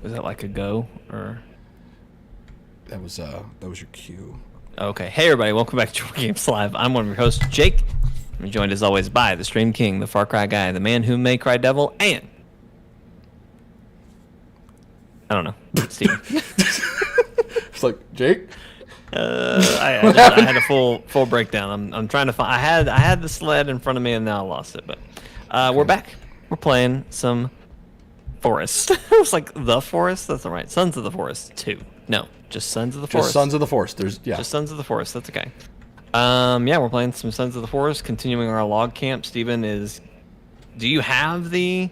Was that like a go or? That was your cue. Okay. Hey everybody, welcome back to Games Live. I'm one of your hosts, Jake. I'm joined as always by the Stream King, the Far Cry guy, the man who may cry devil, and I don't know, Steven. It's like Jake. I had a full breakdown. I'm trying to find. I had the sled in front of me and now I lost it. But we're back. We're playing some Forest. It was like the Forest. That's all right. Sons of the Forest 2. No, just Sons of the Forest. Just Sons of the Forest. Just Sons of the Forest. That's okay. Yeah, we're playing some Sons of the Forest, continuing our log camp. Steven is. Do you have the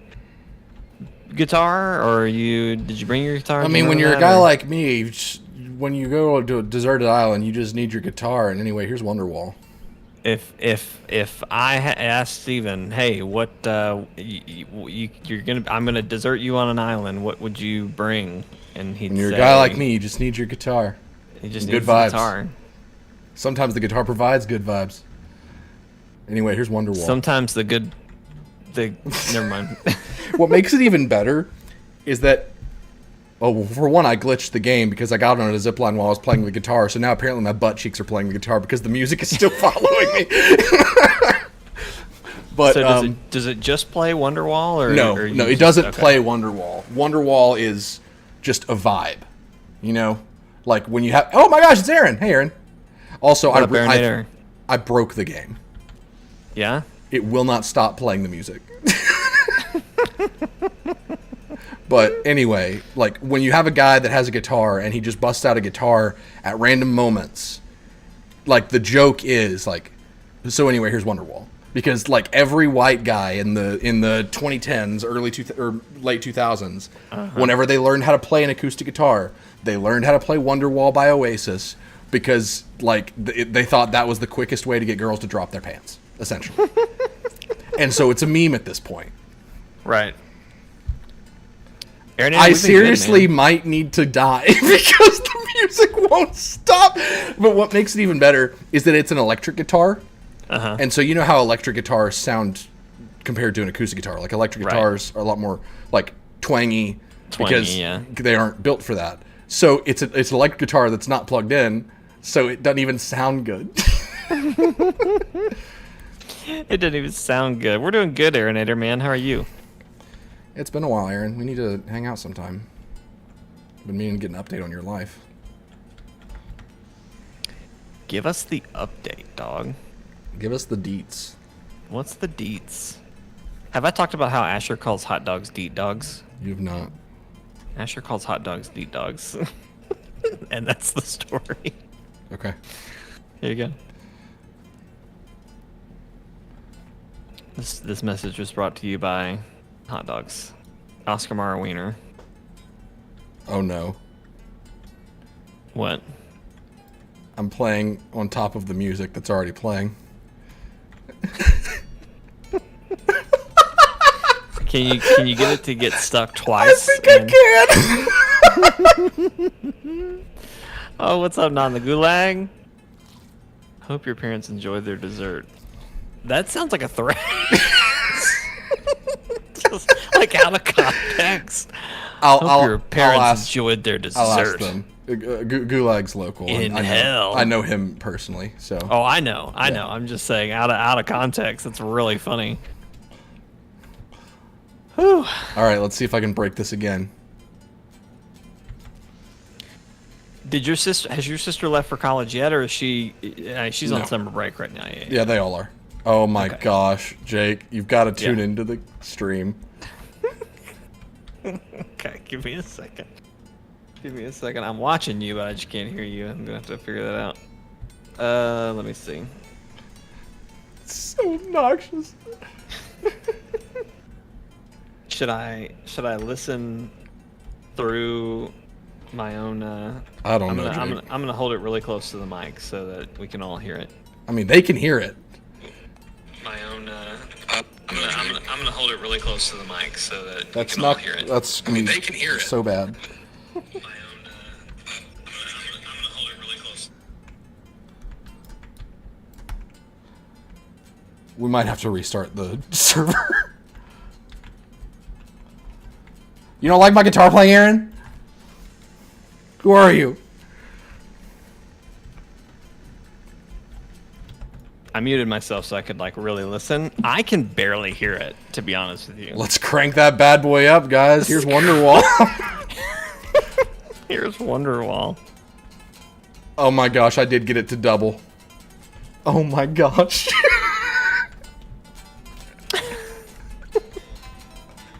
guitar, or did you bring your guitar? I mean, when you're a guy like me, when you go to a deserted island, you just need your guitar. And anyway, here's Wonderwall. If I asked Steven, hey, what I'm gonna desert you on an island, what would you bring? And he'd When you're say, a guy like me, you just need your guitar. He just good needs vibes. the guitar. Sometimes the guitar provides good vibes. Anyway, here's Wonderwall. Sometimes never mind. What makes it even better is that, well, for one, I glitched the game because I got on a zipline while I was playing the guitar, so now apparently my butt cheeks are playing the guitar because the music is still following me. But so does it just play Wonderwall, or no, or it doesn't play Wonderwall. Wonderwall is just a vibe, you know, like when you have. Oh my gosh, it's Aaron! Hey, Aaron. Also, I broke the game. Yeah. It will not stop playing the music. But anyway, like when you have a guy that has a guitar and he just busts out a guitar at random moments, like the joke is like, so anyway, here's Wonderwall. Because like every white guy in the 2010s, or late 2000s, whenever they learned how to play an acoustic guitar, they learned how to play Wonderwall by Oasis because like they thought that was the quickest way to get girls to drop their pants, essentially. And so it's a meme at this point. Right. Aaron, I seriously might need to die because the music won't stop. But what makes it even better is that it's an electric guitar. And so you know how electric guitars sound compared to an acoustic guitar. Like electric guitars are a lot more like twangy because they aren't built for that. So it's an electric guitar that's not plugged in, so it doesn't even sound good. It didn't even sound good. We're doing good, Aaronator, man. How are you? It's been a while, Aaron. We need to hang out sometime. Been meaning to get an update on your life. Give us the update, dog. Give us the deets. What's the deets? Have I talked about how Asher calls hot dogs deet dogs? You've not. Asher calls hot dogs deet dogs. And that's the story. Okay. Here you go. This message was brought to you by hot dogs. Oscar Mayer Wiener. Oh no. What? I'm playing on top of the music that's already playing. Can you get it to get stuck twice? I think I can. Oh, what's up, Not in the Gulag? Hope your parents enjoyed their dessert. That sounds like a threat. Just like out of context. Hope your parents enjoyed their dessert. I'll ask them. Gulag's local. In hell. I know him personally, so. Oh, I know. I'm just saying, out of context, it's really funny. Whew. All right, let's see if I can break this again. Has your sister left for college yet, or is she's on summer break right now? Yeah, they all are. Oh my gosh, Jake, you've got to tune into the stream. Okay, give me a second. I'm watching you, but I just can't hear you. I'm gonna have to figure that out. Let me see. It's so obnoxious. Should I listen through my own? I don't know. I'm gonna hold it really close to the mic so that we can all hear it. I mean, they can hear it. My own. I'm gonna hold it really close to the mic so that we can all hear it. That's. I mean, they can hear it. So bad. My own. I'm gonna hold it really close. We might have to restart the server. You don't like my guitar playing, Aaron? Who are you? I muted myself so I could like really listen. I can barely hear it, to be honest with you. Let's crank that bad boy up, guys. Here's Wonderwall. Here's Wonderwall. Oh my gosh, I did get it to double. Oh my gosh.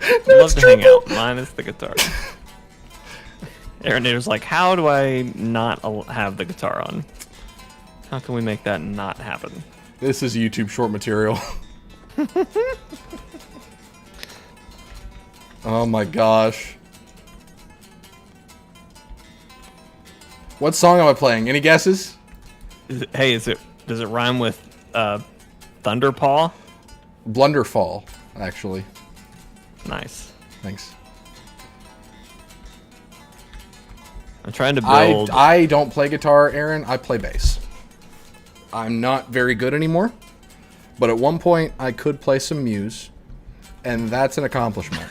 I'd love to hang out, minus the guitar. Aaron was like, how do I not have the guitar on? How can we make that not happen? This is YouTube short material. Oh my gosh. What song am I playing? Any guesses? Hey, does it rhyme with Thunderpaw? Blunderfall, actually. Nice. Thanks. I'm trying to build. I don't play guitar, Aaron. I play bass. I'm not very good anymore, but at one point I could play some Muse, and that's an accomplishment.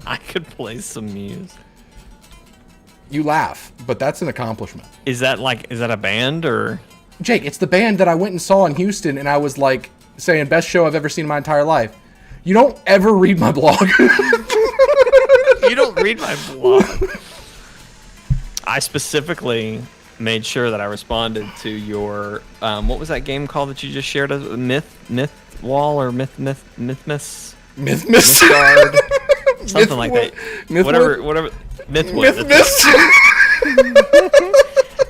I could play some Muse. You laugh, but that's an accomplishment. Is that a band or? Jake, it's the band that I went and saw in Houston, and I was like saying, best show I've ever seen in my entire life. You don't ever read my blog. You don't read my blog. I specifically made sure that I responded to your what was that game called that you just shared? Mythwall or Mythmas? Mythgard? Something like that. Whatever. Mythmas.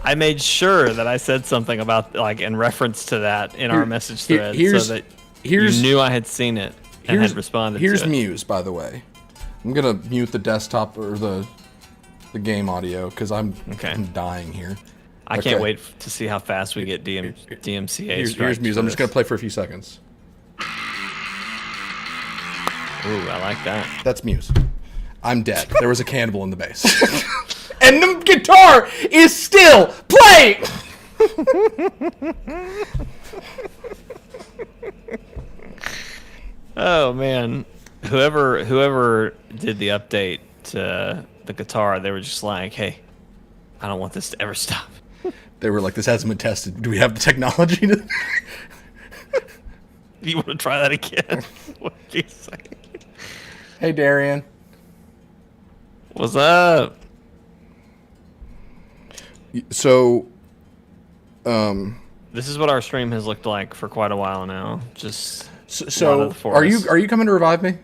I made sure that I said something about like in reference to that in our message thread, so that you knew I had seen it and had responded. Here's to it. Muse, by the way. I'm gonna mute the desktop or the game audio because I'm dying here. I can't wait to see how fast we get DMCA. Here's Muse. I'm just gonna play for a few seconds. Ooh, I like that. That's Muse. I'm dead. There was a cannibal in the bass. And the guitar is still playing! Oh man. Whoever did the update to the guitar, they were just like, hey, I don't want this to ever stop. They were like, this hasn't been tested. Do we have the technology to... You want to try that again? What did you say? Hey, Darian. What's up? So, this is what our stream has looked like for quite a while now. Just so are you coming to revive me?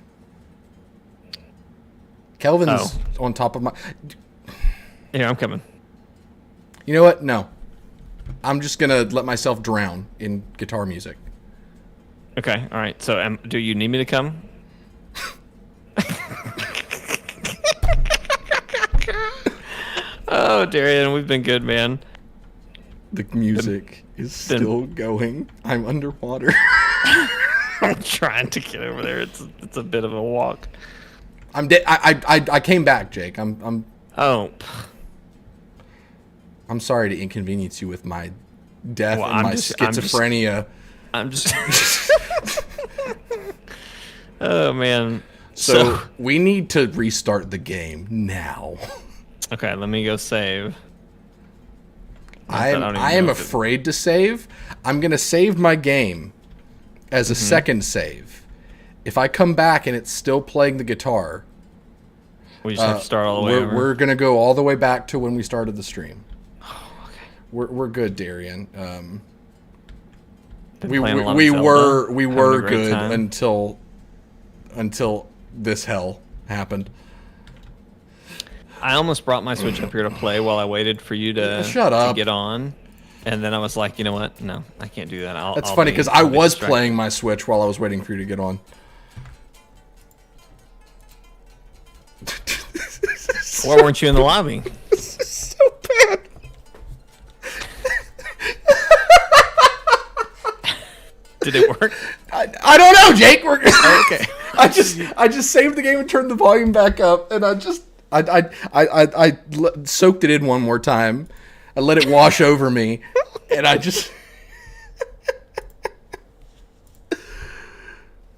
Kelvin's on top of my... Yeah, I'm coming. You know what? No. I'm just going to let myself drown in guitar music. Okay, all right. So do you need me to come? Oh, Darian, we've been good, man. The music is still going. I'm underwater. I'm trying to get over there. It's a bit of a walk. I'm dead. I came back, Jake. I'm sorry to inconvenience you with my death and my schizophrenia. I'm just Oh man. So we need to restart the game now. Okay, let me go save. I am afraid to save. I'm gonna save my game as a second save. If I come back and it's still playing the guitar, we just have to start all the way over. We're gonna go all the way back to when we started the stream. Oh, okay. We're good, Darian. We were good until this hell happened. I almost brought my Switch up here to play while I waited for you to get on. And then I was like, you know what? No, I can't do that. That's funny because I was playing my Switch while I was waiting for you to get on. Why weren't you in the lobby? This is so bad. Did it work? I don't know, Jake. Okay. I just saved the game and turned the volume back up, and I soaked it in one more time. I let it wash over me, and I just...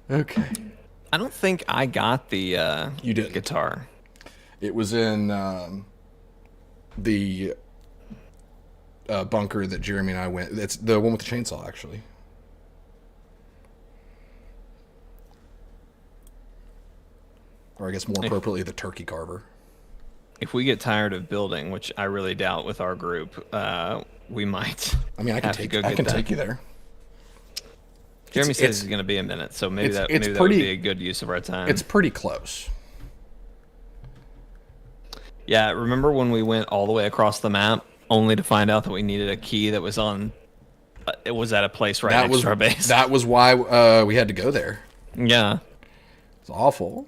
Okay. I don't think I got the you did guitar. It was in the bunker that Jeremy and I went. It's the one with the chainsaw, actually. Or I guess more appropriately, the turkey carver. If we get tired of building, which I really doubt with our group, we might. I mean, I can take you there. Jeremy says he's going to be a minute, so maybe that would be a good use of our time. It's pretty close. Yeah, remember when we went all the way across the map, only to find out that we needed a key that was on. It was at a place right next to our base. That was why we had to go there. Yeah, it's awful.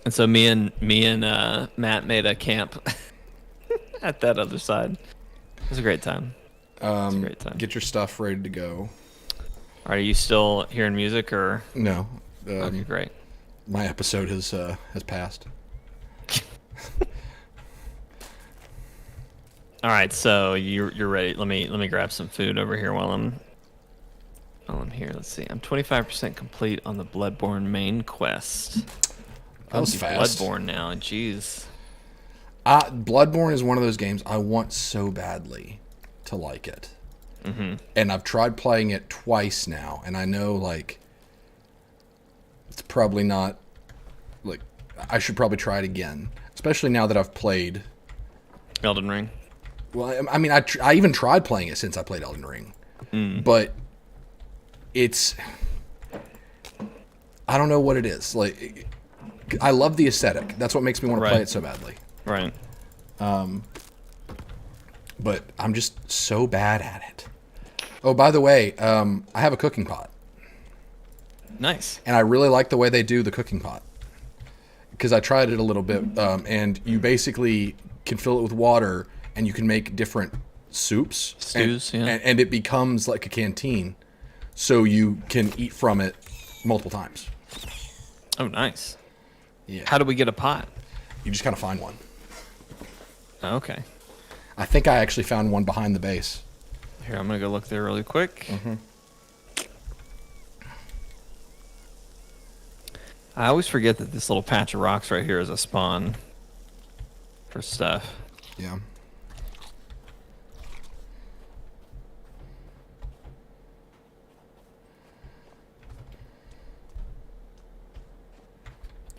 And so me and Matt made a camp at that other side. It was a great time. Get your stuff ready to go. Are you still hearing music or no? Okay, great. My episode has passed. All right, so you're ready. Let me grab some food over here while I'm here. Let's see. I'm 25% complete on the Bloodborne main quest. That was fast. Bloodborne now, jeez. Bloodborne is one of those games I want so badly to like it. Mm-hmm. And I've tried playing it twice now, and I know, like, it's probably not, like, I should probably try it again. Especially now that I've played Elden Ring. Well, I mean, I even tried playing it since I played Elden Ring. But it's, I don't know what it is. Like, I love the aesthetic. That's what makes me want to play it so badly. Right. But I'm just so bad at it. Oh, by the way, I have a cooking pot. Nice. And I really like the way they do the cooking pot. Because I tried it a little bit, and you basically can fill it with water, and you can make different soups. Stews, and it becomes like a canteen. So you can eat from it multiple times. Oh, nice. Yeah. How do we get a pot? You just kind of find one. Okay. I think I actually found one behind the base. Here, I'm going to go look there really quick. Mm-hmm. I always forget that this little patch of rocks right here is a spawn for stuff. Yeah.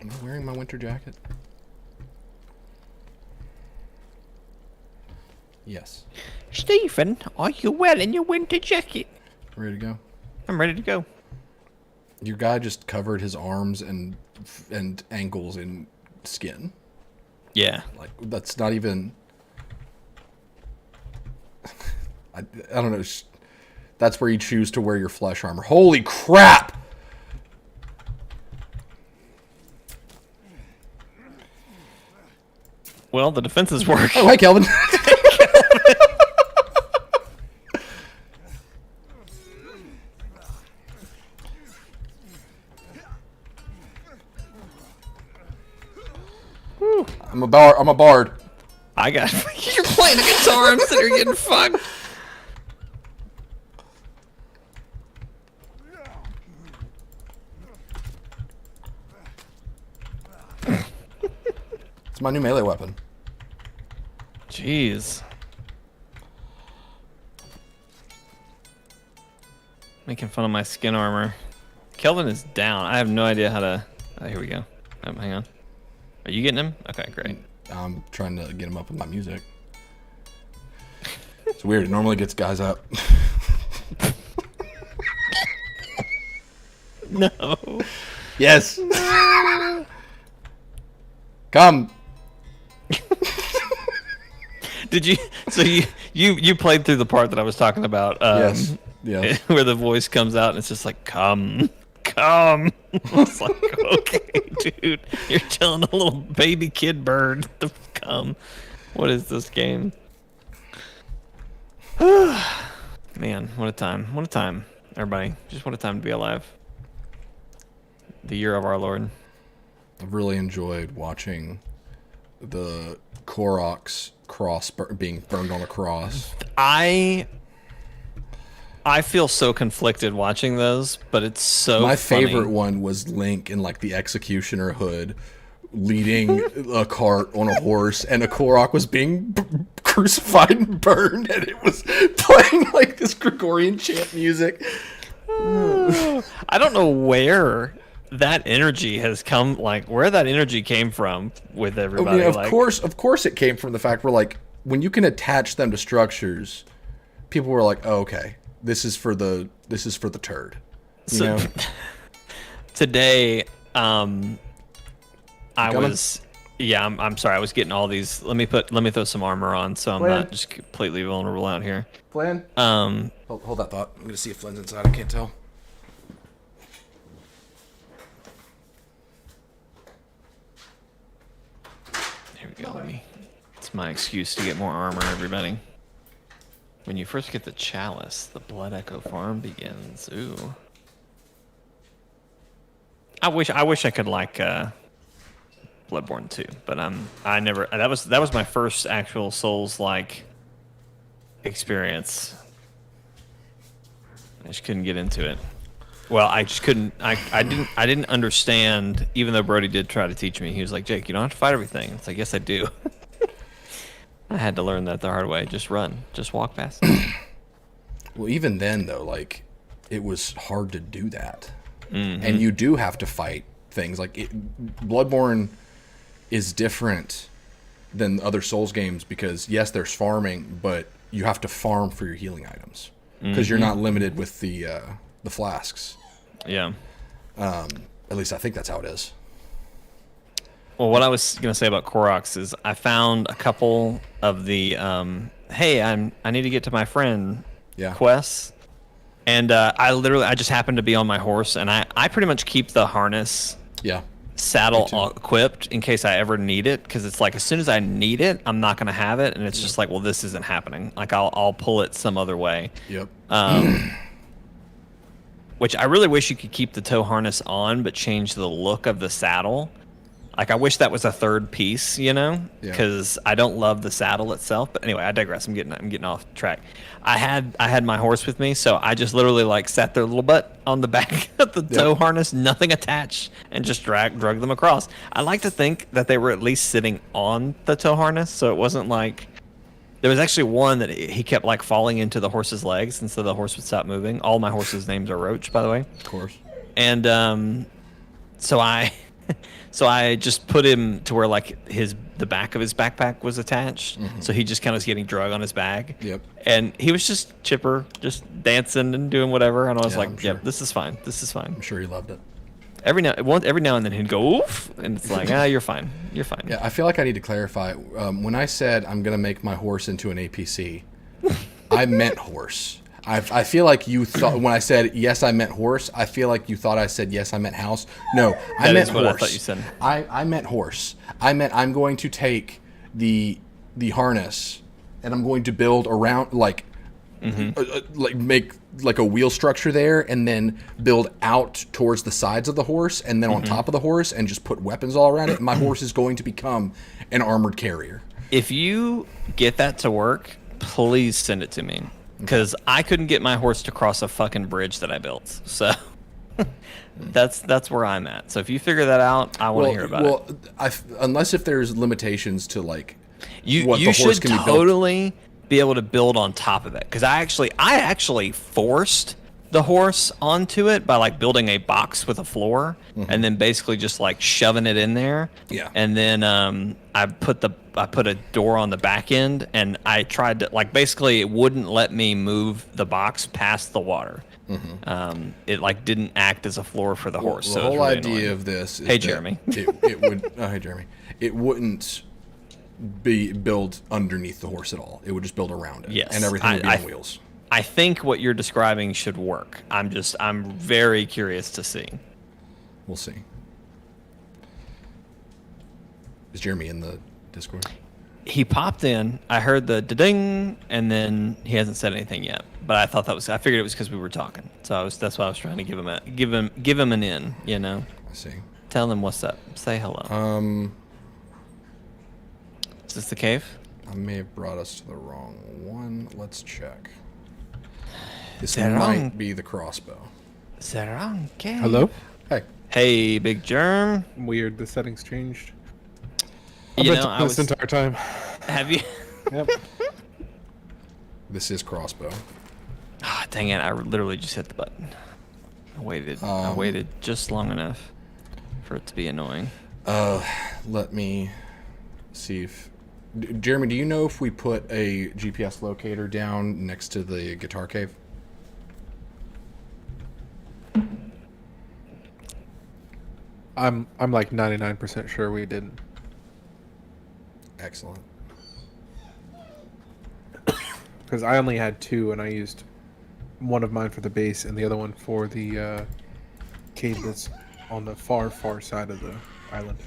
Am I wearing my winter jacket? Yes. Stephen, are you wearing your winter jacket? Ready to go? I'm ready to go. Your guy just covered his arms and ankles in skin. Yeah. Like, that's not even... I don't know. That's where you choose to wear your flesh armor. Holy crap! Well, the defenses work. Oh, hi, Kelvin. I'm a bard. I got. You're playing a guitar. I'm sitting here getting fucked. It's my new melee weapon. Jeez. Making fun of my skin armor. Kelvin is down. I have no idea how to... Oh, here we go. Oh, hang on. Are you getting him? Okay, great. I'm trying to get him up with my music. It's weird. It normally gets guys up. No. Yes. Come. Did you? So you played through the part that I was talking about? Yes. Yeah. Where the voice comes out and it's just like, come. It's like, okay, dude, you're telling a little baby kid bird to come. What is this game? Man, what a time. What a time, everybody. Just what a time to be alive. The year of our Lord. I've really enjoyed watching the Korok's cross being burned on a cross. I feel so conflicted watching those, but it's so My funny. favorite one was Link in like the executioner hood leading a cart on a horse, and a Korok was being crucified and burned, and it was playing like this Gregorian chant music. I don't know where that energy has come, like where that energy came from with everybody. I mean, of course, it came from the fact where like when you can attach them to structures, people were like, "Oh, okay, this is for the turd." You know? Today, I'm sorry. I was getting all these. Let me throw some armor on, so I'm not just completely vulnerable out here. Flynn? Hold that thought. I'm gonna see if Flynn's inside. I can't tell. Here we go. It's my excuse to get more armor, everybody. When you first get the chalice, the Blood Echo farm begins. Ooh. I wish I could like Bloodborne 2, but I never. That was my first actual Souls-like experience. I just couldn't get into it. Well, I just couldn't. I didn't understand. Even though Brody did try to teach me, he was like, "Jake, you don't have to fight everything." It's like, yes, I do. I had to learn that the hard way. Just run. Just walk past. Well, even then, though, like it was hard to do that, and you do have to fight things. Like Bloodborne is different than other Souls games because yes, there's farming, but you have to farm for your healing items because you're not limited with the flasks. Yeah. At least I think that's how it is. Well, what I was gonna say about Koroks is I found a couple of the hey, I need to get to my friend quests, and I just happened to be on my horse, and I pretty much keep the harness saddle equipped in case I ever need it, because it's like as soon as I need it, I'm not gonna have it, and it's just like, well, this isn't happening. Like I'll pull it some other way. Yep. Which I really wish you could keep the tow harness on, but change the look of the saddle. Like I wish that was a third piece, you know, because I don't love the saddle itself. But anyway, I digress. I'm getting off track. I had my horse with me, so I just literally like sat their little butt on the back of the tow harness, nothing attached, and just drug them across. I like to think that they were at least sitting on the tow harness, so it wasn't like there was actually one that he kept like falling into the horse's legs, and so the horse would stop moving. All my horses' names are Roach, by the way. Of course. And so I just put him to where like the back of his backpack was attached, so he just kind of was getting drug on his bag. Yep. And he was just chipper, just dancing and doing whatever. And I was like, sure. "Yep, this is fine. This is fine." I'm sure he loved it. Every now and then he'd go oof, and it's like, you're fine. You're fine. Yeah, I feel like I need to clarify. When I said I'm gonna make my horse into an APC, I meant horse. I feel like you thought when I said yes, I meant horse. I feel like you thought I said yes, I meant house. No, I meant horse. I thought you said. I meant horse. I meant I'm going to take the harness and I'm going to build around like make like a wheel structure there, and then build out towards the sides of the horse, and then on top of the horse, and just put weapons all around it. My horse is going to become an armored carrier. If you get that to work, please send it to me. Because I couldn't get my horse to cross a fucking bridge that I built. So that's where I'm at. So if you figure that out, I want to hear about it. Well, unless if there's limitations to like what the horse can be built. You should totally be able to build on top of it. Because I actually forced the horse onto it by like building a box with a floor and then basically just like shoving it in there. Yeah. And then I put a door on the back end, and I tried to like basically it wouldn't let me move the box past the water. It like didn't act as a floor for the horse. The so whole really idea annoying. of this is hey Jeremy, it would hey Jeremy, it wouldn't be built underneath the horse at all. It would just build around it. Yes, and everything would be on wheels. I think what you're describing should work. I'm very curious to see. We'll see. Is Jeremy in the Discord? He popped in. I heard the da-ding, and then he hasn't said anything yet. But I figured it was because we were talking. So that's why I was trying to give him an in. You know. I see. Tell him what's up. Say hello. Is this the cave? I may have brought us to the wrong one. Let's check. This Zerong. might be the crossbow. Zerong cave. Hello? Hey. Hey, Big Germ. Weird, the settings changed. You I've know, been this entire time. Have you? Yep. This is crossbow. Ah, dang it! I literally just hit the button. I waited just long enough for it to be annoying. Let me see if... Jeremy, do you know if we put a GPS locator down next to the guitar cave? I'm like 99% sure we didn't. Excellent. Because I only had 2, and I used one of mine for the base and the other one for the cave that's on the far side of the island.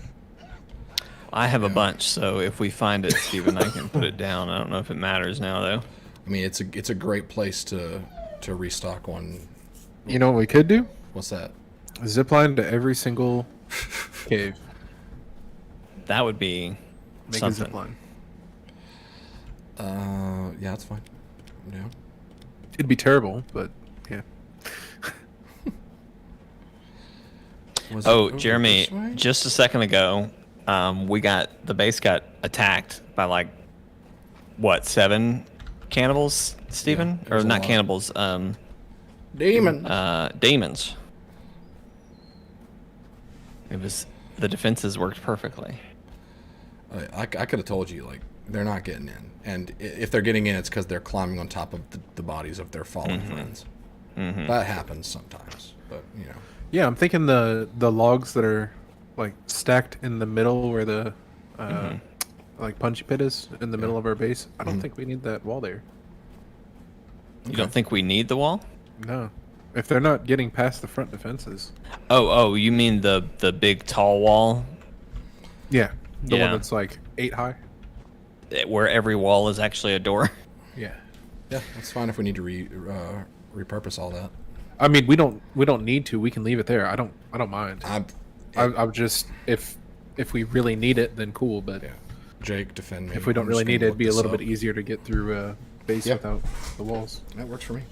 I have a bunch, so if we find it, Steven, I can put it down. I don't know if it matters now, though. I mean, it's a great place to restock one. You know what we could do? What's that? Zip line to every single cave. That would be Make something. a zip line. Yeah, that's fine. Yeah. It'd be terrible, but yeah. Was it Oh, over Jeremy, this way? just a second ago, the base got attacked by like, what, 7 cannibals, Steven? there's Or a not lot. cannibals, Demon. demons. The defenses worked perfectly. I could have told you, like, they're not getting in. And if they're getting in, it's because they're climbing on top of the bodies of their fallen friends. That happens sometimes, but, you know. Yeah, I'm thinking the logs that are like stacked in the middle where the like punchy pit is in the middle of our base. I don't think we need that wall there. You don't think we need the wall? No. If they're not getting past the front defenses. Oh, you mean the big tall wall Yeah. The Yeah. one that's like 8 high. where every wall is actually a door? Yeah. Yeah, that's fine if we need to repurpose all that. I mean, we don't need to. We can leave it there. I don't mind. I'm just if we really need it, then cool. But Yeah. Jake, defend me. if we don't I'm really just need it, gonna it'd be a look little this bit up. easier to get through base Yeah. without the walls. That works for me.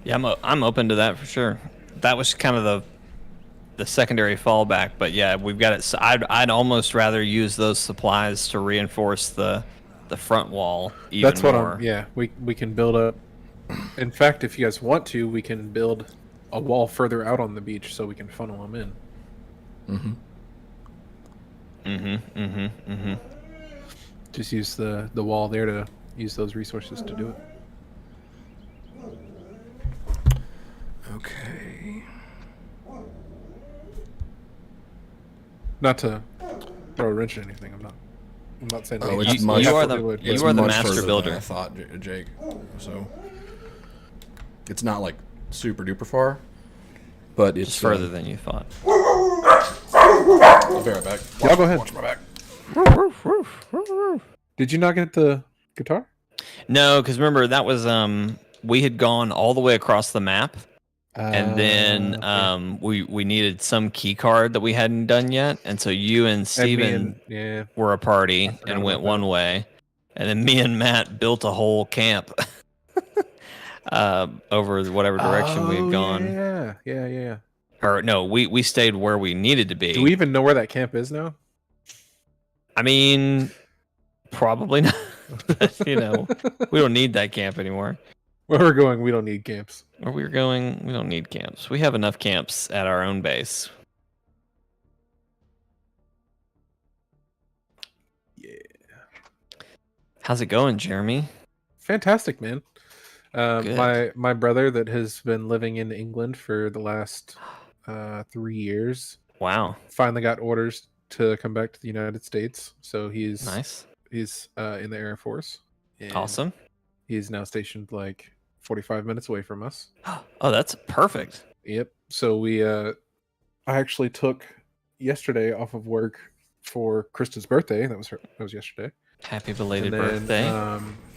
Yeah, I'm open to that for sure. That was kind of the secondary fallback, but yeah, we've got it. So I'd almost rather use those supplies to reinforce the front wall even That's what more. Yeah, we can build up. In fact, if you guys want to, we can build a wall further out on the beach so we can funnel them in. Just use the wall there to use those resources to do it. Okay. Not to throw a wrench in anything. I'm not saying. Oh, we it's You much- are the absolutely would, It's you are the much master further than builder. I thought, Jake. So it's not like super duper far, but it's It's further than you thought. I'll be right back. Y'all go ahead. Watch my back. Did you not get the guitar? No, because remember that was we had gone all the way across the map, and then Okay. we needed some key card that we hadn't done yet, and so you and And me Steven yeah. were a party forgot and went about that. one way, and then me and Matt built a whole camp over whatever direction we had gone. Yeah. Or no, we stayed where we needed to be. Do we even know where that camp is now? I mean, probably not. But, you know, we don't need that camp anymore. Where we're going, we don't need camps. Where we're going, we don't need camps. We have enough camps at our own base. Yeah. How's it going, Jeremy? Fantastic, man. Good. My brother that has been living in England for the last 3 years Wow, finally got orders to come back to the United States. So he's nice, in the Air Force. And awesome. He's now stationed like 45 minutes away from us. Oh, that's perfect. Yep. So I actually took yesterday off of work for Krista's birthday. That was yesterday. Happy belated And then, birthday.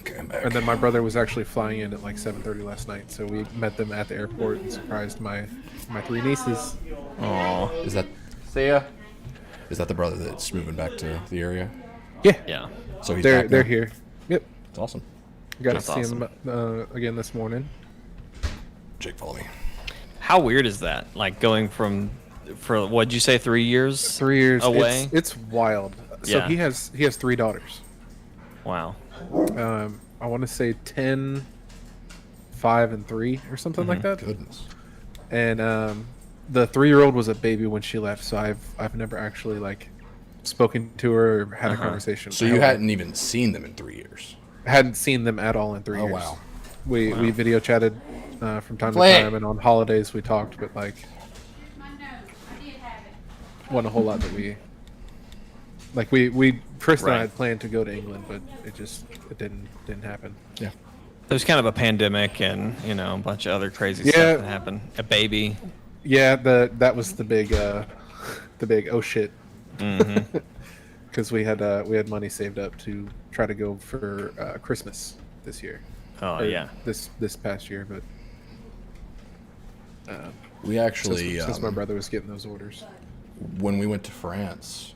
Okay, I'm back. And then my brother was actually flying in at like 7:30 last night. So we met them at the airport and surprised my 3 nieces. Aw, Is that See ya. is that the brother that's moving back to the area? Yeah, yeah. So he's they're back now? here. Yep. It's awesome. Got That's to see them again this morning. Jake, follow me. How weird is that? Like going for what'd you say, 3 years? 3 years away. It's wild. So Yeah. he has 3 daughters. Wow. I want to say 10, 5 and 3 or something like that. Goodness. And the 3-year-old was a baby when she left, so I've never actually like spoken to her or had a conversation. So you hadn't even seen them in 3 years. hadn't seen them at all in 3 Oh, years. wow. We video chatted from time Play. to time, and on holidays we talked, but like wasn't a whole lot that we like. We Chris and I Right. had planned to go to England, but it didn't happen. Yeah. There's kind of a pandemic and a bunch of other crazy Yeah. stuff that happened. A baby. Yeah, that was the big oh shit. Mm-hmm. Because we had money saved up to try to go for Christmas this year. Oh Or yeah. this past year, but We actually, since my brother was getting those orders. when we went to France,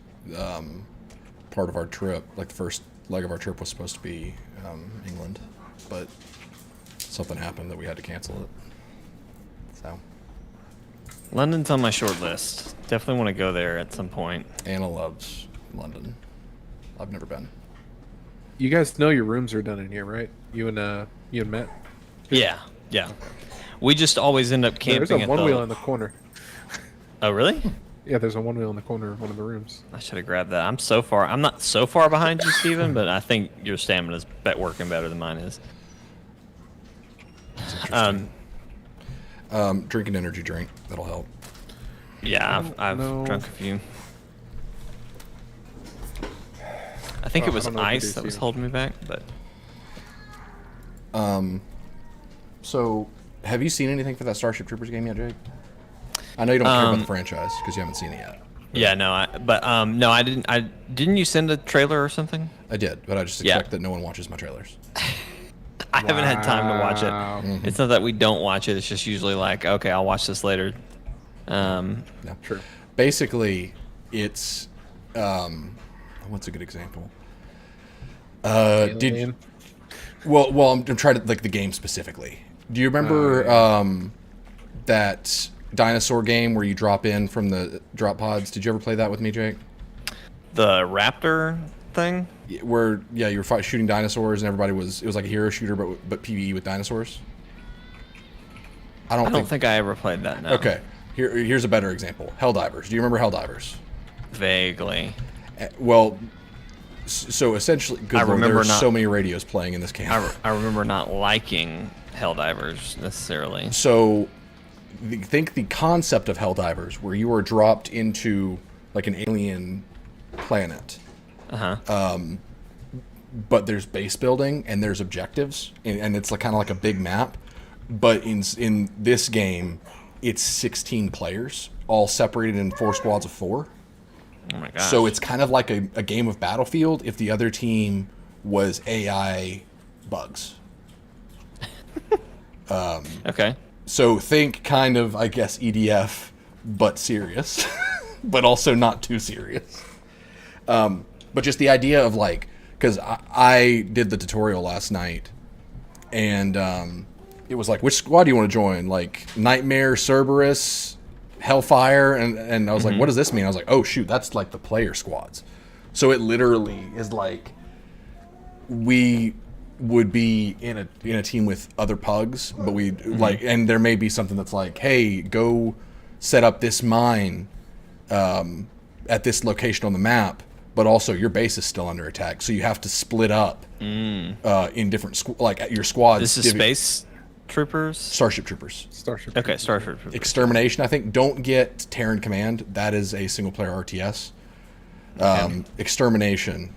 part of our trip, like the first leg of our trip, was supposed to be England, but something happened that we had to cancel it. So London's on my short list. Definitely want to go there at some point. Anna loves London. I've never been. You guys know your rooms are done in here, right? You and Matt. Yeah. Yeah. We just always end up camping There's a at one the... wheel in the corner. Oh really? Yeah, there's a one wheel in the corner of one of the rooms. I should have grabbed that. I'm not so far behind you, Steven, but I think your stamina's working better than mine is. Drink an energy drink. That'll help. Yeah, I've No. drunk a few. I think Oh, it was I don't know what to ice do, that was Steven. holding me back, but So, have you seen anything for that Starship Troopers game yet, Jake? I know you don't care about the Um, franchise because you haven't seen it yet. yeah, no, no, I didn't. Didn't you send a trailer or something? I did, but I just Yeah. expect that no one watches my trailers. I haven't had time to watch Wow. it. It's not that we don't watch it. It's just usually like, okay, I'll watch this later. No. True. Basically, it's what's a good example? Did Alien. well, I'm trying to like the game specifically. Do you remember that dinosaur game where you drop in from the drop pods? Did you ever play that with me, Jake? The Raptor thing. Where you were shooting dinosaurs and it was like a hero shooter but PvE with dinosaurs. I I don't think I ever played that. No. Okay, here's a better example. Helldivers. Do you remember Helldivers? Vaguely. Well, so essentially, good I Lord, remember there's not- so many radios playing in this game. I remember not liking Helldivers necessarily. So, think the concept of Helldivers, where you are dropped into like an alien planet, but there's base building and there's objectives, and it's like kind of like a big map. But in this game, it's 16 players, all separated in 4 squads of 4. Oh my gosh. So it's kind of like a game of Battlefield if the other team was AI bugs. Okay. So think kind of, I guess, EDF, but serious, but also not too serious. But just the idea of like, because I did the tutorial last night, and it was like, which squad do you want to join? Like Nightmare, Cerberus, Hellfire, and I was like, what does this mean? I was like, oh shoot, that's like the player squads. So it literally is like we would be in a team with other pugs, but we like, and there may be something that's like, hey, go set up this mine at this location on the map, but also your base is still under attack, so you have to split up in different like your squads. This is Space Troopers. Starship Troopers. Starship. Okay, Starship Troopers. Extermination, I think. Don't get Terran Command. That is a single player RTS. Extermination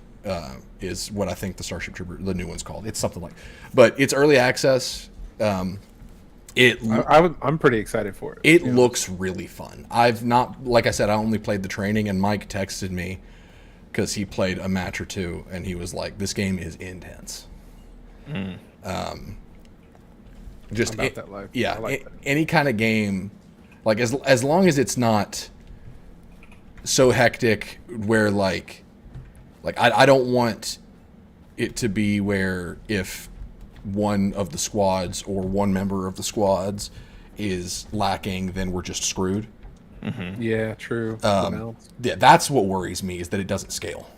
is what I think the Starship Trooper, the new one's called. It's something like, but it's early access. I'm pretty excited for it. It looks really fun. I've not, like I said, I only played the training, and Mike texted me because he played a match or two, and he was like, "This game is intense." Just I'm about that life. yeah, I like that. any kind of game, like as long as it's not so hectic where like I don't want it to be where if one of the squads or one member of the squads is lacking, then we're just screwed. Yeah, true. Yeah, that's what worries me, is that it doesn't scale.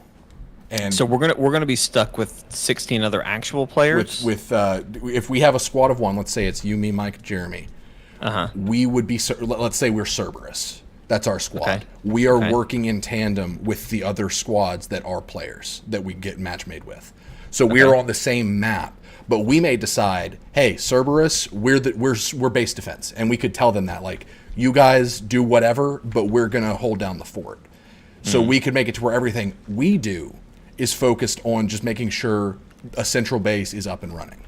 And So we're gonna be stuck with 16 other actual players. if we have a squad of one, let's say it's you, me, Mike, Jeremy, we would be, let's say we're Cerberus. That's our squad. Okay. We are working in tandem with the other squads that are players that we get match made with. So we are on the same map, but we may decide, hey, Cerberus, we're base defense, and we could tell them that, like, you guys do whatever, but we're gonna hold down the fort. So we could make it to where everything we do is focused on just making sure a central base is up and running.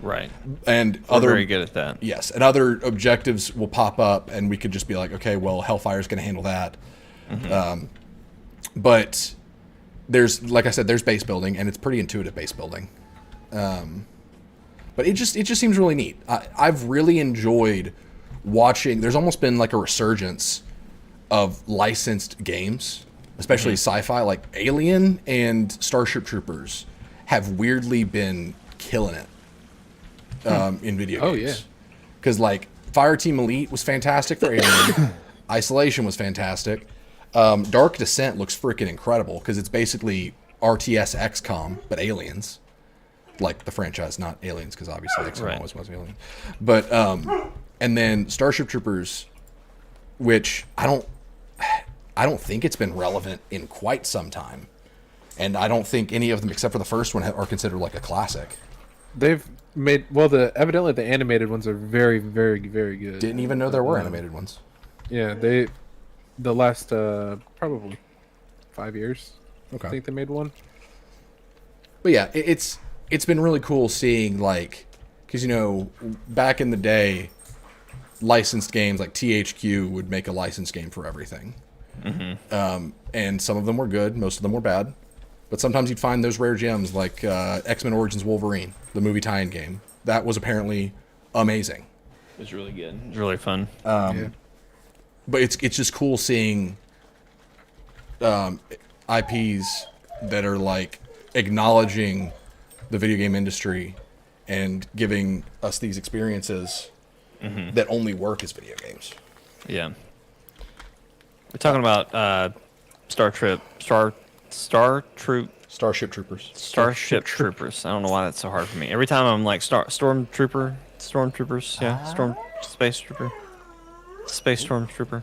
Right. And We're very good at that. Yes, and other objectives will pop up, and we could just be like, okay, well, Hellfire's going to handle that. But there's, like I said, there's base building, and it's pretty intuitive base building. But it just seems really neat. I've really enjoyed watching. There's almost been like a resurgence of licensed games, especially sci-fi, like Alien and Starship Troopers have weirdly been killing it. In video games. Oh, yeah. Because, like, Fireteam Elite was fantastic for Alien. Isolation was fantastic. Dark Descent looks freaking incredible because it's basically RTS XCOM, but aliens. Like the franchise, not aliens, because obviously XCOM always was alien. But, and then Starship Troopers, which I don't think it's been relevant in quite some time. And I don't think any of them, except for the first one, are considered like a classic. They've made evidently the animated ones are very, very, very good. Didn't even know there were animated ones. Yeah, the last probably 5 years. Okay. I think they made one. But yeah, it's been really cool seeing, like, because, you know, back in the day, licensed games like THQ would make a licensed game for everything. And some of them were good, most of them were bad. But sometimes you'd find those rare gems like X-Men Origins Wolverine, the movie tie-in game. That was apparently amazing. It was really good. It was really fun. But it's just cool seeing IPs that are like acknowledging the video game industry and giving us these experiences that only work as video games. Yeah. We're talking about Starship Troopers. I don't know why that's so hard for me. Every time I'm like Stormtroopers, Space Stormtrooper.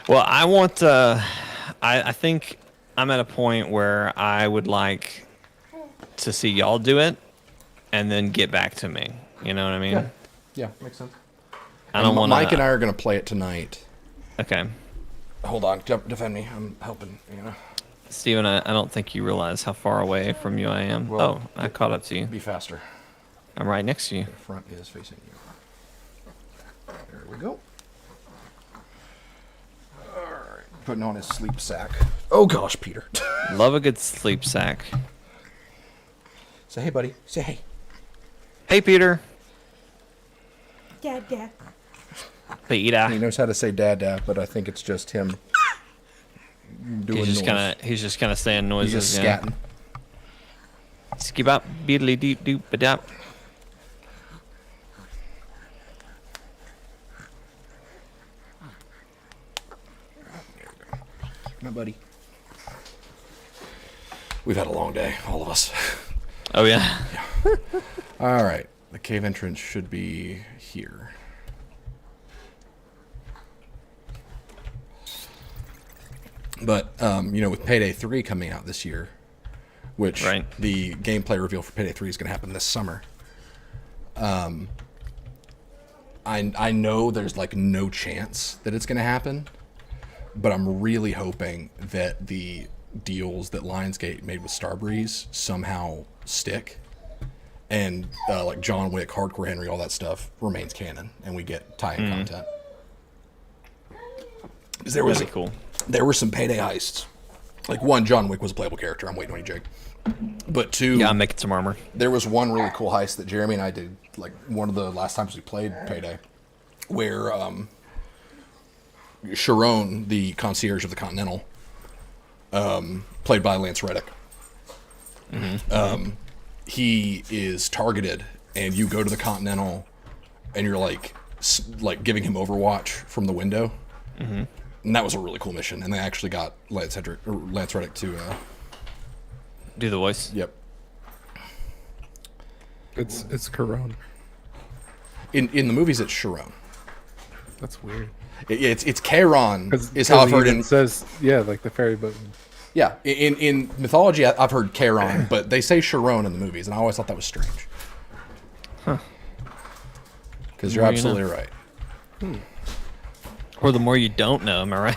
Well, I want. I think I'm at a point where I would like to see y'all do it, and then get back to me. You know what I mean? Yeah, makes sense. I don't want. Mike and I are gonna play it tonight. Okay. Hold on, defend me. I'm helping. You know. Steven, I don't think you realize how far away from you I am. Well, I caught up to you. Be faster. I'm right next to you. The front is facing you. There we go. Alright. Putting on his sleep sack. Oh gosh, Peter. Love a good sleep sack. Say hey, buddy. Say hey. Hey, Peter. Dad. Peter. He knows how to say dad, but I think it's just him doing He's just kind of saying He's noises. just scatting. Skip up, beedly deep doop badap. My buddy. We've had a long day, all of us. Oh yeah. All right. The cave entrance should be here. But, you know, with Payday 3 coming out this year, which the gameplay reveal for Payday 3 is going to happen this summer, I know there's, like, no chance that it's going to happen, but I'm really hoping that the deals that Lionsgate made with Starbreeze somehow stick, and, like, John Wick, Hardcore Henry, all that stuff remains canon, and we get tie-in content. There was That'd be cool. There were some Payday heists. Like, one, John Wick was a playable character. I'm waiting on you, Jake. But two... Yeah, I'm making some armor. There was one really cool heist that Jeremy and I did, like, one of the last times we played Payday, where Sharon, the concierge of the Continental, played by Lance Reddick, he is targeted, and you go to the Continental, and you're, like giving him Overwatch from the window. And that was a really cool mission, and they actually got Lance Reddick to Do the voice. Yep. It's Corone. In the movies, it's Sharon. That's weird. It's Charon is how I've heard it in. says, yeah, like the fairy boat. Yeah, in mythology, I've heard Charon, but they say Sharon in the movies, and I always thought that was strange. Huh. Because you're More you absolutely know. right. Or the more you don't know, am I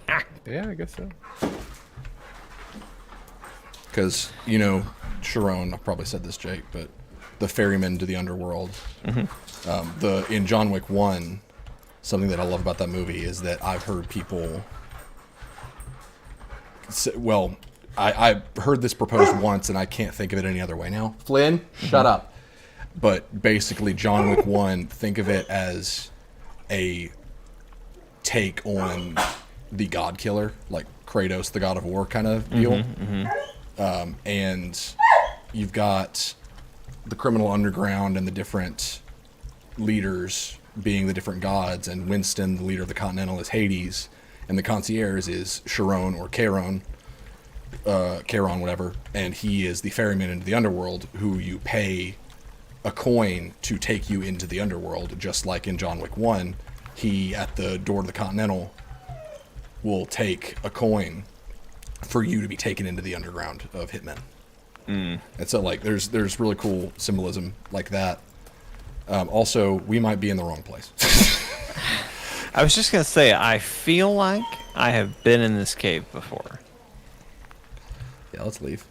right? Yeah, I guess so. Because, Sharon, I've probably said this, Jake, but the ferryman to the underworld. In John Wick 1, something that I love about that movie is that I've heard people... Well, I heard this proposed once, and I can't think of it any other way now. Flynn, shut up. But basically, John Wick 1, think of it as a take on the God Killer, like Kratos, the God of War kind of deal. And you've got the criminal underground and the different leaders being the different gods, and Winston, the leader of the Continental, is Hades, and the concierge is Charon or Charon, whatever, and he is the ferryman into the underworld who you pay a coin to take you into the underworld, just like in John Wick 1, he, at the door of the Continental, will take a coin for you to be taken into the underground of hitmen. And so, like, there's really cool symbolism like that. Also, we might be in the wrong place. I was just going to say, I feel like I have been in this cave before. Yeah, let's leave.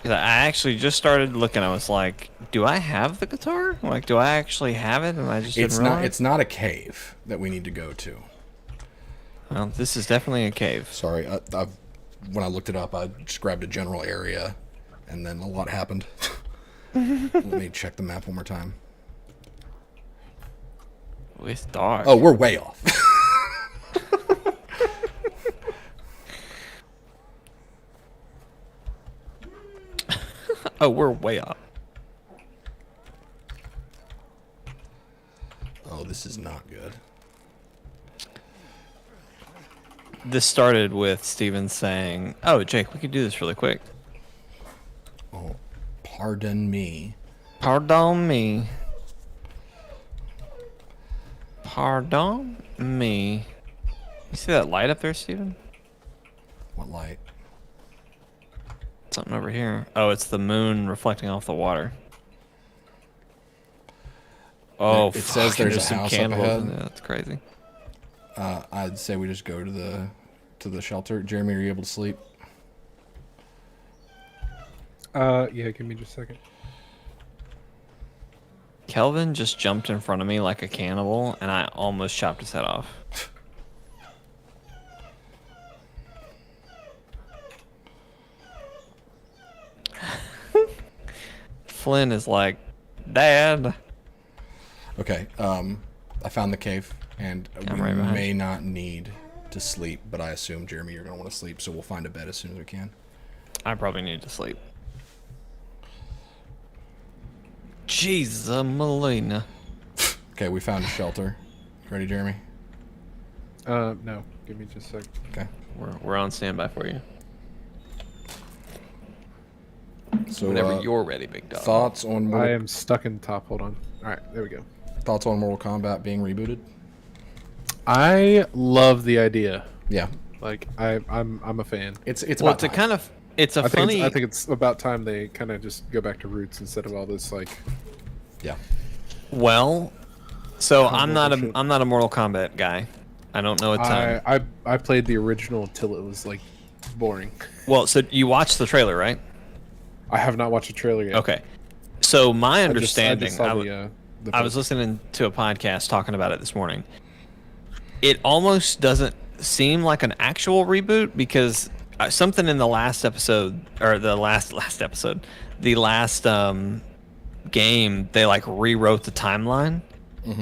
'Cause I actually just started looking. I was like, do I have the guitar? Like, do I actually have it? And I just didn't realize? It's not a cave that we need to go to. Well, this is definitely a cave. Sorry, when I looked it up, I just grabbed a general area, and then a lot happened. Let me check the map one more time. It's dark. Oh, we're way off. Oh, we're way up. Oh, this is not good. This started with Steven saying, oh, Jake, we could do this really quick. Oh, pardon me. Pardon me. Pardon me. You see that light up there, Steven? What light? Something over here. Oh, it's the moon reflecting off the water. Oh, It says there's a some house up candles ahead. in there. That's crazy. I'd say we just go to the shelter. Jeremy, are you able to sleep? Yeah, give me just a second. Kelvin just jumped in front of me like a cannibal, and I almost chopped his head off. Flynn is like, Dad. Okay, I found the cave, and I'm we right behind may you. not need to sleep, but I assume, Jeremy, you're going to want to sleep, so we'll find a bed as soon as we can. I probably need to sleep. Jesus, Melina. Okay, we found a shelter. Ready, Jeremy? No, give me just a second. Okay. We're on standby for you. So, Whenever you're ready, big dog. thoughts on I Mortal, am stuck in top. Hold on. All right, there we go. thoughts on Mortal Kombat being rebooted? I love the idea. Yeah, Like I'm a fan. it's Well, about it's a time. kind of it's a I funny. think it's about time they kind of just go back to roots instead of all this like. Yeah. Well, so bullshit. I'm not a Mortal Kombat guy. I don't know a ton. I played the original until it was like boring. Well, so you watched the trailer, right? I have not watched a trailer yet. Okay. So my I understanding, just saw I was listening to a podcast talking about it this morning. It almost doesn't seem like an actual reboot because something in the last episode or the last episode, the last game, they like rewrote the timeline.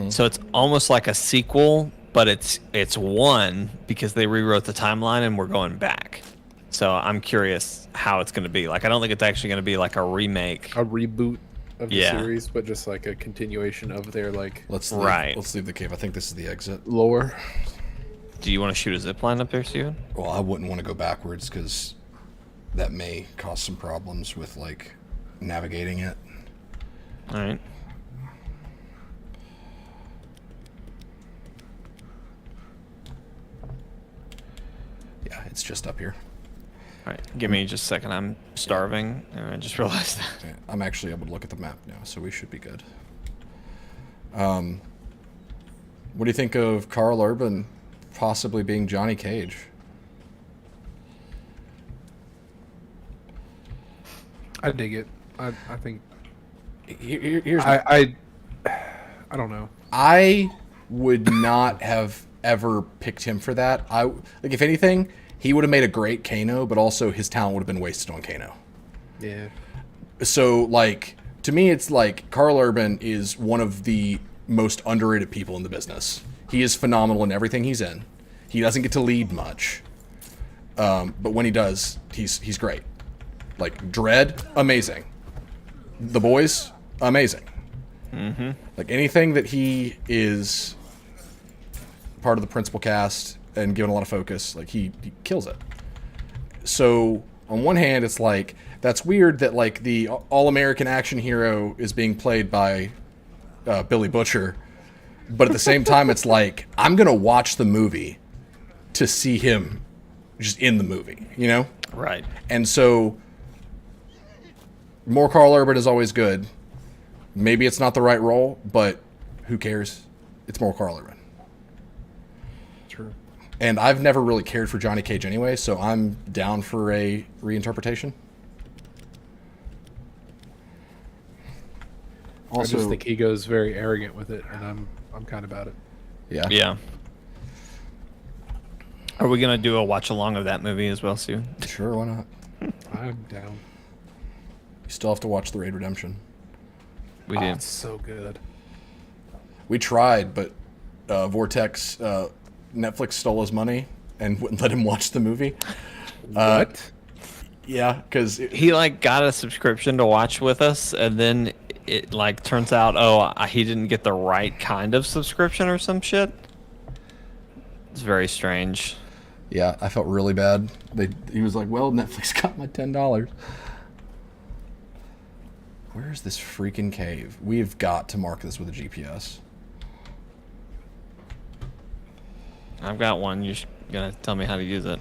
So it's almost like a sequel, but it's one because they rewrote the timeline and we're going back. So I'm curious how it's going to be. Like I don't think it's actually going to be like a remake. a reboot of the Yeah. series, but just like a continuation of their like Let's Right. Let's leave the cave. I think this is the exit. lore. Do you want to shoot a zip line up there, Steven? Well, I wouldn't want to go backwards because that may cause some problems with like navigating it. All right. Yeah, it's just up here. All right. Give me just a second. I'm starving, and I just realized that. Yeah, I'm actually able to look at the map now, so we should be good. What do you think of Carl Urban possibly being Johnny Cage? I dig it. I think Here's I don't know. I would not have ever picked him for that. If anything, he would have made a great Kano, but also his talent would have been wasted on Kano. Yeah. So, like, to me, it's like Carl Urban is one of the most underrated people in the business. He is phenomenal in everything he's in. He doesn't get to lead much, but when he does, he's great. Like Dread, amazing. The Boys, amazing. Mm-hmm. Like anything that he is part of the principal cast and given a lot of focus, like he kills it. So on one hand, it's like that's weird that like the all-American action hero is being played by Billy Butcher, but at the same time, it's like I'm gonna watch the movie to see him just in the movie, you know? Right. And so more Carl Urban is always good. Maybe it's not the right role, but who cares? It's more Carl Urban. True. And I've never really cared for Johnny Cage anyway, so I'm down for a reinterpretation. I just Also, think he goes very arrogant with it, and I'm kind of about it. yeah. Yeah. Are we gonna do a watch along of that movie as well soon? Sure, why not? I'm down. You still have to watch The Raid Redemption. We Oh, do. it's so good. We tried, but Vortex, Netflix stole his money and wouldn't let him watch the movie. What? Yeah, because He like got a subscription to watch with us, and then it like turns out, he didn't get the right kind of subscription or some shit. It's very strange. yeah, I felt really bad. He was like, "Well, Netflix got my $10." Where's this freaking cave? We've got to mark this with a GPS. I've got one. You're gonna tell me how to use it.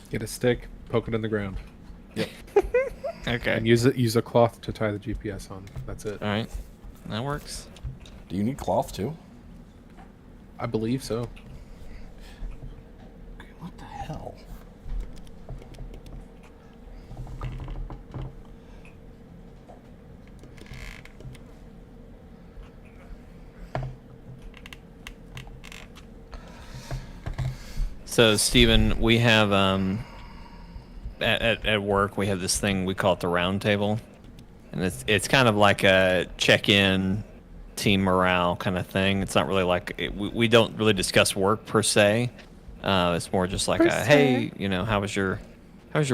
Get a stick, poke it in the ground, Okay. and use a cloth to tie the GPS on. That's it. All right. That works. Do you need cloth too? I believe so. What the hell? So, Steven, we have at work we have this thing we call it the round table, and it's kind of like a check-in team morale kind of thing. It's not really like we don't really discuss work per se. It's more just like hey, how was your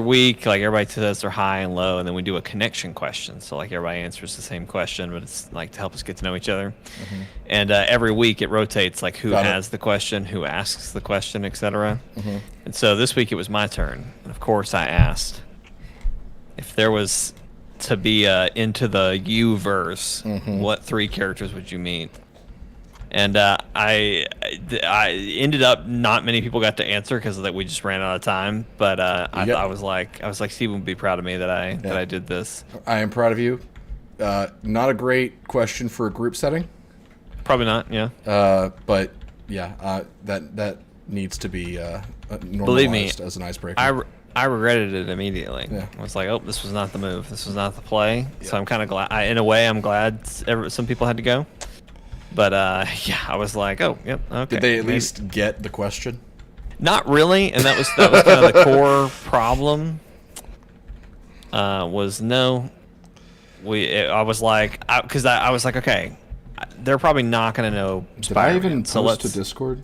week? Like everybody says their high and low, and then we do a connection question. So like everybody answers the same question, but it's like to help us get to know each other. Mm-hmm. And every week it rotates, like who Got it. has the question, who asks the question, etc. Mm-hmm. And so this week it was my turn, and of course I asked if there was to be into the U-verse, Mm-hmm. what 3 characters would you meet? And I ended up not many people got to answer because we just ran out of time. But I was like Steven would be proud of me that I did this. I am proud of you. Not a great question for a group setting, Probably not. Yeah. but yeah, that needs to be normalized Believe me, as an icebreaker. I regretted it immediately. Yeah. I was like, oh, this was not the move. This was not the play. So I'm kind of glad. In a way, I'm glad some people had to go. But yeah, I was like, oh, yep, okay. Did they at maybe. least get the question? Not really, and that was kind of the core problem. Was no, I was like, because I was like, okay, they're probably not going to know Did Spider-Man. I even so post let's. to Discord?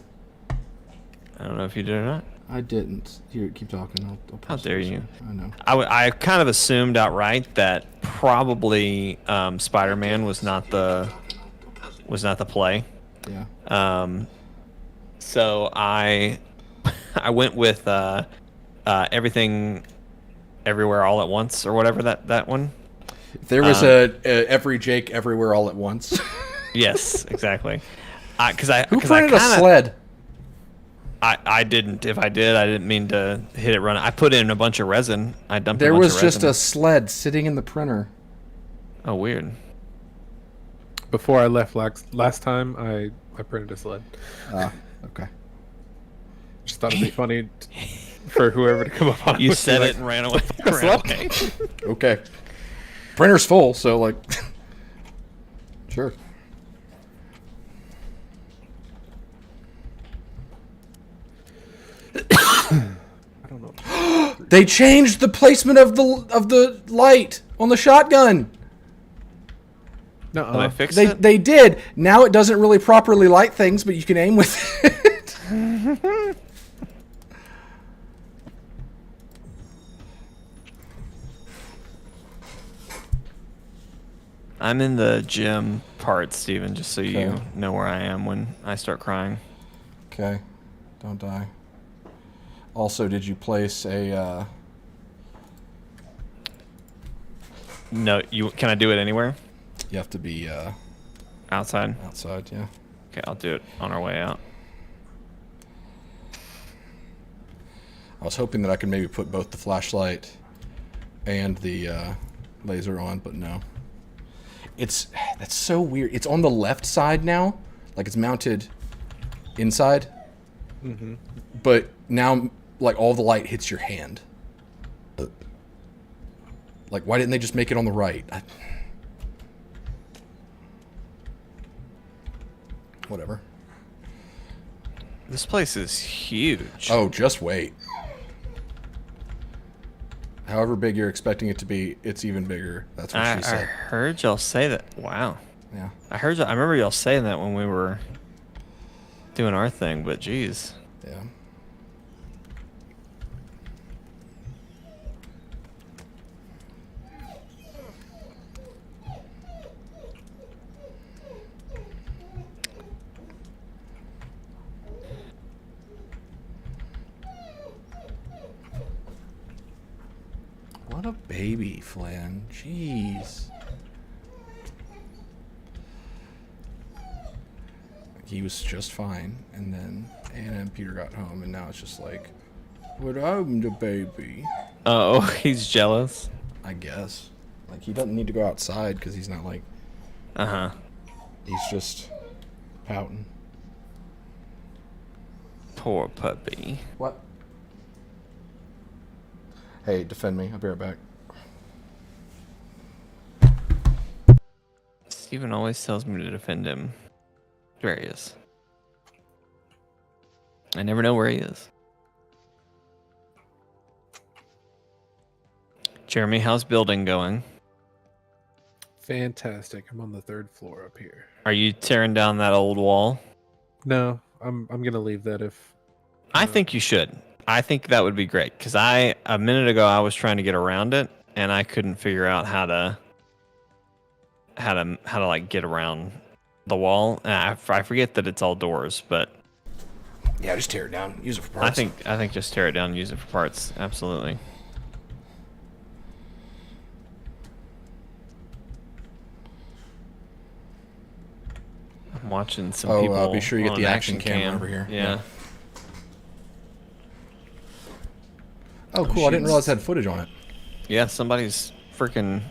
I don't know if you did or not. I didn't. Here, keep talking. I'll How post dare it. you? I know. I kind of assumed outright that probably Spider-Man was not the play. Yeah. So I went with everything, everywhere, all at once, or whatever that one. If there was a every Jake everywhere all at once. Yes, exactly. Because Who printed a sled? I didn't. If I did, I didn't mean to hit it run. I put in a bunch of resin. I dumped. There a bunch was of just resin. a sled sitting in the printer. Oh, weird. Before I left last time, I printed a sled. Okay. Just thought it'd be funny for whoever to come up on. You with said me, it and ran away. That's Ran lucky. away. Okay. Printer's full, so like, sure. I don't know. They changed the placement of the light on the shotgun. No, Did I fix it? They did. Now it doesn't really properly light things, but you can aim with it. I'm in the gym part, Steven, just so you Okay. know where I am when I start crying. Okay. Don't die. Also, did you place a No, can I do it anywhere? you have to be Outside? outside, yeah. Okay, I'll do it on our way out. I was hoping that I could maybe put both the flashlight and the laser on, but no. That's so weird. It's on the left side now, like it's mounted inside. Mm-hmm. But now, like all the light hits your hand. Like, why didn't they just make it on the right? Whatever. This place is huge. Oh, just wait. However big you're expecting it to be, it's even bigger. That's what I she said. heard y'all say that. Wow. Yeah. I remember y'all saying that when we were doing our thing, but geez. Yeah. What a baby, Flynn. Jeez. He was just fine, and then Anna and Peter got home, and now it's just like, but I'm the baby. Oh, he's jealous. I guess. Like, he doesn't need to go outside because he's not like, Uh-huh. he's just pouting. Poor puppy. What? Hey, defend me. I'll be right back. Steven always tells me to defend him. There he is. I never know where he is. Jeremy, how's building going? Fantastic. I'm on the 3rd floor up here. Are you tearing down that old wall? No, I'm gonna leave that if. I think you should. I think that would be great because a minute ago I was trying to get around it and I couldn't figure out how to like get around the wall. And I forget that it's all doors, but Yeah, just tear it down. Use it for I parts. think just tear it down and use it for parts. Absolutely. I'm watching some people. Be sure you get on the an action cam over here. Yeah. Oh, cool. I didn't realize it had footage on it. Yeah, somebody's freaking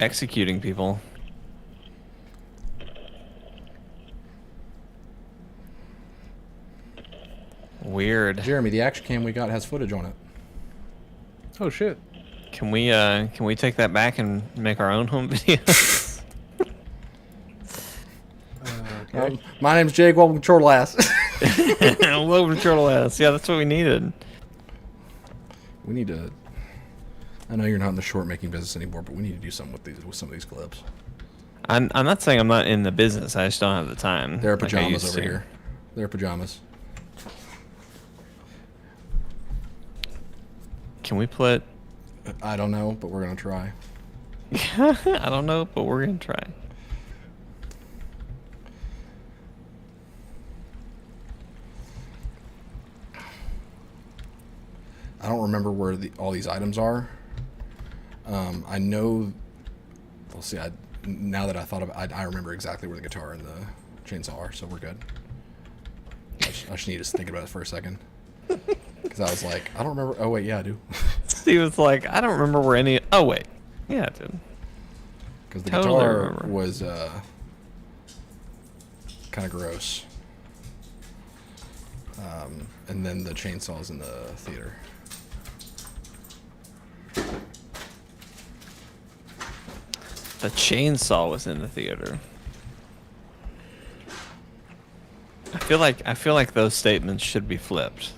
executing people. Weird. Jeremy, the action cam we got has footage on it. Oh shit. Can we take that back and make our own home videos? Okay. My name's Jake. Welcome to Chortle Ass. Welcome to Chortle Ass. Yeah, that's what we needed. We need to. I know you're not in the short making business anymore, but we need to do something with some of these clips. I'm not saying I'm not in the business. I just don't have the time. There are like I pajamas used over to. here. There are pajamas. Can we put? I don't know, but we're gonna try. I don't know, but we're gonna try. I don't remember where all these items are. I know. We'll see. Now that I thought of it, I remember exactly where the guitar and the chainsaw are, so we're good. I just need to think about it for a second. Because I was like, I don't remember. Oh, wait, yeah, I do. Steve was like, I don't remember where any. Oh, wait. Yeah, I did. Because the Totally guitar remember. was kind of gross. And then the chainsaw's in the theater. The chainsaw was in the theater. I feel like those statements should be flipped.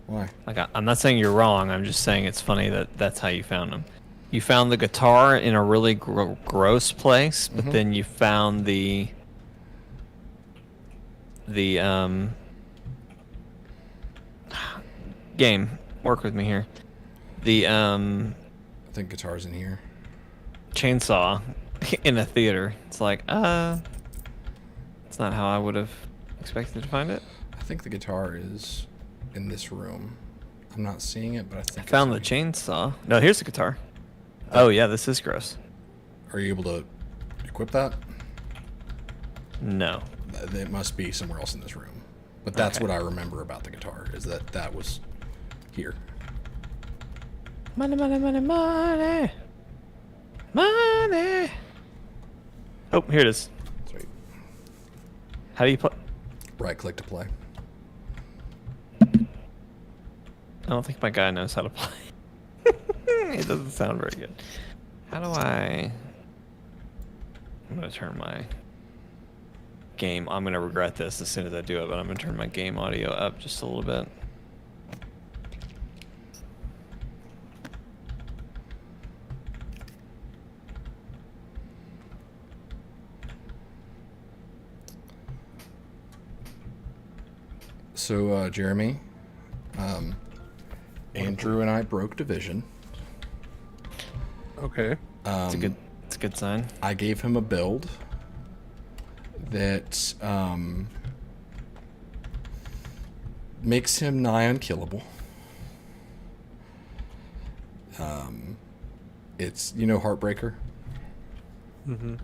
Why? Like I'm not saying you're wrong. I'm just saying it's funny that that's how you found them. You found the guitar in a really gross place, but then you found the game. Work with me here. The I think guitar's in here. chainsaw in a theater. It's like, it's not how I would have expected to find it. I think the guitar is in this room. I'm not seeing it, but I think I found the it's in chainsaw. No, here's the guitar. Oh yeah, this is gross. here. Are you able to equip that? No. It must be somewhere else in this room. But that's Okay. what I remember about the guitar, is that was here. Money, money, money, money. Money. Oh, here it is. Sweet. How do you play? Right click to play. I don't think my guy knows how to play. It doesn't sound very good. How do I... I'm going to turn my game... I'm going to regret this as soon as I do it, but I'm going to turn my game audio up just a little bit. So, Jeremy, Andrew and I broke division. Okay. It's a good sign. I gave him a build that makes him nigh unkillable. It's, Heartbreaker. Mm-hmm.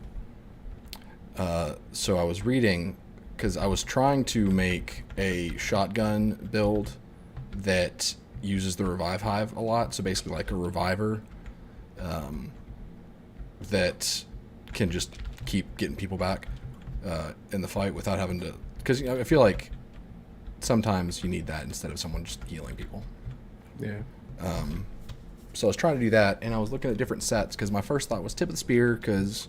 So I was reading, because I was trying to make a shotgun build that uses the revive hive a lot. So basically like a reviver that can just keep getting people back in the fight without having to... Because I feel like sometimes you need that instead of someone just healing people. Yeah. So I was trying to do that, and I was looking at different sets, because my first thought was Tip of the Spear, because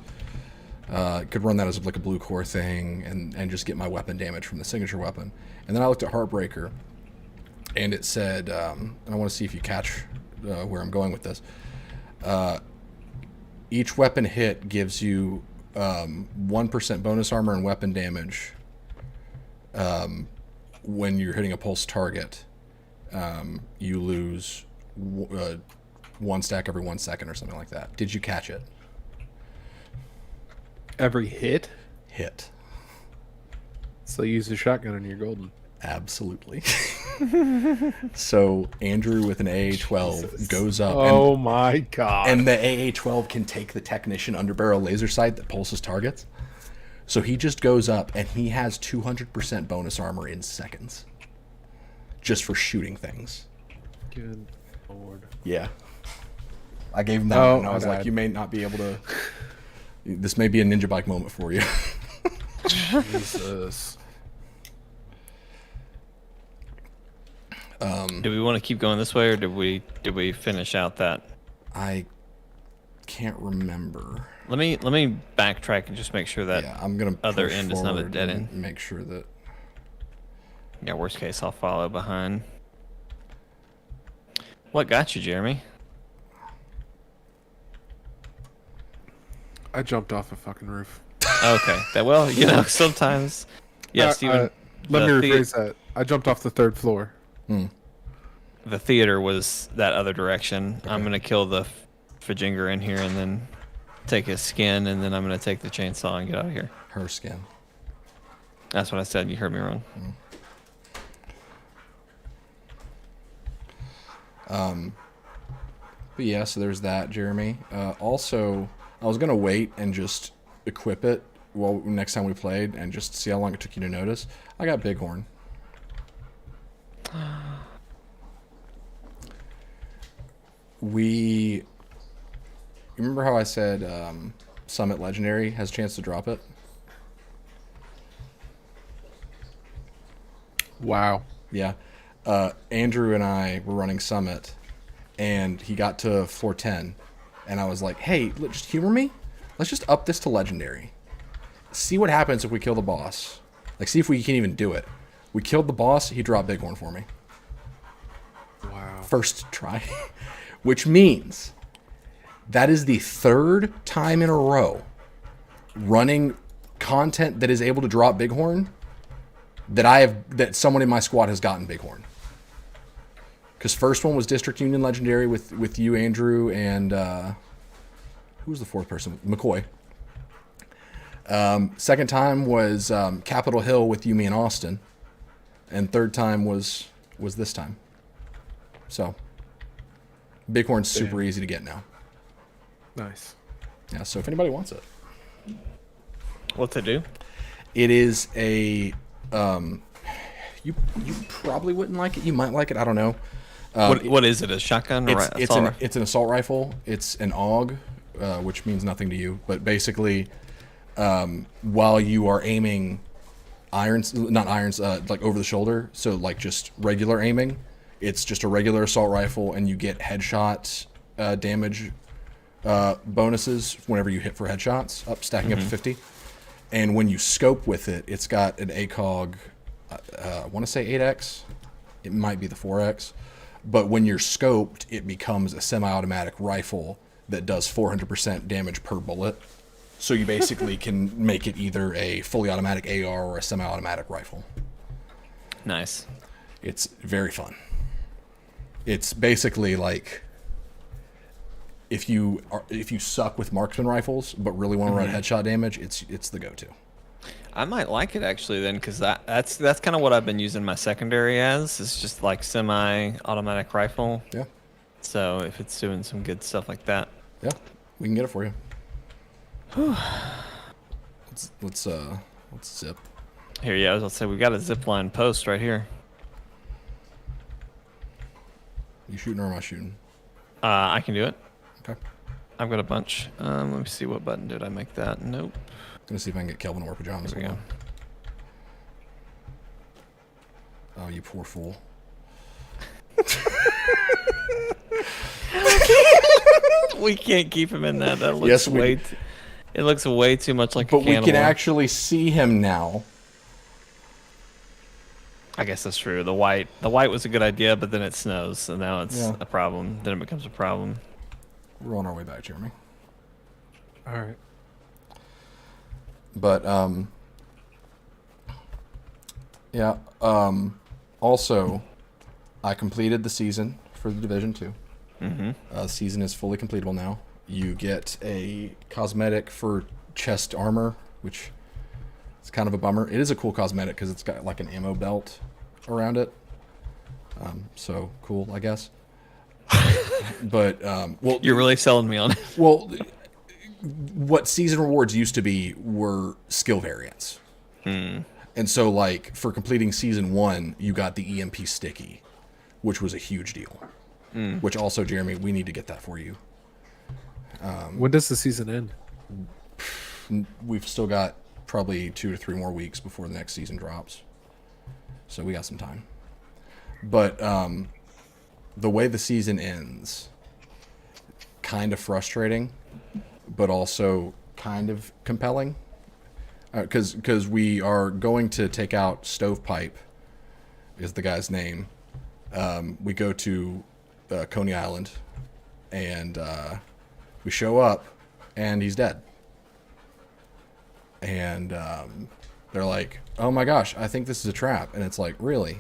I could run that as like a blue core thing and just get my weapon damage from the signature weapon. And then I looked at Heartbreaker, and it said, and I want to see if you catch where I'm going with this. Each weapon hit gives you 1% bonus armor and weapon damage when you're hitting a pulse target. You lose one stack every 1 second or something like that. Did you catch it? Every hit? Hit. So use the shotgun and you're golden. Absolutely. So Andrew with an AA-12 goes up, Oh my god. and the AA-12 can take the technician underbarrel laser sight that pulses targets. So he just goes up, and he has 200% bonus armor in seconds, just for shooting things. Good lord. Yeah. I gave him that Oh, one, and I I was like, died. you may not be able to... This may be a ninja bike moment for you. Jesus. Do we want to keep going this way, or did we finish out that? I can't remember. Let me backtrack and just make sure that Yeah, I'm gonna other push end is not a forward dead and end. make sure that... Yeah, worst case, I'll follow behind. What got you, Jeremy? I jumped off a fucking roof. Okay, well, sometimes. Yeah, Steven, Let me the rephrase that. I jumped off the 3rd floor. the theater was that other direction. I'm gonna kill the Fajinger in here and then take his skin, and then I'm gonna take the chainsaw and get out of here. Her skin. That's what I said. You heard me wrong. But yeah, so there's that, Jeremy. Also, I was gonna wait and just equip it next time we played and just see how long it took you to notice. I got Bighorn. You remember how I said Summit Legendary has a chance to drop it? Wow. Yeah. Andrew and I were running Summit, and he got to floor 10, and I was like, hey, just humor me. Let's just up this to Legendary. See what happens if we kill the boss. Like, see if we can even do it. We killed the boss, he dropped Bighorn for me. Wow. First try. Which means that is the third time in a row running content that is able to drop Bighorn that someone in my squad has gotten Bighorn. Because first one was District Union Legendary with you, Andrew, and who was the fourth person? McCoy. Second time was Capitol Hill with you, me, and Austin. And third time was this time. So Bighorn's super easy to get now. Nice. Yeah, so if anybody wants it. What's it do? It is a you probably wouldn't like it. You might like it. I don't know. What is it? A shotgun? It's an assault rifle. It's an AUG, which means nothing to you. But basically, while you are aiming not irons, like over the shoulder, so like just regular aiming, it's just a regular assault rifle, and you get headshot damage bonuses whenever you hit for headshots, stacking up to 50. And when you scope with it, it's got an ACOG, I want to say 8x. It might be the 4x. But when you're scoped, it becomes a semi-automatic rifle that does 400% damage per bullet. So you basically can make it either a fully automatic AR or a semi-automatic rifle. Nice. It's very fun. It's basically like if you suck with marksman rifles but really want to run headshot damage, it's the go-to. I might like it actually then, because that's kind of what I've been using my secondary as. It's just like semi-automatic rifle. Yeah. So if it's doing some good stuff like that. Yeah, we can get it for you. Let's zip. Here, yeah, I was gonna say we got a zip line post right here. You shooting or am I shooting? I can do it. Okay. I've got a bunch. Let me see, what button did I make that? Nope. Gonna see if I can get Kelvin to wear pajamas. There we go. Oh, you poor fool. We can't keep him in that. That looks Yes, we way. It looks way too much like But a we cannibal. can actually see him now. I guess that's true. The white was a good idea, but then it snows, and now it's Yeah. a problem. Then it becomes a problem. We're on our way back, Jeremy. All right. But yeah. Also, I completed the season for the Division 2. The season is fully completable now. You get a cosmetic for chest armor, which is kind of a bummer. It is a cool cosmetic because it's got like an ammo belt around it. So cool, I guess. But well, You're really selling me on it. well, what season rewards used to be were skill variants. And so, like, for completing season 1, you got the EMP sticky, which was a huge deal. Which also, Jeremy, we need to get that for you. When does the season end? We've still got probably 2 to 3 more weeks before the next season drops. So we got some time. But the way the season ends, kind of frustrating, but also kind of compelling. Because we are going to take out Stovepipe, is the guy's name. We go to Coney Island, and we show up, and he's dead. And they're like, oh my gosh, I think this is a trap. And it's like, really?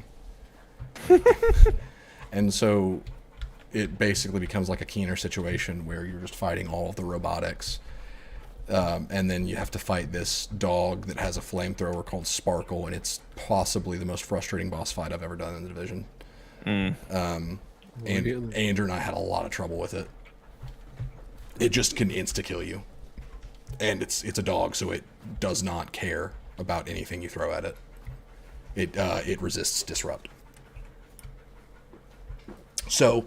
And so it basically becomes like a Keener situation where you're just fighting all of the robotics. And then you have to fight this dog that has a flamethrower called Sparkle, and it's possibly the most frustrating boss fight I've ever done in the Division. And Really? Andrew and I had a lot of trouble with it. It just can insta-kill you. And it's a dog, so it does not care about anything you throw at it. It resists disrupt. So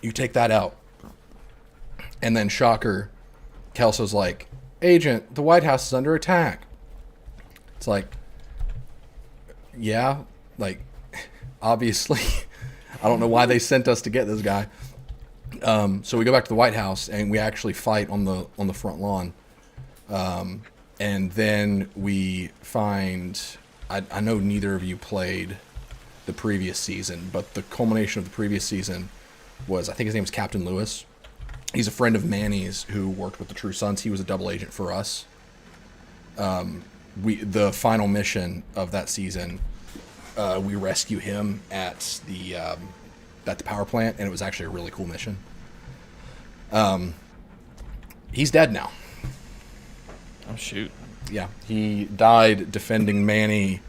you take that out. And then shocker, Kelso's like, Agent, the White House is under attack. It's like, yeah, like, obviously, I don't know why they sent us to get this guy. So we go back to the White House and we actually fight on the front lawn. And then we find, I know neither of you played the previous season, but the culmination of the previous season was, I think his name was Captain Lewis. He's a friend of Manny's who worked with the True Sons. He was a double agent for us. The final mission of that season, we rescue him at the power plant, and it was actually a really cool mission. He's dead now. Oh shoot. Yeah, he died defending Manny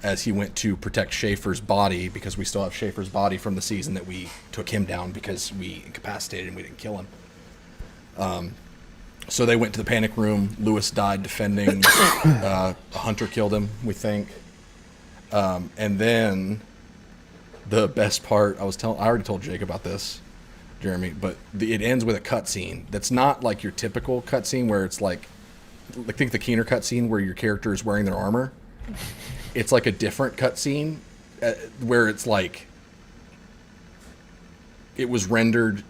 as he went to protect Schaefer's body, because we still have Schaefer's body from the season that we took him down because we incapacitated him. We didn't kill him. So they went to the panic room. Lewis died defending. A hunter killed him, we think. And then the best part, I already told Jake about this, Jeremy, but it ends with a cutscene that's not like your typical cutscene where it's like, I think the Keener cutscene where your character is wearing their armor. It's like a different cutscene where it's like it was rendered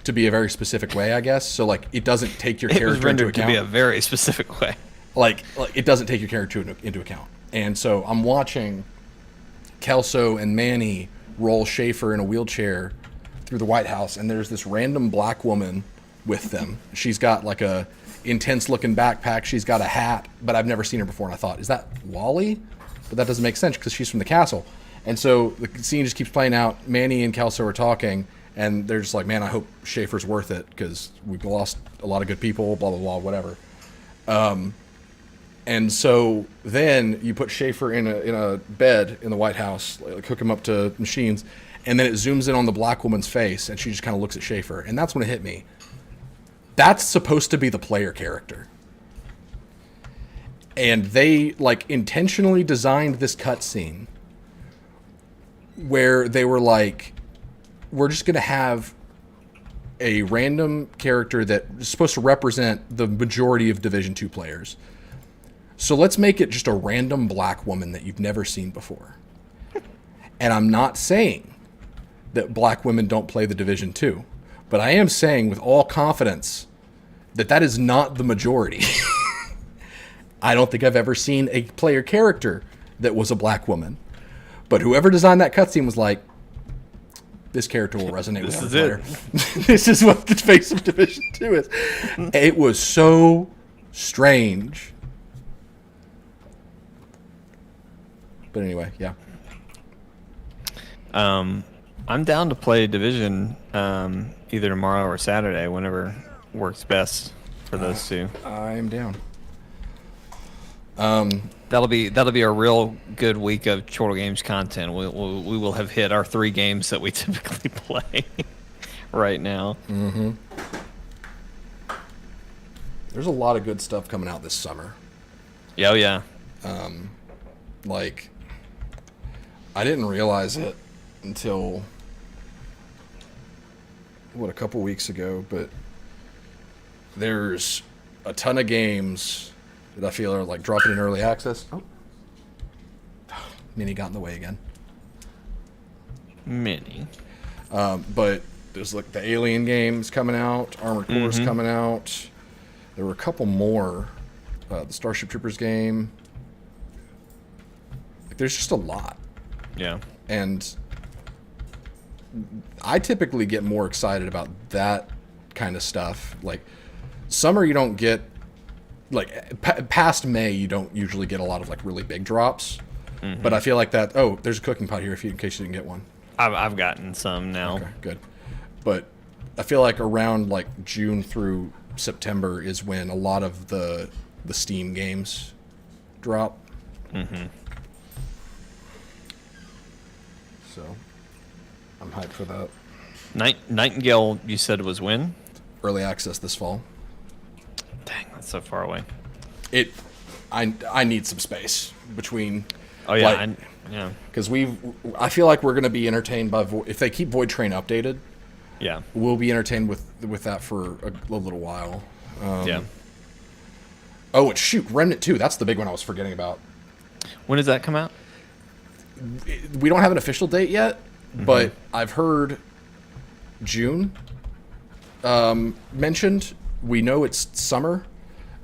to be a very specific way, I guess. So like it doesn't take your character It was rendered into to account. be a very specific way. Like it doesn't take your character into account. And so I'm watching Kelso and Manny roll Schaefer in a wheelchair through the White House, and there's this random black woman with them. She's got like a intense looking backpack. She's got a hat, but I've never seen her before. And I thought, is that Wally? But that doesn't make sense because she's from the castle. And so the scene just keeps playing out. Manny and Kelso are talking, and they're just like, man, I hope Schaefer's worth it because we've lost a lot of good people, blah, blah, blah, whatever. And so then you put Schaefer in a bed in the White House, like hook him up to machines, and then it zooms in on the black woman's face, and she just kind of looks at Schaefer. And that's when it hit me. That's supposed to be the player character. And they like intentionally designed this cutscene where they were like, we're just going to have a random character that is supposed to represent the majority of Division 2 players. So let's make it just a random black woman that you've never seen before. And I'm not saying that black women don't play the Division 2, but I am saying with all confidence that that is not the majority. I don't think I've ever seen a player character that was a black woman. But whoever designed that cutscene was like, this character will resonate with every player. This is what the face of Division 2 is. It was so strange. But anyway, yeah. I'm down to play Division either tomorrow or Saturday, whenever works best for those two. I'm down. That'll be a real good week of Chortle Games content. We will have hit our 3 games that we typically play right now. Mm-hmm. There's a lot of good stuff coming out this summer. Yeah, oh yeah. Like, I didn't realize it until, a couple weeks ago, but there's a ton of games that I feel are like dropping in early access. Oh. Mini got in the way again. Mini. But there's like the Alien games coming out, Armored Core's coming out. There were a couple more. The Starship Troopers game. Like, there's just a lot. Yeah. And I typically get more excited about that kind of stuff. Like, summer you don't get, like, past May you don't usually get a lot of, like, really big drops. Mm-hmm. But I feel like that, there's a cooking pot here in case you didn't get one. I've gotten some now. Okay, good. But I feel like around, like, June through September is when a lot of the Steam games drop. Mm-hmm. So, I'm hyped for that. Nightingale, you said was when? Early access this fall. Dang, that's so far away. I need some space between. Oh yeah, like, yeah, because I feel like we're going to be entertained by if they keep Void Train updated. yeah, We'll be entertained with that for a little while. yeah. Oh, and shoot, Remnant 2. That's the big one I was forgetting about. When does that come out? We don't have an official date yet, but I've heard June mentioned. We know it's summer.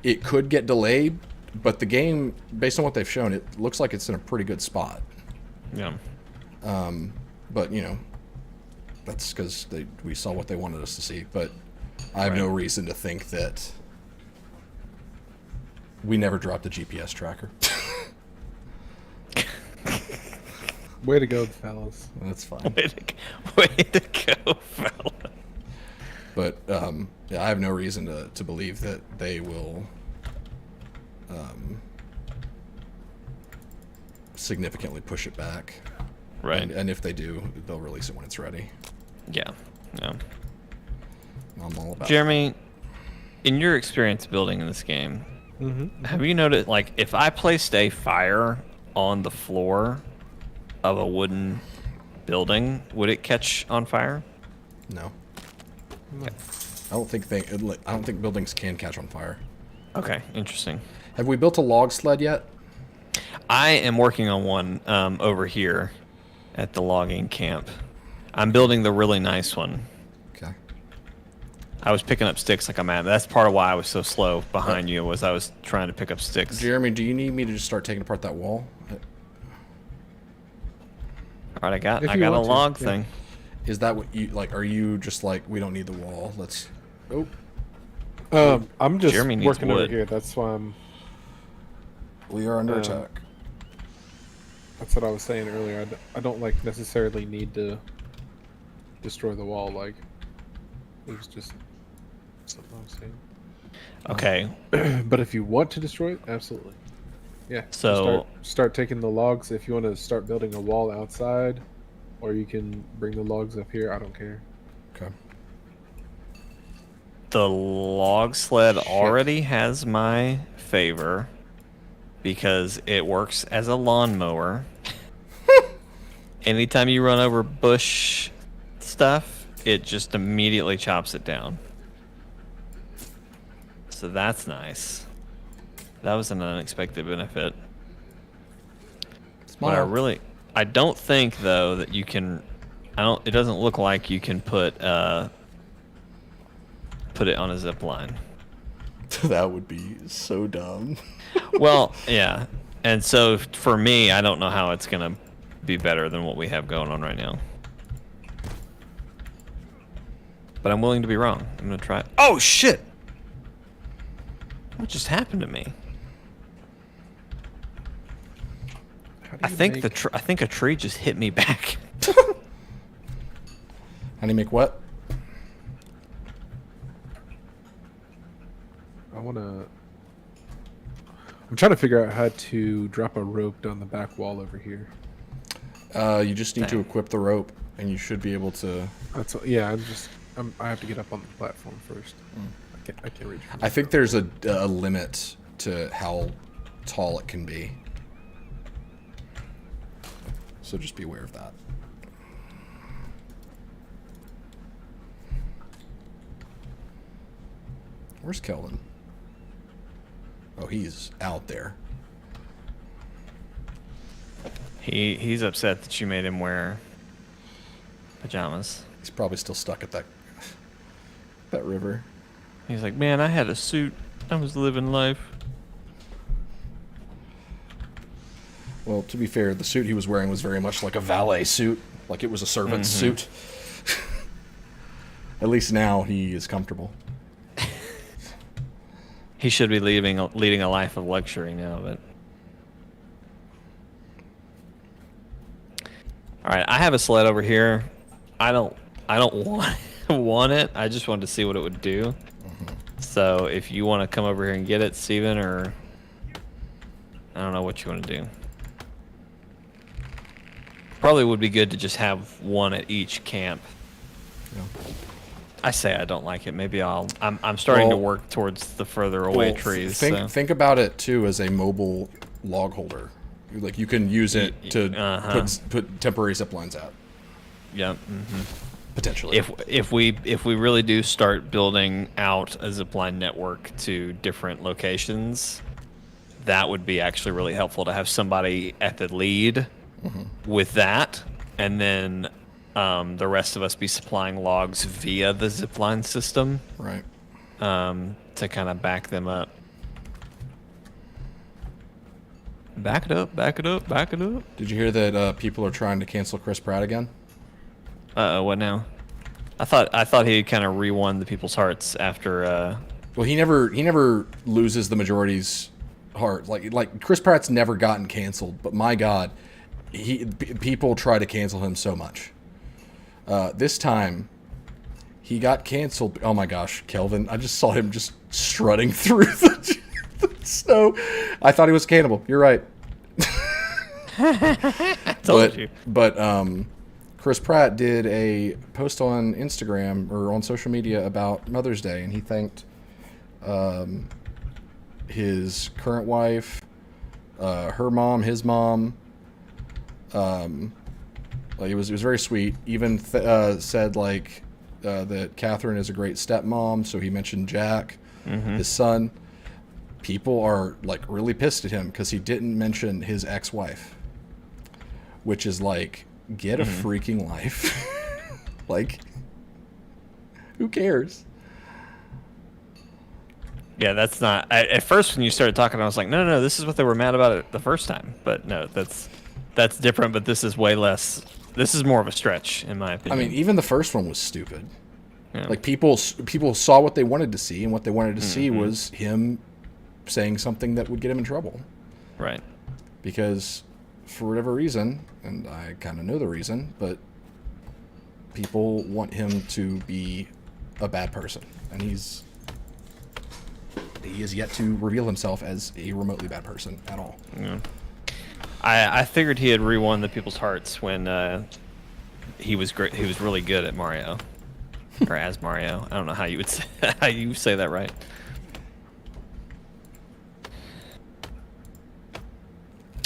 It could get delayed, but the game, based on what they've shown, it looks like it's in a pretty good spot. Yeah. But, you know, that's because we saw what they wanted us to see. But I have no reason to think that we never dropped a GPS tracker. Way to go, fellas. That's fine. Way to go, fella. But yeah, I have no reason to believe that they will significantly push it back. Right. And if they do, they'll release it when it's ready. Yeah. Yeah. I'm all about Jeremy, in your experience building in this game, have you noticed, like, if I placed a fire on the floor of a wooden building, would it catch on fire? No. I don't think buildings can catch on fire. Okay, interesting. Have we built a log sled yet? I am working on one over here at the logging camp. I'm building the really nice one. Okay. I was picking up sticks like a mad. That's part of why I was so slow behind you, was I was trying to pick up sticks. Jeremy, do you need me to just start taking apart that wall? All right, I got If a you want to, log yeah. thing. Is that what you like? Are you just like, we don't need the wall? Let's. Oh, I'm just Jeremy needs working over wood. here. That's why I'm. we are under attack. That's what I was saying earlier. I don't like necessarily need to destroy the wall. Like it was just something I was saying. Okay. But if you want to destroy it, absolutely. Yeah. So- start taking the logs. If you want to start building a wall outside, or you can bring the logs up here. I don't care. Okay. The log sled already has my favor because it works as a lawnmower. Anytime you run over bush stuff, it just immediately chops it down. So that's nice. That was an unexpected benefit. Small. I don't think though that you can. It doesn't look like you can put it on a zip line. That would be so dumb. Well, yeah. And so for me, I don't know how it's gonna be better than what we have going on right now. But I'm willing to be wrong. I'm gonna try. Oh shit! What just happened to me? How do I you think make- I think a tree just hit me back. How do you make what? I'm trying to figure out how to drop a rope down the back wall over here. You just need to Dang. equip the rope, and you should be able to. That's yeah. I have to get up on the platform first. I can't reach. I think there's a limit to how tall it can be. So just be aware of that. Where's Kelvin? Oh, he's out there. He's upset that you made him wear pajamas. He's probably still stuck at that river. He's like, man, I had a suit. I was living life. Well, to be fair, the suit he was wearing was very much like a valet suit, like it was a servant's suit. At least now he is comfortable. He should be leading a life of luxury now, but. All right, I have a sled over here. I don't want it. I just wanted to see what it would do. So if you want to come over here and get it, Steven, or I don't know what you want to do. probably would be good to just have one at each camp. Yeah. I say I don't like it. Maybe I'm starting to Well, work towards the further away trees. Think about it too as a mobile log holder. Like you can use it to put temporary zip lines out. Yeah. Potentially. If we really do start building out a zipline network to different locations, that would be actually really helpful to have somebody at the lead with that, and then the rest of us be supplying logs via the zipline system, Right. to kind of back them up. Back it up, back it up, back it up. Did you hear that people are trying to cancel Chris Pratt again? What now? I thought he kind of re-won the people's hearts after. Well, he never loses the majority's heart. Like Chris Pratt's never gotten canceled, but my God, people try to cancel him so much. This time, he got canceled. Oh my gosh, Kelvin! I just saw him just strutting through the snow. I thought he was a cannibal. You're right. Told you. But Chris Pratt did a post on Instagram or on social media about Mother's Day, and he thanked his current wife, her mom, his mom. Like it was very sweet. Even said like that Catherine is a great stepmom. So he mentioned Jack, his son. People are like really pissed at him because he didn't mention his ex-wife, which is like, get a freaking life. Like, who cares? Yeah, that's not. At first, when you started talking, I was like, no, this is what they were mad about it the first time. But no, that's different. But this is way less. This is more of a stretch, in my I opinion. mean, even the first one was stupid. Yeah. Like people saw what they wanted to see, and what they wanted to see was him saying something that would get him in trouble. Right. Because for whatever reason, and I kind of know the reason, but people want him to be a bad person, and he is yet to reveal himself as a remotely bad person at all. Yeah. I figured he had re-won the people's hearts when he was great. He was really good at Mario, or as Mario. I don't know how you would say how you say that right.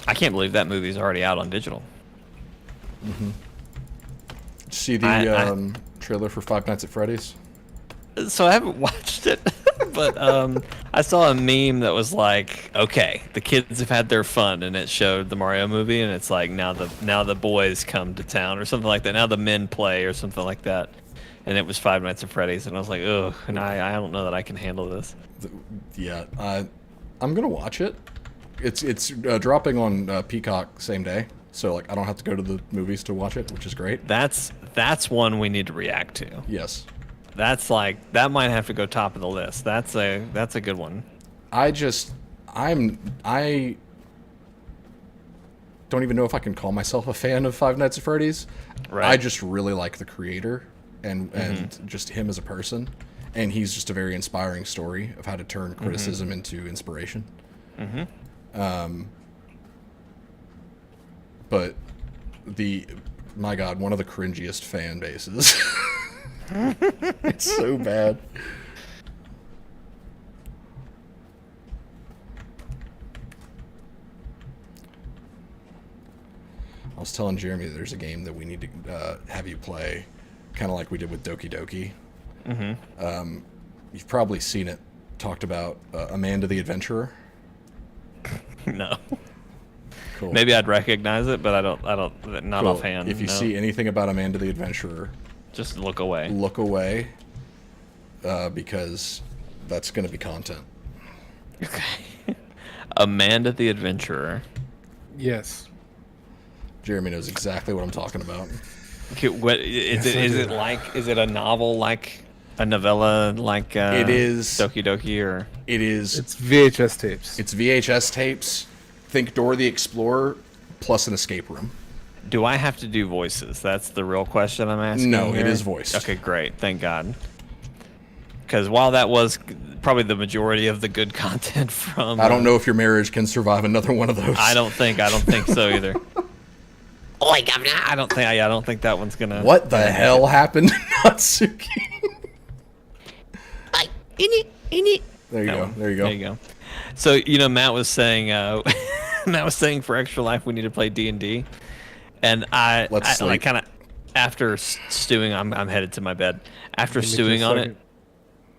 I can't believe that movie's already out on digital. Did you see the trailer for Five Nights at Freddy's? So I haven't watched it, but I saw a meme that was like, okay, the kids have had their fun, and it showed the Mario movie, and it's like now the boys come to town or something like that. Now the men play or something like that, and it was Five Nights at Freddy's, and I was like, ugh, and I don't know that I can handle this. Yeah, I'm gonna watch it. It's dropping on Peacock same day, so like I don't have to go to the movies to watch it, which is great. That's one we need to react to. Yes. That's like that might have to go top of the list. That's a good one. I don't even know if I can call myself a fan of Five Nights at Freddy's. Right. I just really like the creator and just him as a person, and he's just a very inspiring story of how to turn criticism into inspiration. But my God, one of the cringiest fan bases. It's so bad. I was telling Jeremy there's a game that we need to have you play, kind of like we did with Doki Doki. You've probably seen it talked about, Amanda the Adventurer. No. Cool. Maybe I'd recognize it, but I don't not Cool. offhand. If you no. see anything about Amanda the Adventurer, Just look away. look away, because that's going to be content. Okay. Amanda the Adventurer. Yes. Jeremy knows exactly what I'm talking about. Okay, what is it? Is it like? Is it a novel like a novella like? It is Doki Doki or? It is. It's VHS tapes. It's VHS tapes. Think Dora the Explorer plus an escape room. Do I have to do voices? That's the real question I'm asking. No, it here. is voiced. Okay, great. Thank God. Because while that was probably the majority of the good content from, I don't know if your marriage can survive another one of those. I don't think so either. Oi, governor! I don't think that one's gonna. What the hell happened to Natsuki? There you That go. one. There you go. There you go. So Matt was saying, Matt was saying for Extra Life we need to play D&D, and I Let's like sleep. kind of after stewing. I'm headed to my bed. After Give me stewing just a on second.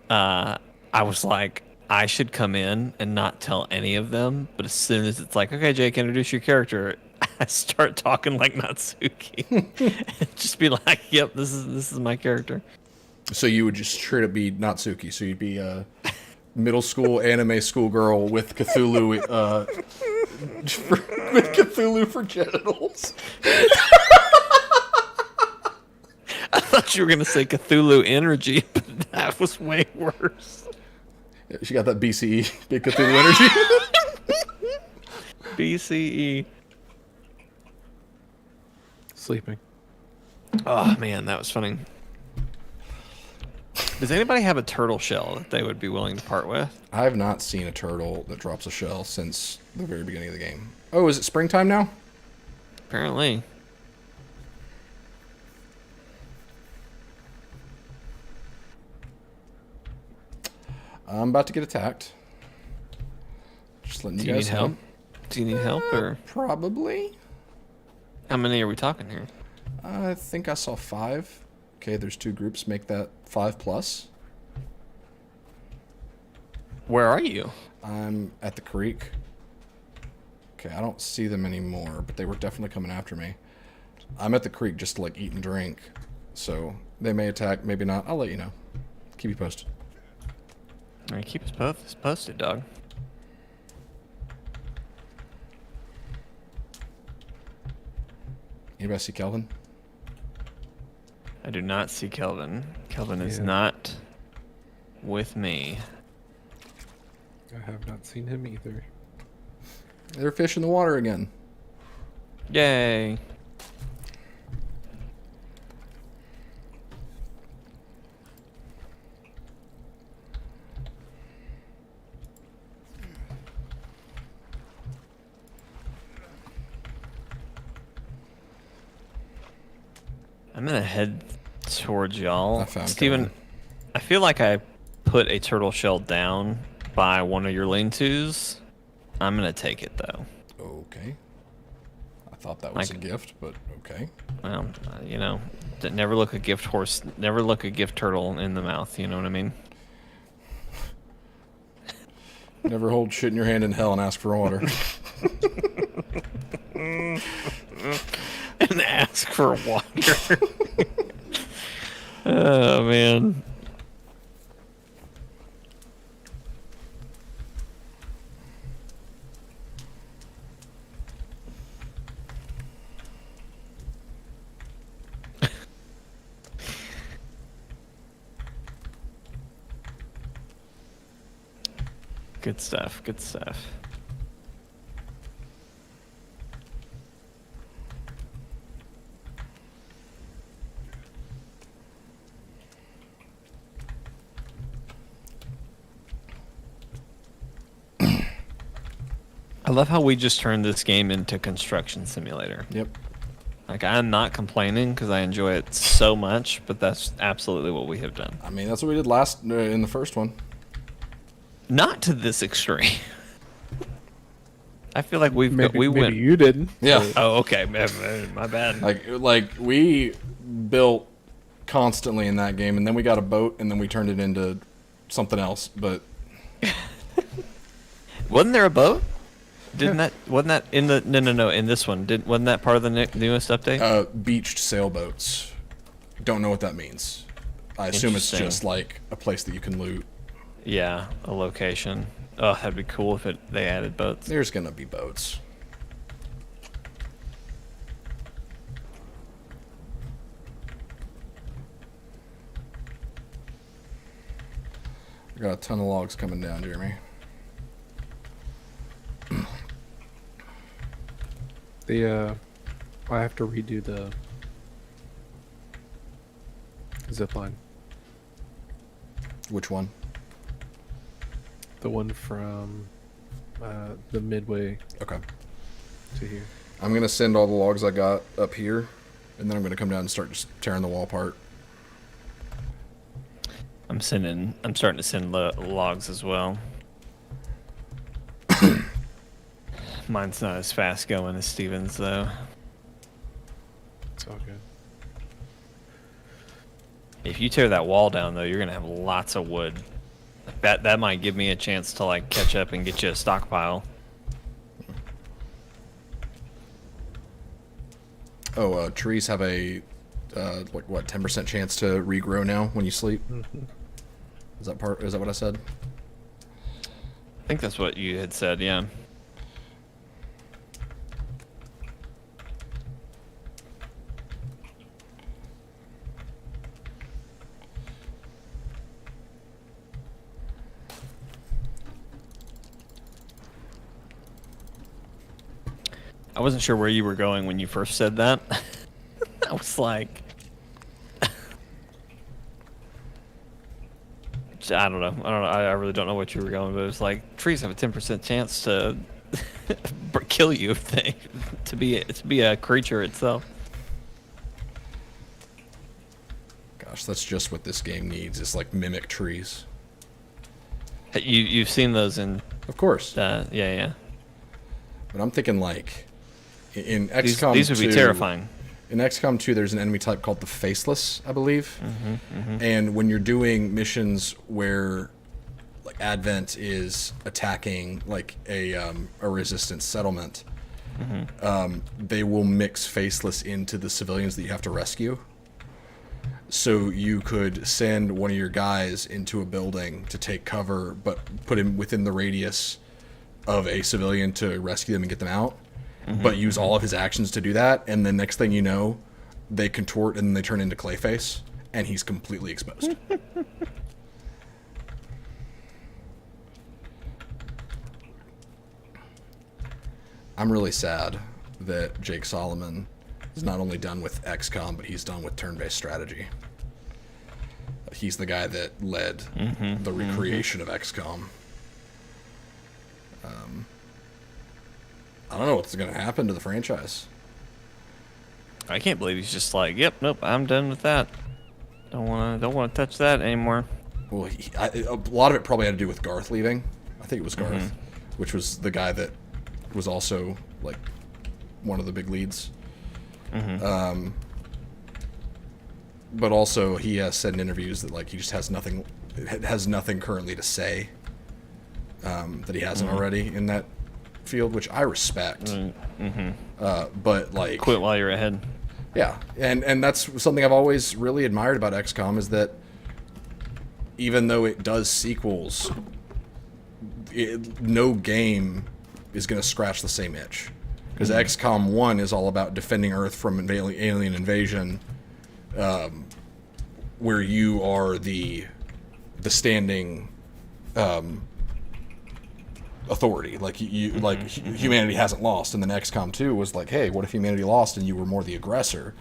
it, I was like, I should come in and not tell any of them. But as soon as it's like, okay, Jake, introduce your character, I start talking like Natsuki. Just be like, yep, this is my character. So you would just straight up be Natsuki. So you'd be a middle school anime schoolgirl with Cthulhu, with Cthulhu for genitals. I thought you were gonna say Cthulhu energy, but that was way worse. Yeah, she got that BCE, big Cthulhu energy. BCE. Sleeping. Oh man, that was funny. Does anybody have a turtle shell that they would be willing to part with? I have not seen a turtle that drops a shell since the very beginning of the game. Oh, is it springtime now? Apparently. I'm about to get attacked. Just letting Do you you guys need know. help? Do you need help, or Probably. how many are we talking here? I think I saw 5. Okay, there's 2 groups. Make that 5 plus. Where are you? I'm at the creek. Okay, I don't see them anymore, but they were definitely coming after me. I'm at the creek just to like eat and drink. So they may attack, maybe not. I'll let you know. Keep you posted. All right, keep us both posted, dog. Anybody see Kelvin? I do not see Kelvin. Kelvin is Yeah. not with me. I have not seen him either. They're fish in the water again. Yay. I'm gonna head towards y'all. I found Steven, Kelvin. I feel like I put a turtle shell down by one of your lean-tos. I'm gonna take it though. Okay. I thought that was a Like- gift, but okay. Well, never look a gift horse, never look a gift turtle in the mouth. You know what I mean? Never hold shit in your hand in hell and ask for water. And ask for water. Oh man. Good stuff. Good stuff. I love how we just turned this game into construction simulator. Yep. Like, I'm not complaining because I enjoy it so much, but that's absolutely what we have done. I mean, that's what we did last in the first one. Not to this extreme. I feel like we Maybe went. you didn't. Yeah. but Oh, okay. My bad. Like we built constantly in that game, and then we got a boat, and then we turned it into something else. But Wasn't there a boat? Wasn't that in the no in this one? Wasn't that part of the newest update? beached sailboats. Don't know what that means. I assume it's Interesting. just like a place that you can loot. Yeah, a location. Oh, that'd be cool if they added boats. There's gonna be boats. I got a ton of logs coming down, Jeremy. I have to redo the zip line. Which one? The one from the midway Okay. to here. I'm gonna send all the logs I got up here, and then I'm gonna come down and start just tearing the wall apart. I'm starting to send logs as well. Mine's not as fast going as Steven's though. It's all good. If you tear that wall down though, you're gonna have lots of wood. That might give me a chance to like catch up and get you a stockpile. Oh, trees have a like what 10% chance to regrow now when you sleep. Is that what I said? I think that's what you had said, yeah. I wasn't sure where you were going when you first said that. I was like, I don't know. I really don't know what you were going, but it was like trees have a 10% chance to kill you if they to be a creature itself. Gosh, that's just what this game needs. Is like mimic trees. You've seen those in Of course. yeah. But I'm thinking like in XCOM These would 2, be terrifying. In XCOM 2, there's an enemy type called the Faceless, I believe. And when you're doing missions where like Advent is attacking like a resistance settlement, they will mix Faceless into the civilians that you have to rescue. So you could send one of your guys into a building to take cover, but put him within the radius of a civilian to rescue them and get them out, but use all of his actions to do that, and then next thing you know, they contort and they turn into Clayface, and he's completely exposed. I'm really sad that Jake Solomon is not only done with XCOM, but he's done with turn-based strategy. He's the guy that led the recreation of XCOM. I don't know what's going to happen to the franchise. I can't believe he's just like, yep, nope, I'm done with that. Don't want to touch that anymore. Well, a lot of it probably had to do with Garth leaving. I think it was Garth, which was the guy that was also like one of the big leads. But also he has said in interviews that like he just has nothing currently to say that he hasn't already in that field, which I respect. But like, Quit while you're ahead. yeah, and that's something I've always really admired about XCOM is that even though it does sequels, no game is going to scratch the same itch. Because XCOM 1 is all about defending Earth from alien invasion, where you are the standing authority. Like humanity hasn't lost, and then XCOM 2 was like, hey, what if humanity lost and you were more the aggressor?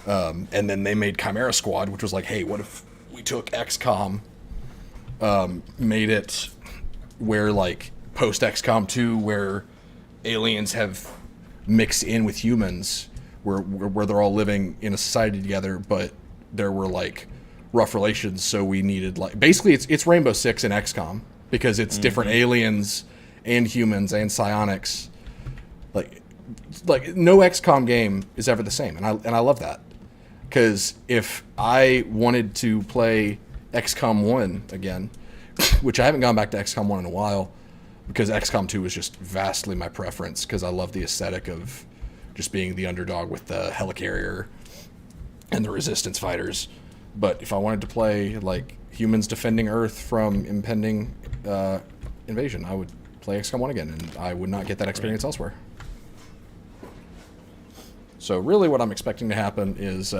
And then they made Chimera Squad, which was like, hey, what if we took XCOM, made it where like post XCOM 2, where aliens have mixed in with humans, where they're all living in a society together, but there were like rough relations, so we needed like basically it's Rainbow Six in XCOM because it's different aliens and humans and psionics. Like no XCOM game is ever the same, and I love that, because if I wanted to play XCOM 1 again, which I haven't gone back to XCOM 1 in a while, because XCOM 2 was just vastly my preference, because I love the aesthetic of just being the underdog with the helicarrier and the resistance fighters. But if I wanted to play like humans defending Earth from impending invasion, I would play XCOM 1 again, and I would not get that experience elsewhere. So really what I'm expecting to happen is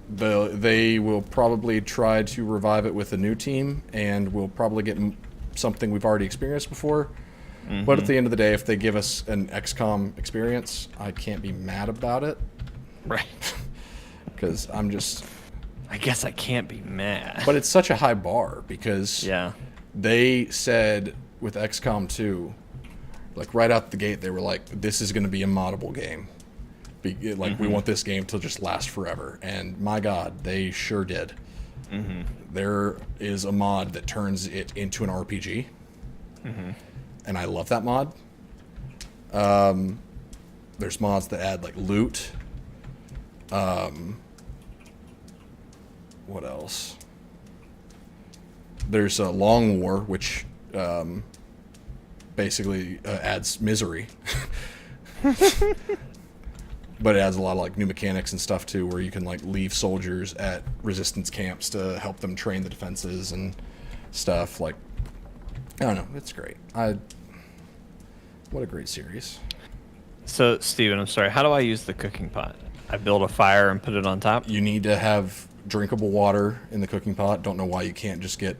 they will probably try to revive it with a new team, and we'll probably get something we've already experienced before. But at the end of the day, if they give us an XCOM experience, I can't be mad about it. Right. Because I'm just... I guess I can't be mad. But it's such a high bar, because yeah, they said with XCOM 2 Like right out the gate, they were like, "This is going to be a moddable game. We want this game to just last forever." And my God, they sure did. There is a mod that turns it into an RPG, and I love that mod. There's mods that add like loot. What else? There's a Long War, which basically adds misery. But it adds a lot of like new mechanics and stuff too, where you can like leave soldiers at resistance camps to help them train the defenses and stuff. Like, I don't know, it's great. What a great series. So, Steven, I'm sorry. How do I use the cooking pot? I build a fire and put it on top? You need to have drinkable water in the cooking pot. Don't know why you can't just get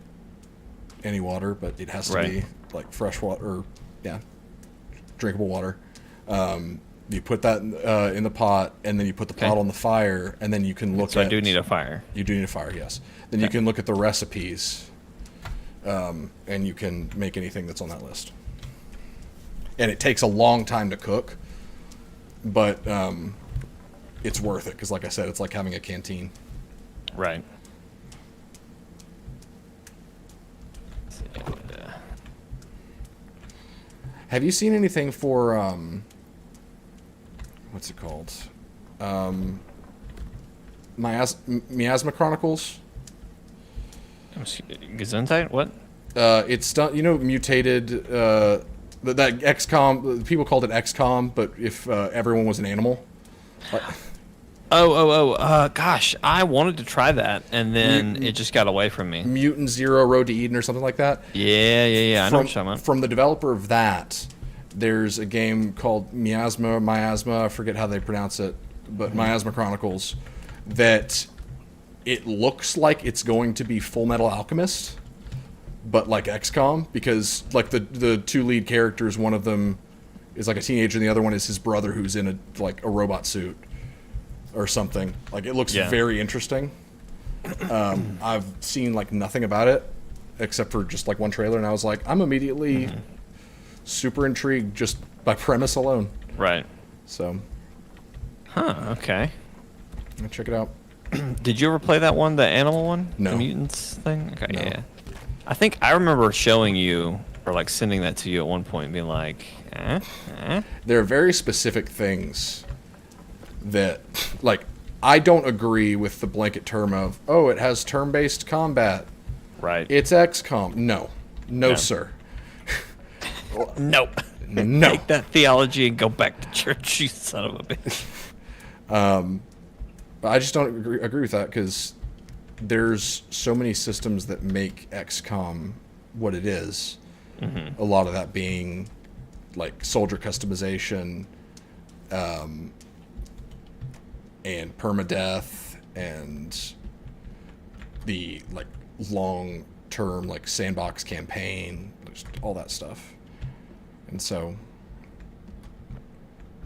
any water, but it has to be like fresh water, or drinkable water. You put that in the pot, and then you put the pot on the fire, and then you can look at... So I do need a fire. You do need a fire, yes. Then you can look at the recipes, and you can make anything that's on that list. And it takes a long time to cook, but it's worth it, because like I said, it's like having a canteen. Right. Have you seen anything for... what's it called? Miasma Chronicles? Gesundheit? What? It's done, mutated, that XCOM, people called it XCOM, but if everyone was an animal. Gosh, I wanted to try that, and then it just got away from me. Mutant Zero Road to Eden or something like that. Yeah, I know what you're talking about. From the developer of that, there's a game called Miasma, I forget how they pronounce it, but Miasma Chronicles, that it looks like it's going to be Full Metal Alchemist, but like XCOM, because like the two lead characters, one of them is like a teenager and the other one is his brother who's in a robot suit or something. Like, it looks very interesting. I've seen like nothing about it except for just like one trailer, and I was like, I'm immediately super intrigued just by premise alone. Right. So. Okay. Check it out. Did you ever play that one, the animal one? No. The mutants thing? Okay, No. yeah. I think I remember showing you, or like sending that to you at one point and being like, There are very specific things that, like, I don't agree with the blanket term of, oh, it has turn-based combat. Right. It's XCOM. No, sir. Nope. No. Take that theology and go back to church, you son of a bitch. But I just don't agree with that, because there's so many systems that make XCOM what it is. A lot of that being like soldier customization, and permadeath, and the like long-term like sandbox campaign, just all that stuff. And so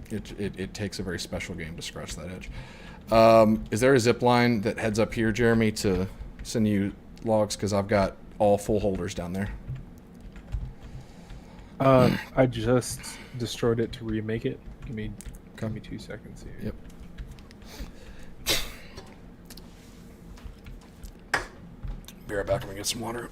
it takes a very special game to scratch that edge. Is there a zip line that heads up here, Jeremy, to send you logs? Because I've got all full holders down there. I just destroyed it to remake it. Give me 2 seconds here. Yep. Be right back. I'm gonna get some water.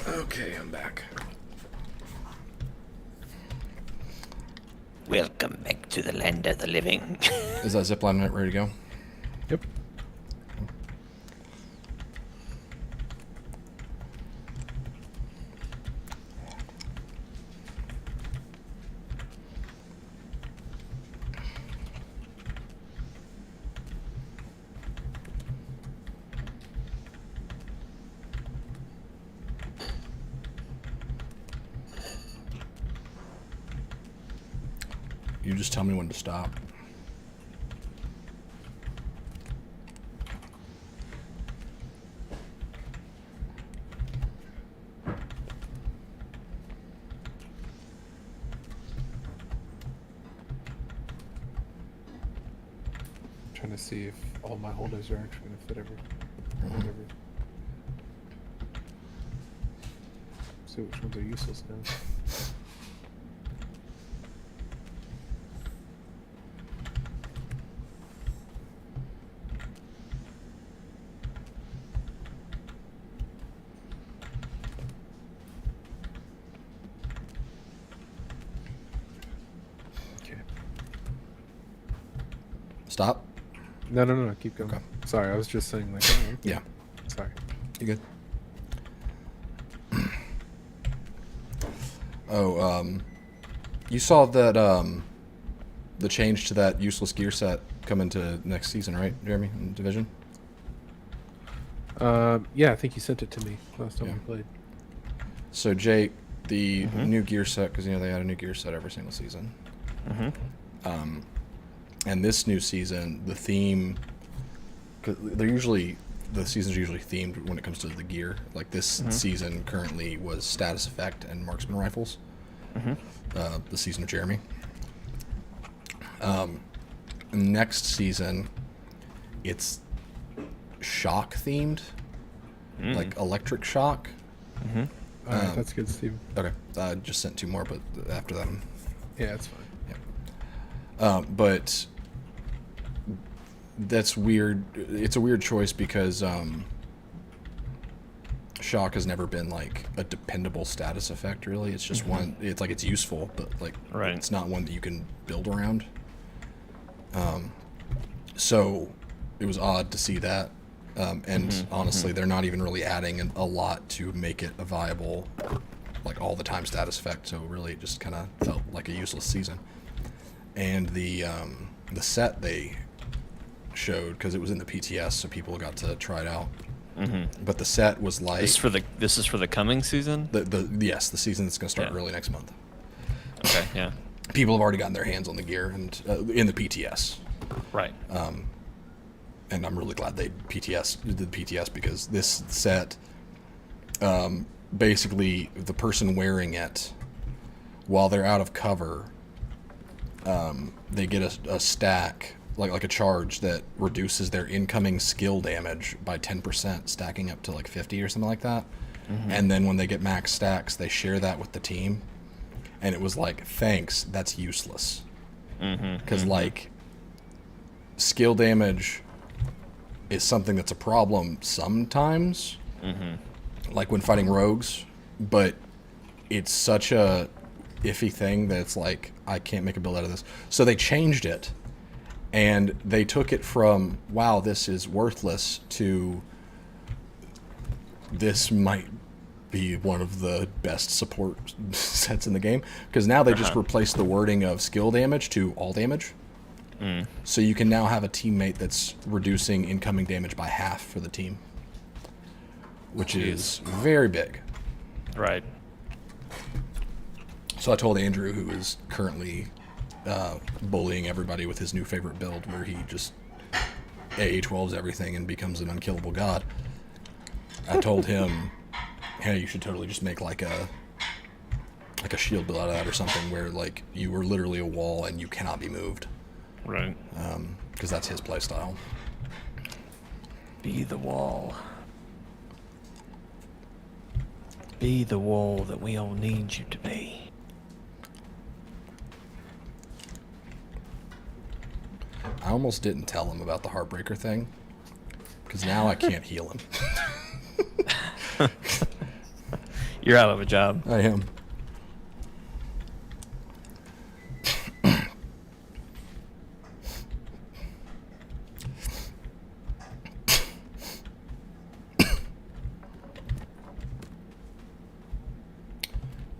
Okay, I'm back. Welcome back to the land of the living. Is that zipline ready to go? Yep. You just tell me when to stop. Trying to see if all my holders are actually going to fit whatever. See which ones are useless now. Okay. Stop. No. Keep going. Okay. Sorry, I was just saying like. Oh, okay. Yeah. Sorry. You good? Oh, you saw that the change to that useless gear set come into next season, right, Jeremy, in Division? Yeah, I think you sent it to me last time Yeah. we played. So Jake, the new gear set, because they add a new gear set every single season. And this new season, the theme, cause the seasons are usually themed when it comes to the gear. Like this season currently was status effect and marksman rifles. The season of Jeremy. Next season, it's shock themed, like electric shock. Alright, that's good, Steven. Okay, I just sent 2 more, but after that, Yeah, that's fine. but that's weird. It's a weird choice because shock has never been like a dependable status effect. Really, it's just one. It's like it's useful, but like it's not one that you can build around. So it was odd to see that. And honestly, they're not even really adding a lot to make it a viable, like all the time status effect. So really, it just kind of felt like a useless season. And the set they showed, because it was in the PTS, so people got to try it out. But the set was like This is for the coming season. Yes, the season that's going to start early next month. Okay, yeah. People have already gotten their hands on the gear and in the PTS. Right. And I'm really glad they did the PTS because this set, basically the person wearing it, while they're out of cover, they get a stack, like a charge that reduces their incoming skill damage by 10%, stacking up to like 50 or something like that. And then when they get max stacks, they share that with the team. And it was like, thanks, that's useless. Because like skill damage is something that's a problem sometimes, like when fighting rogues, but it's such a iffy thing that it's like, I can't make a build out of this. So they changed it, and they took it from, wow, this is worthless, to this might be one of the best support sets in the game, because now they just replaced the wording of skill damage to all damage. So you can now have a teammate that's reducing incoming damage by half for the team, which is very big. Right. So I told Andrew, who is currently bullying everybody with his new favorite build, where he just AA12s everything and becomes an unkillable god. I told him, hey, you should totally just make like a shield build out of that or something, where like you were literally a wall and you cannot be moved. Right. Because that's his playstyle. Be the wall. Be the wall that we all need you to be. I almost didn't tell him about the Heartbreaker thing, because now I can't heal him. You're out of a job. I am.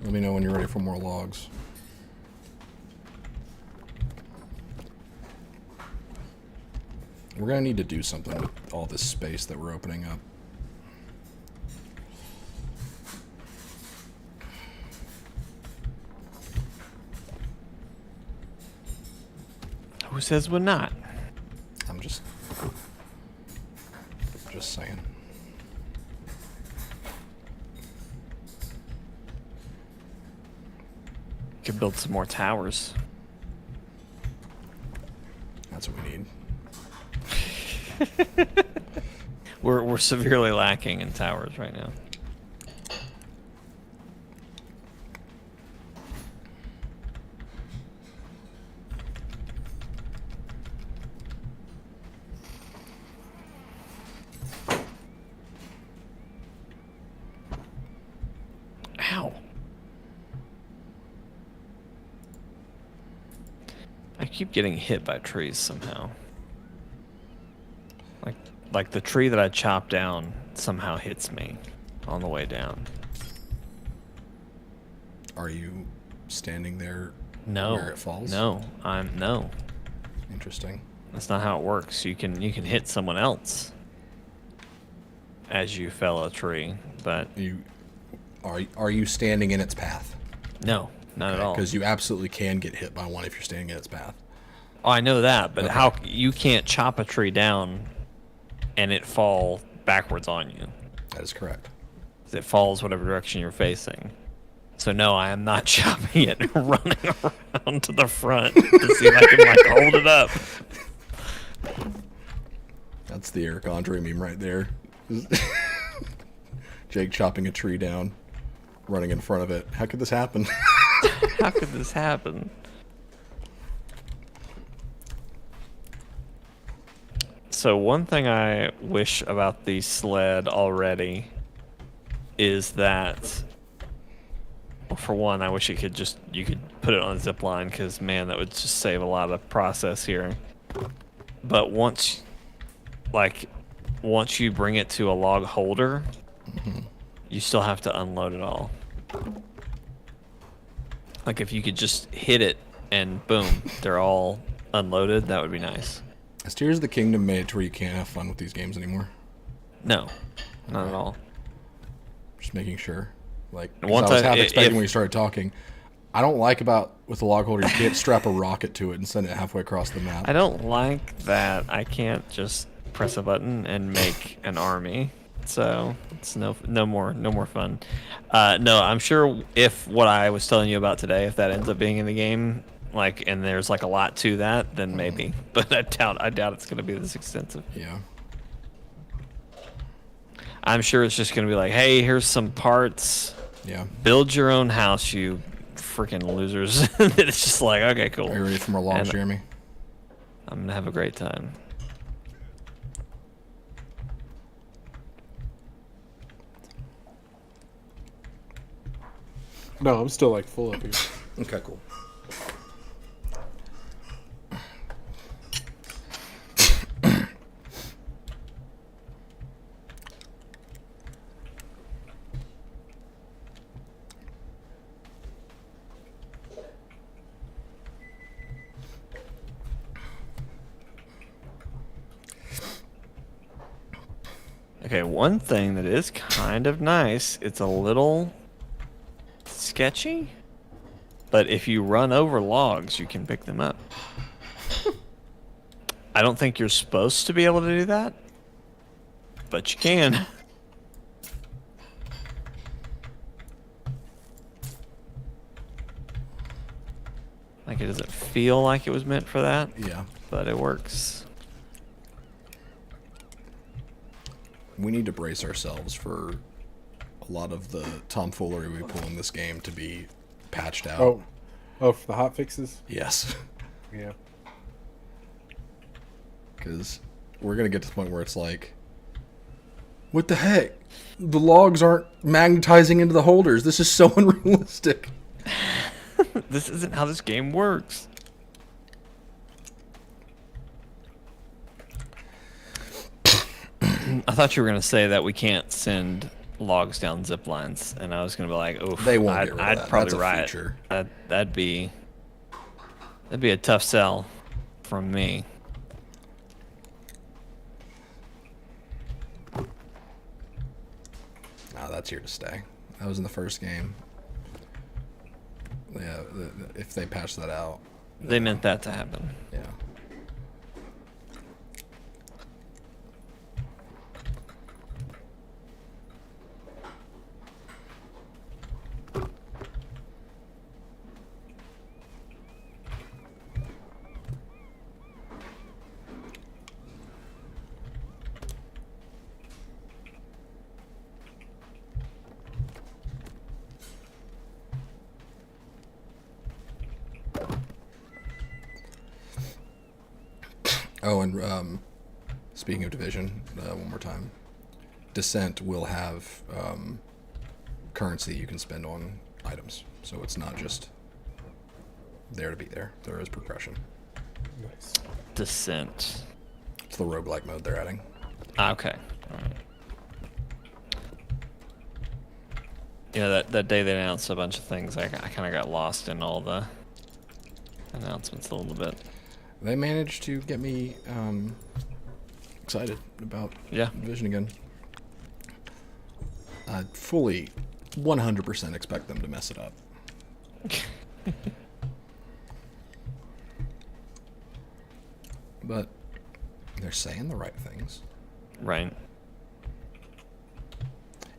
Let me know when you're ready for more logs. We're going to need to do something with all this space that we're opening up. Who says we're not? I'm just saying. Could build some more towers. That's what we need. We're severely lacking in towers right now. Ow. I keep getting hit by trees somehow. Like the tree that I chopped down somehow hits me on the way down. Are you standing there No. where it falls? No. No. Interesting. That's not how it works. You can hit someone else as you fell a tree, but Are you standing in its path? no, not at all. Because you absolutely can get hit by one if you're standing in its path. Oh, I know that, but Okay. how you can't chop a tree down and it fall backwards on you? That is correct. It falls whatever direction you're facing. So no, I am not chopping it and running around to the front to see if I can like hold it up. That's the Eric Andre meme right there. Jake chopping a tree down, running in front of it. How could this happen? How could this happen? So one thing I wish about the sled already is that, well, for one, I wish you could put it on a zip line, because man, that would just save a lot of process here. But once you bring it to a log holder, you still have to unload it all. Like if you could just hit it and boom, they're all unloaded, that would be nice. Has Tears of the Kingdom made it to where you can't have fun with these games anymore? No, not at all. Just making sure. Like, 'cause Once I was I- half if- expecting when you started talking. I don't like about with the log holder, you can't strap a rocket to it and send it halfway across the map. I don't like that I can't just press a button and make an army. So it's no more fun. No, I'm sure if what I was telling you about today, if that ends up being in the game, like, and there's like a lot to that, then maybe. But I doubt it's gonna be this extensive. Yeah. I'm sure it's just gonna be like, hey, here's some parts. Yeah. Build your own house, you freaking losers. It's just like, okay, cool. Are you ready for more logs, And Jeremy? I'm gonna have a great time. No, I'm still like full up here. Okay, cool. Okay, one thing that is kind of nice, it's a little sketchy, but if you run over logs, you can pick them up. I don't think you're supposed to be able to do that, but you can. Like, it doesn't feel like it was meant for that, Yeah. but it works. We need to brace ourselves for a lot of the tomfoolery we pull in this game to be patched out. Oh, for the hot fixes? Yes. Yeah. Because we're going to get to the point where it's like, what the heck? The logs aren't magnetizing into the holders. This is so unrealistic. This isn't how this game works. I thought you were gonna say that we can't send logs down zip lines, and I was gonna be like, "Oh, They won't get rid of I'd that. probably That's a riot. feature. That'd be a tough sell from me." No, that's here to stay. That was in the first game. Yeah, if they patch that out. They meant that to happen. Yeah. Oh, and speaking of Division, one more time, Descent will have currency you can spend on items, so it's not just there to be there. There is progression. Nice. Descent. It's the roguelike mode they're adding. Okay. All right. Yeah, that day they announced a bunch of things. I kind of got lost in all the announcements a little bit. They managed to get me excited about Division again. I fully 100% expect them to mess it up. But they're saying the right things. Right.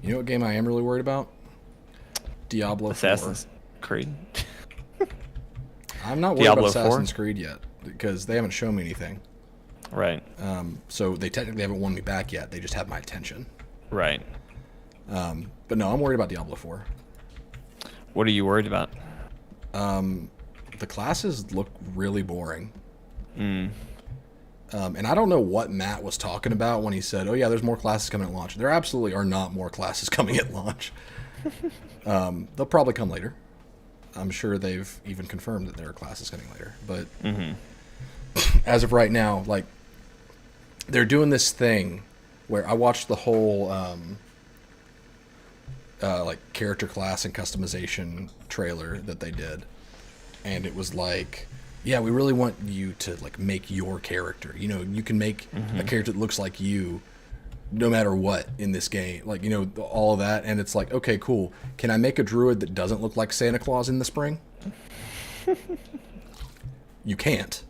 You know what game I am really worried about? Diablo 4. Assassin's Creed. I'm not worried Diablo about 4? Assassin's Creed yet because they haven't shown me anything. Right. So they technically haven't won me back yet. They just have my attention. Right. But no, I'm worried about Diablo 4. What are you worried about? The classes look really boring. Mm. And I don't know what Matt was talking about when he said, "Oh yeah, there's more classes coming at launch." There absolutely are not more classes coming at launch. They'll probably come later. I'm sure they've even confirmed that there are classes coming later. But as of right now, like, they're doing this thing where I watched the whole like character class and customization trailer that they did, and it was like, yeah, we really want you to like make your character. You know, you can make a character that looks like you no matter what in this game. Like, you know, all of that. And it's like, okay, cool. Can I make a druid that doesn't look like Santa Claus in the spring? You can't.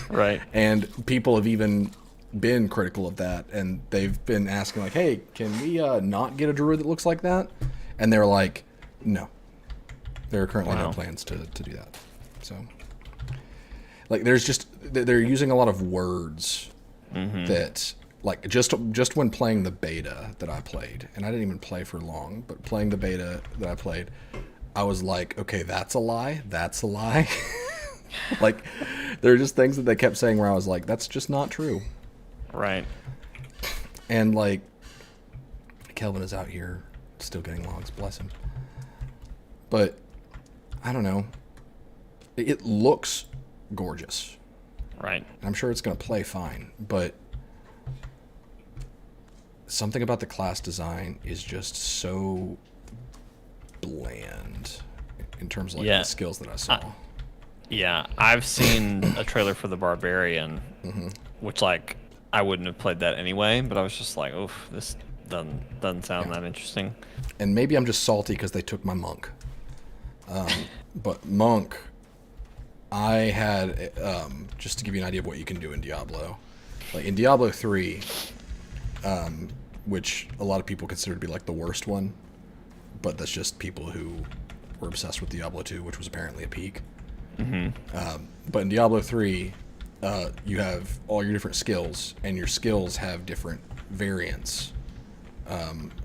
Right. And people have even been critical of that. And they've been asking like, hey, can we not get a druid that looks like that? And they're like, no. There are currently no plans to do that. So... like, they're using a lot of words that, like, just when playing the beta that I played, and I didn't even play for long, but playing the beta that I played, I was like, okay, that's a lie. That's a lie. Like, there are just things that they kept saying where I was like, that's just not true. Right. And, like, Kelvin is out here still getting logs, bless him. But, I don't know. It looks gorgeous. Right. I'm sure it's going to play fine, but something about the class design is just so bland in terms of like the skills that I saw. Yeah, I've seen a trailer for the Barbarian, which, like, I wouldn't have played that anyway, but I was just like, oof, this doesn't sound that interesting. And maybe I'm just salty because they took my monk. But monk, I had, just to give you an idea of what you can do in Diablo, like in Diablo 3, which a lot of people consider to be like the worst one, but that's just people who were obsessed with Diablo 2, which was apparently a peak. But in Diablo 3, you have all your different skills, and your skills have different variants.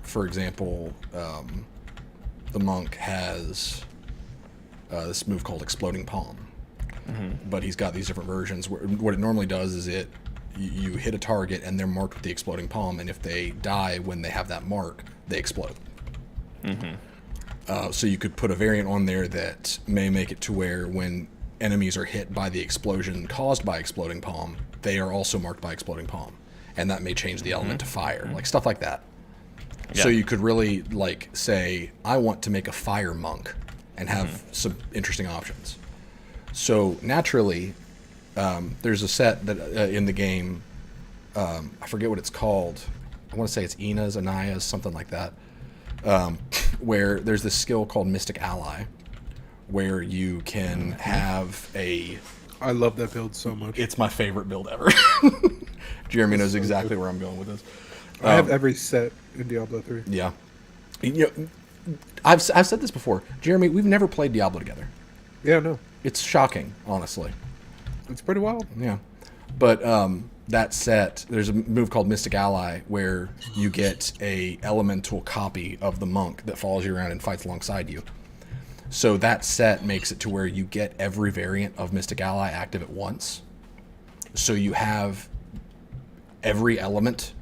For example, the monk has this move called Exploding Palm. But he's got these different versions. What it normally does is you hit a target and they're marked with the exploding palm, and if they die when they have that mark, they explode. So you could put a variant on there that may make it to where when enemies are hit by the explosion caused by exploding palm, they are also marked by exploding palm, and that may change the element to fire, like stuff like that. Yeah. So you could really like say, I want to make a fire monk and have some interesting options. So naturally, there's a set that in the game, I forget what it's called. I want to say it's Ina's, Anaya's, something like that, where there's this skill called Mystic Ally, where you can have a... I love that build so much. It's my favorite build ever. Jeremy knows exactly where I'm going with this. I have every set in Diablo 3. Yeah. You know, I've said this before. Jeremy, we've never played Diablo together. Yeah, no. It's shocking, honestly. It's pretty wild. Yeah. But that set, there's a move called Mystic Ally where you get a elemental copy of the monk that follows you around and fights alongside you. So that set makes it to where you get every variant of Mystic Ally active at once. so you have every element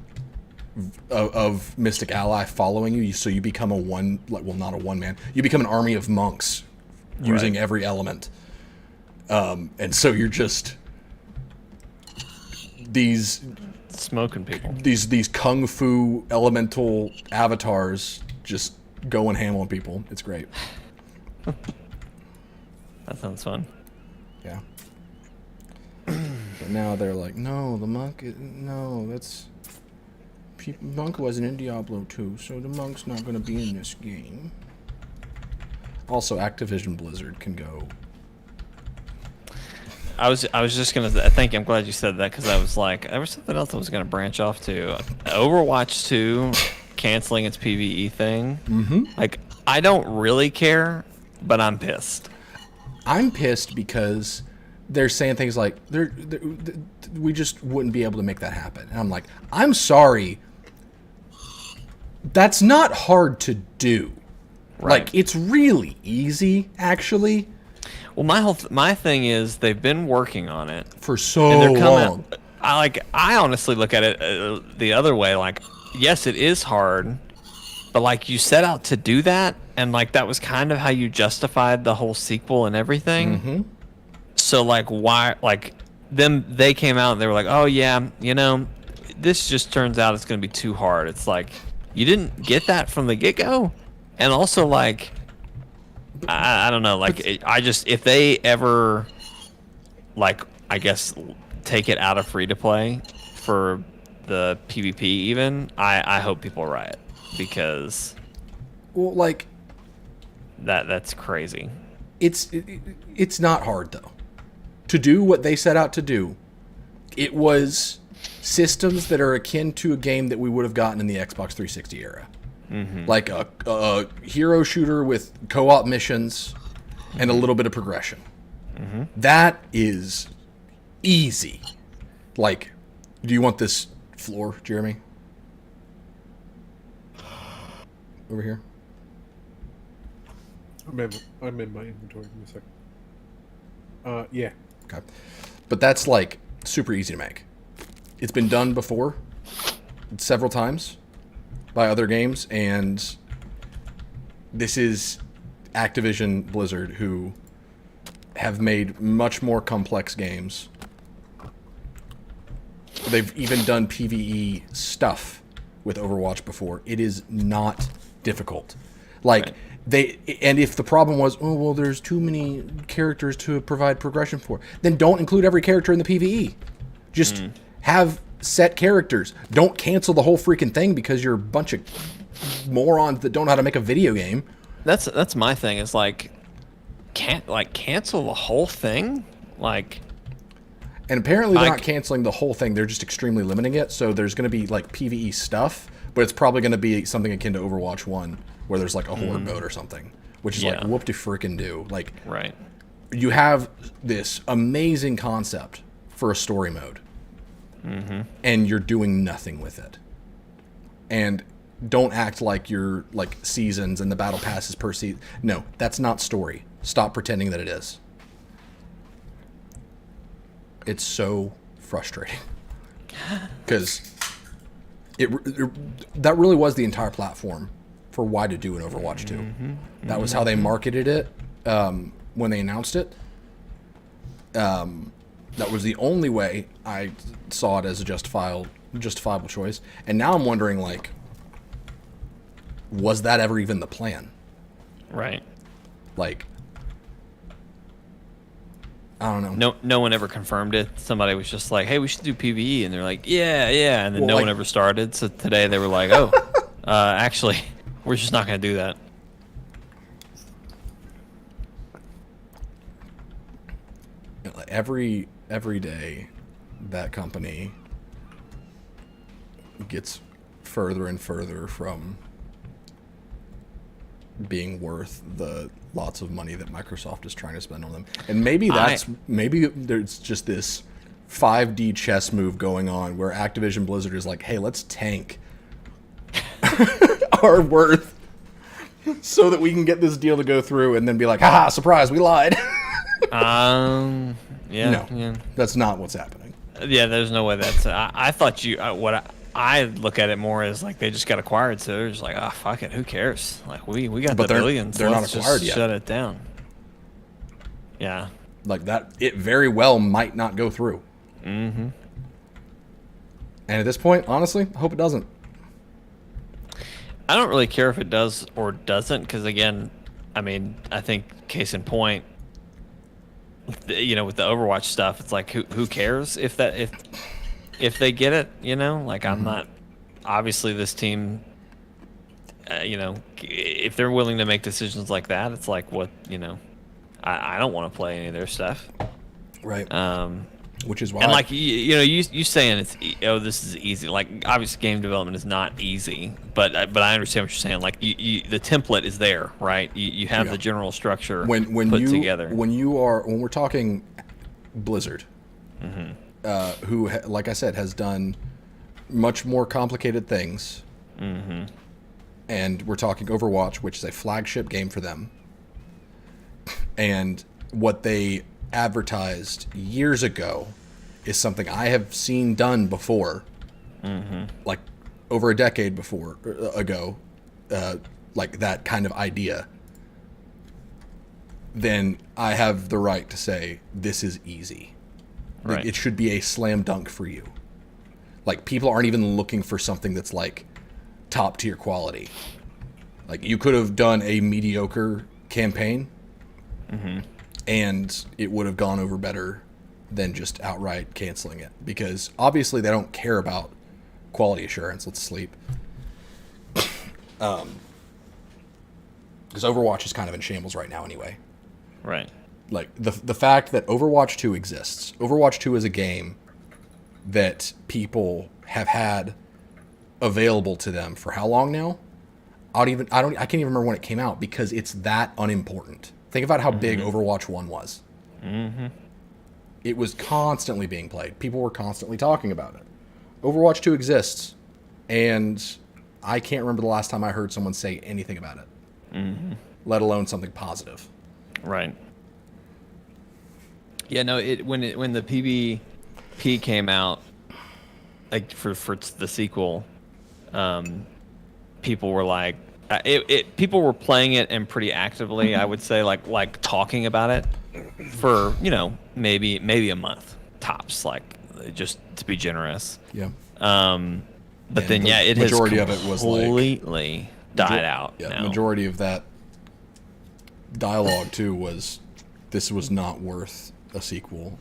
of Mystic Ally following you, so you become not a one man. You become an army of monks using Right. every element, and so you're just these Smoking people. these kung fu elemental avatars just going ham on people. It's great. That sounds fun. Yeah. But now they're like, no, the monk. No, that's. Monk wasn't in Diablo 2, so the monk's not going to be in this game. Also, Activision Blizzard can go. I was just gonna. I think I'm glad you said that because I was like, there was something else I was gonna branch off to. Overwatch 2 canceling its PVE thing. Mm-hmm. Like, I don't really care, but I'm pissed. I'm pissed because they're saying things like, we just wouldn't be able to make that happen. And I'm like, I'm sorry. That's not hard to do. Right. Like, it's really easy, actually, Well, my thing is they've been working on it. for so And they're long. coming. I honestly look at it the other way. Like, yes, it is hard, but like you set out to do that, and like that was kind of how you justified the whole sequel and everything. Mm-hmm. So like, why? Like, they came out and they were like, oh yeah, this just turns out it's gonna be too hard. It's like you didn't get that from the get go, and also like. I don't know. Like, if they ever, like, I guess, take it out of free to play for the PvP, even, I hope people riot because Well, like, that's crazy. it's not hard, though. To do what they set out to do, it was systems that are akin to a game that we would have gotten in the Xbox 360 era. Mm-hmm. Like a hero shooter with co-op missions and a little bit of progression. Mm-hmm. That is easy. Like, do you want this floor, Jeremy? Over here. I'm in my inventory. Give me a second. Yeah. Okay. But that's like super easy to make. It's been done before several times by other games, and this is Activision Blizzard, who have made much more complex games. They've even done PvE stuff with Overwatch before. It is not difficult. Like, and if the problem was, oh, well, there's too many characters to provide progression for, then don't include every character in the PvE. Just have set characters. Don't cancel the whole freaking thing because you're a bunch of morons that don't know how to make a video game. That's my thing. Is like, can't like cancel the whole thing. Like, and apparently they're not canceling the whole thing. They're just extremely limiting it. So there's going to be like PvE stuff, but it's probably going to be something akin to Overwatch 1, where there's like a horde mode or something, which is like whoop-de-frickin-do. Like, right. You have this amazing concept for a story mode, and you're doing nothing with it. And don't act like you're like seasons and the battle passes per season. No, that's not story. Stop pretending that it is. It's so frustrating because that really was the entire platform for why to do an Overwatch 2. That was how they marketed it when they announced it. That was the only way I saw it as a justifiable choice. And now I'm wondering, like, was that ever even the plan? Right. Like, I don't know. No one ever confirmed it. Somebody was just like, "Hey, we should do PvE," and they're like, "Yeah," and then no one ever started. So today they were like, "Oh, actually, we're just not going to do that." Every day, that company gets further and further from being worth the lots of money that Microsoft is trying to spend on them. And maybe maybe there's just this 5D chess move going on where Activision Blizzard is like, hey, let's tank our worth so that we can get this deal to go through and then be like, haha, surprise, we lied. Yeah. No, Yeah. that's not what's happening. Yeah, there's no way that's. I thought you. I look at it more as like they just got acquired, so they're just like, oh fuck it, who cares? Like we got But the they're- billions. they're not Let's acquired just yet. shut it down. Yeah. Like that, it very well might not go through. Mm-hmm. And at this point, honestly, I hope it doesn't. I don't really care if it does or doesn't, because again, I mean, I think case in point, you know, with the Overwatch stuff, it's like who cares if they get it, you know? Like I'm not obviously this team, you know, if they're willing to make decisions like that, it's like what, you know, I don't want to play any of their stuff. Right. Which is why. And like you know, you saying it's this is easy. Like obviously, game development is not easy, but I understand what you're saying. Like the template is there, right? You have the general structure when put you together. when we're talking Blizzard, who like I said has done much more complicated things, and we're talking Overwatch, which is a flagship game for them, and what they advertised years ago is something I have seen done before, like over a decade ago, like that kind of idea. Then I have the right to say this is easy. Like, Right. it should be a slam dunk for you. Like people aren't even looking for something that's like top tier quality. Like you could have done a mediocre campaign. And it would have gone over better than just outright canceling it. Because obviously they don't care about quality assurance. Let's sleep. Because Overwatch is kind of in shambles right now anyway. Right. Like, the fact that Overwatch 2 exists. Overwatch 2 is a game that people have had available to them for how long now? I can't even remember when it came out because it's that unimportant. Think about how big Overwatch 1 was. It was constantly being played. People were constantly talking about it. Overwatch 2 exists, and I can't remember the last time I heard someone say anything about it, let alone something positive. Right. Yeah, no, when the PvP came out, like for the sequel, people were like, people were playing it and pretty actively, I would say, like talking about it for, you know, maybe a month tops, like just to be generous. Yeah. But then the yeah, it has majority of it was like completely died out. Yeah, now. majority of that dialogue too was this was not worth a sequel.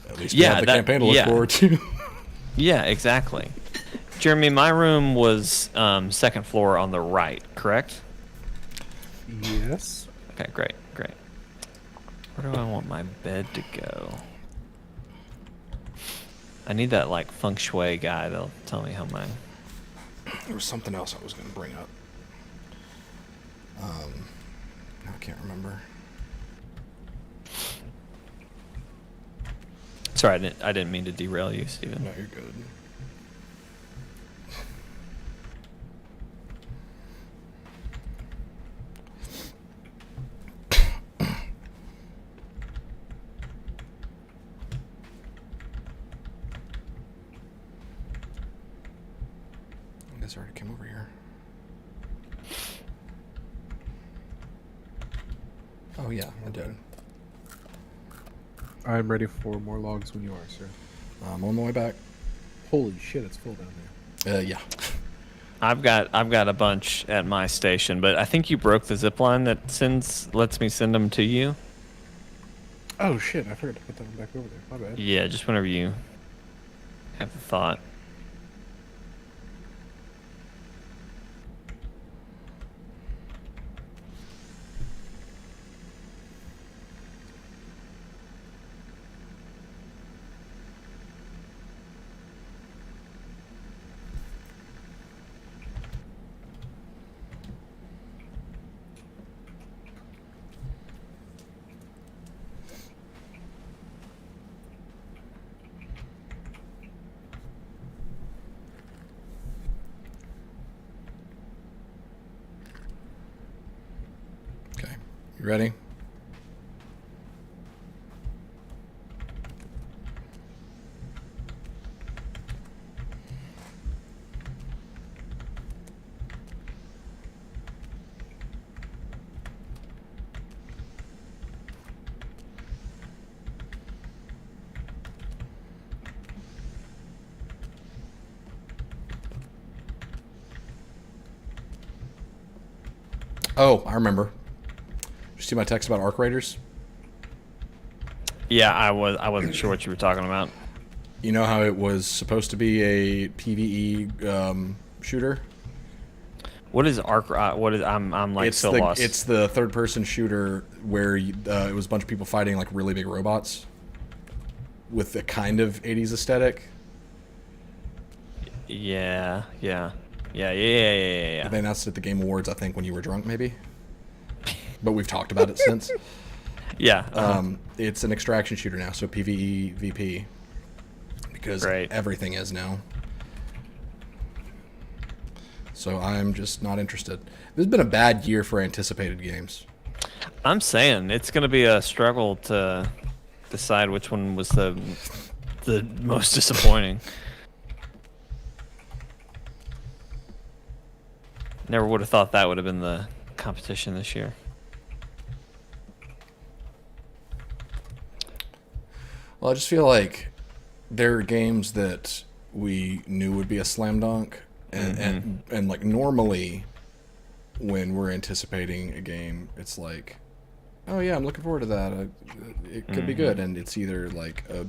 At least we have the campaign to look forward to. Yeah, exactly. Jeremy, my room was second floor on the right, correct? Yes. Okay, great. Where do I want my bed to go? I need that like feng shui guy that'll tell me how my... There was something else I was going to bring up. I can't remember. Sorry, I didn't mean to derail you, Steven. No, you're good. I guess I already came over here. Oh yeah, I did. I'm ready for more logs when you are, sir. I'm on my way back. Holy shit, it's full down there. Yeah. I've got a bunch at my station, but I think you broke the zip line that lets me send them to you. Oh shit, I forgot to put that one back over there. My bad. Yeah, just whenever you have the thought. Okay. You ready? Oh, I remember. Did you see my text about Arc Raiders? Yeah, I wasn't sure what you were talking about. You know how it was supposed to be a PvE shooter? What is Arc? What is? I'm like It's so the lost. it's the third-person shooter where it was a bunch of people fighting like really big robots with a kind of 80s aesthetic. Yeah. They announced it at the Game Awards, I think, when you were drunk, maybe. But we've talked about it since. Yeah. It's an extraction shooter now, so PvE VP, because Great. everything is now. So I'm just not interested. This has been a bad year for anticipated games. I'm saying it's gonna be a struggle to decide which one was the most disappointing. Never would have thought that would have been the competition this year. Well, I just feel like there are games that we knew would be a slam dunk, and like normally when we're anticipating a game, it's like, oh yeah, I'm looking forward to that. It could be good, and it's either like a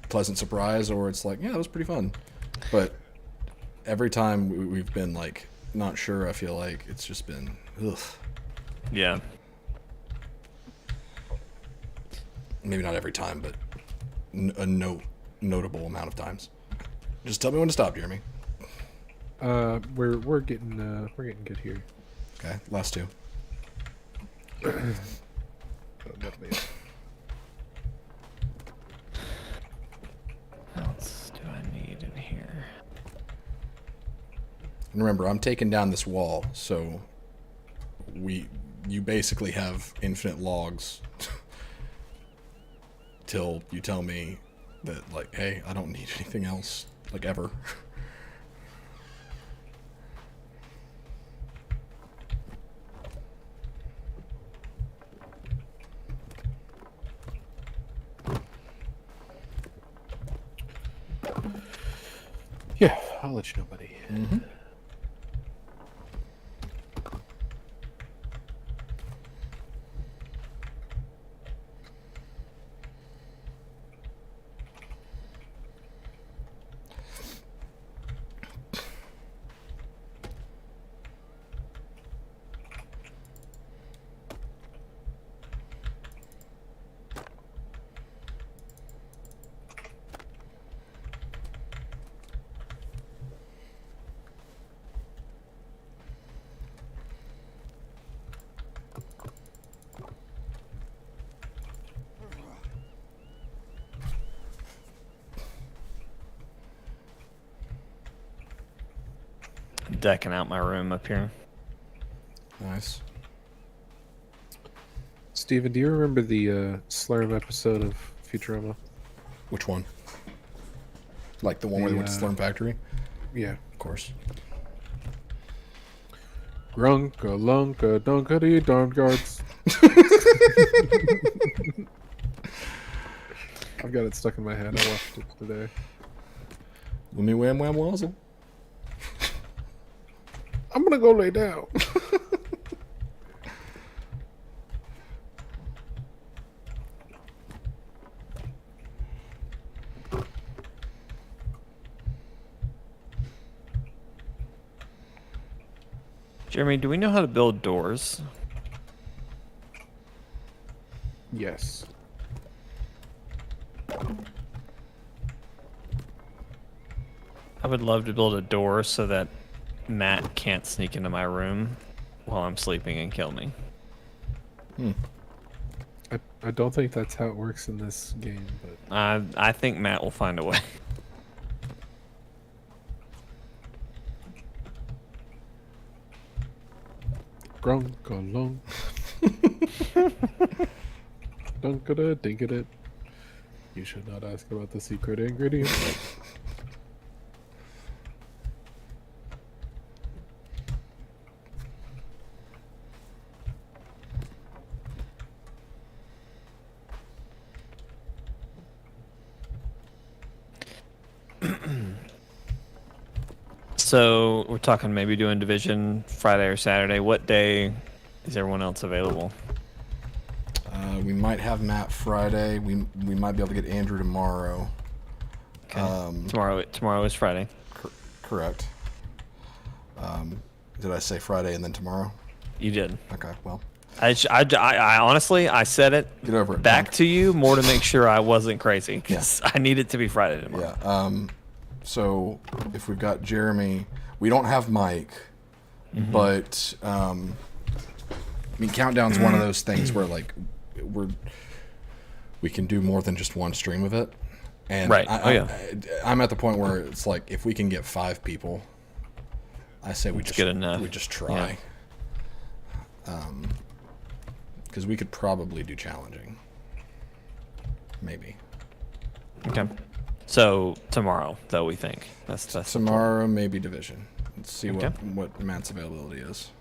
pleasant surprise or it's like, yeah, that was pretty fun. But every time we've been like not sure, I feel like it's just been ugh. Yeah. Maybe not every time, but a notable amount of times. Just tell me when to stop, Jeremy. We're getting good here. Okay, last two. Oh, that may- What else do I need in here? And remember, I'm taking down this wall, so you basically have infinite logs till you tell me that, like, hey, I don't need anything else, like, ever. Yeah, I'll let you know, buddy. Decking out my room up here. Nice. Steven, do you remember the Slurm episode of Futurama? Which one? Like the one where they went to Slurm Factory? Yeah. Of course. Grunka, lunka, dunkity, darn guards. I've got it stuck in my head. I watched it today. Let me wham wham wazzle. I'm gonna go lay down. Jeremy, do we know how to build doors? Yes. I would love to build a door so that Matt can't sneak into my room while I'm sleeping and kill me. I don't think that's how it works in this game, but I think Matt will find a way. grunka, lunk. Dunkada, dinkada. You should not ask about the secret ingredient. So we're talking maybe doing Division Friday or Saturday. What day is everyone else available? We might have Matt Friday. We might be able to get Andrew tomorrow. Okay. Tomorrow is Friday. Correct. Did I say Friday and then tomorrow? You did. Okay, well. I honestly, I said it Get over it. back to you more to make sure I wasn't crazy, because I need it to be Friday tomorrow. Yeah. So if we've got Jeremy, we don't have Mike, but I mean, Countdown's one of those things where like we can do more than just one stream of it. And right. I'm at the point where it's like if we can get 5 people, I say we just good enough. We just try. Because we could probably do challenging. Maybe. Okay. So tomorrow, though, we think that's Tomorrow, maybe division. Let's see what Matt's availability is.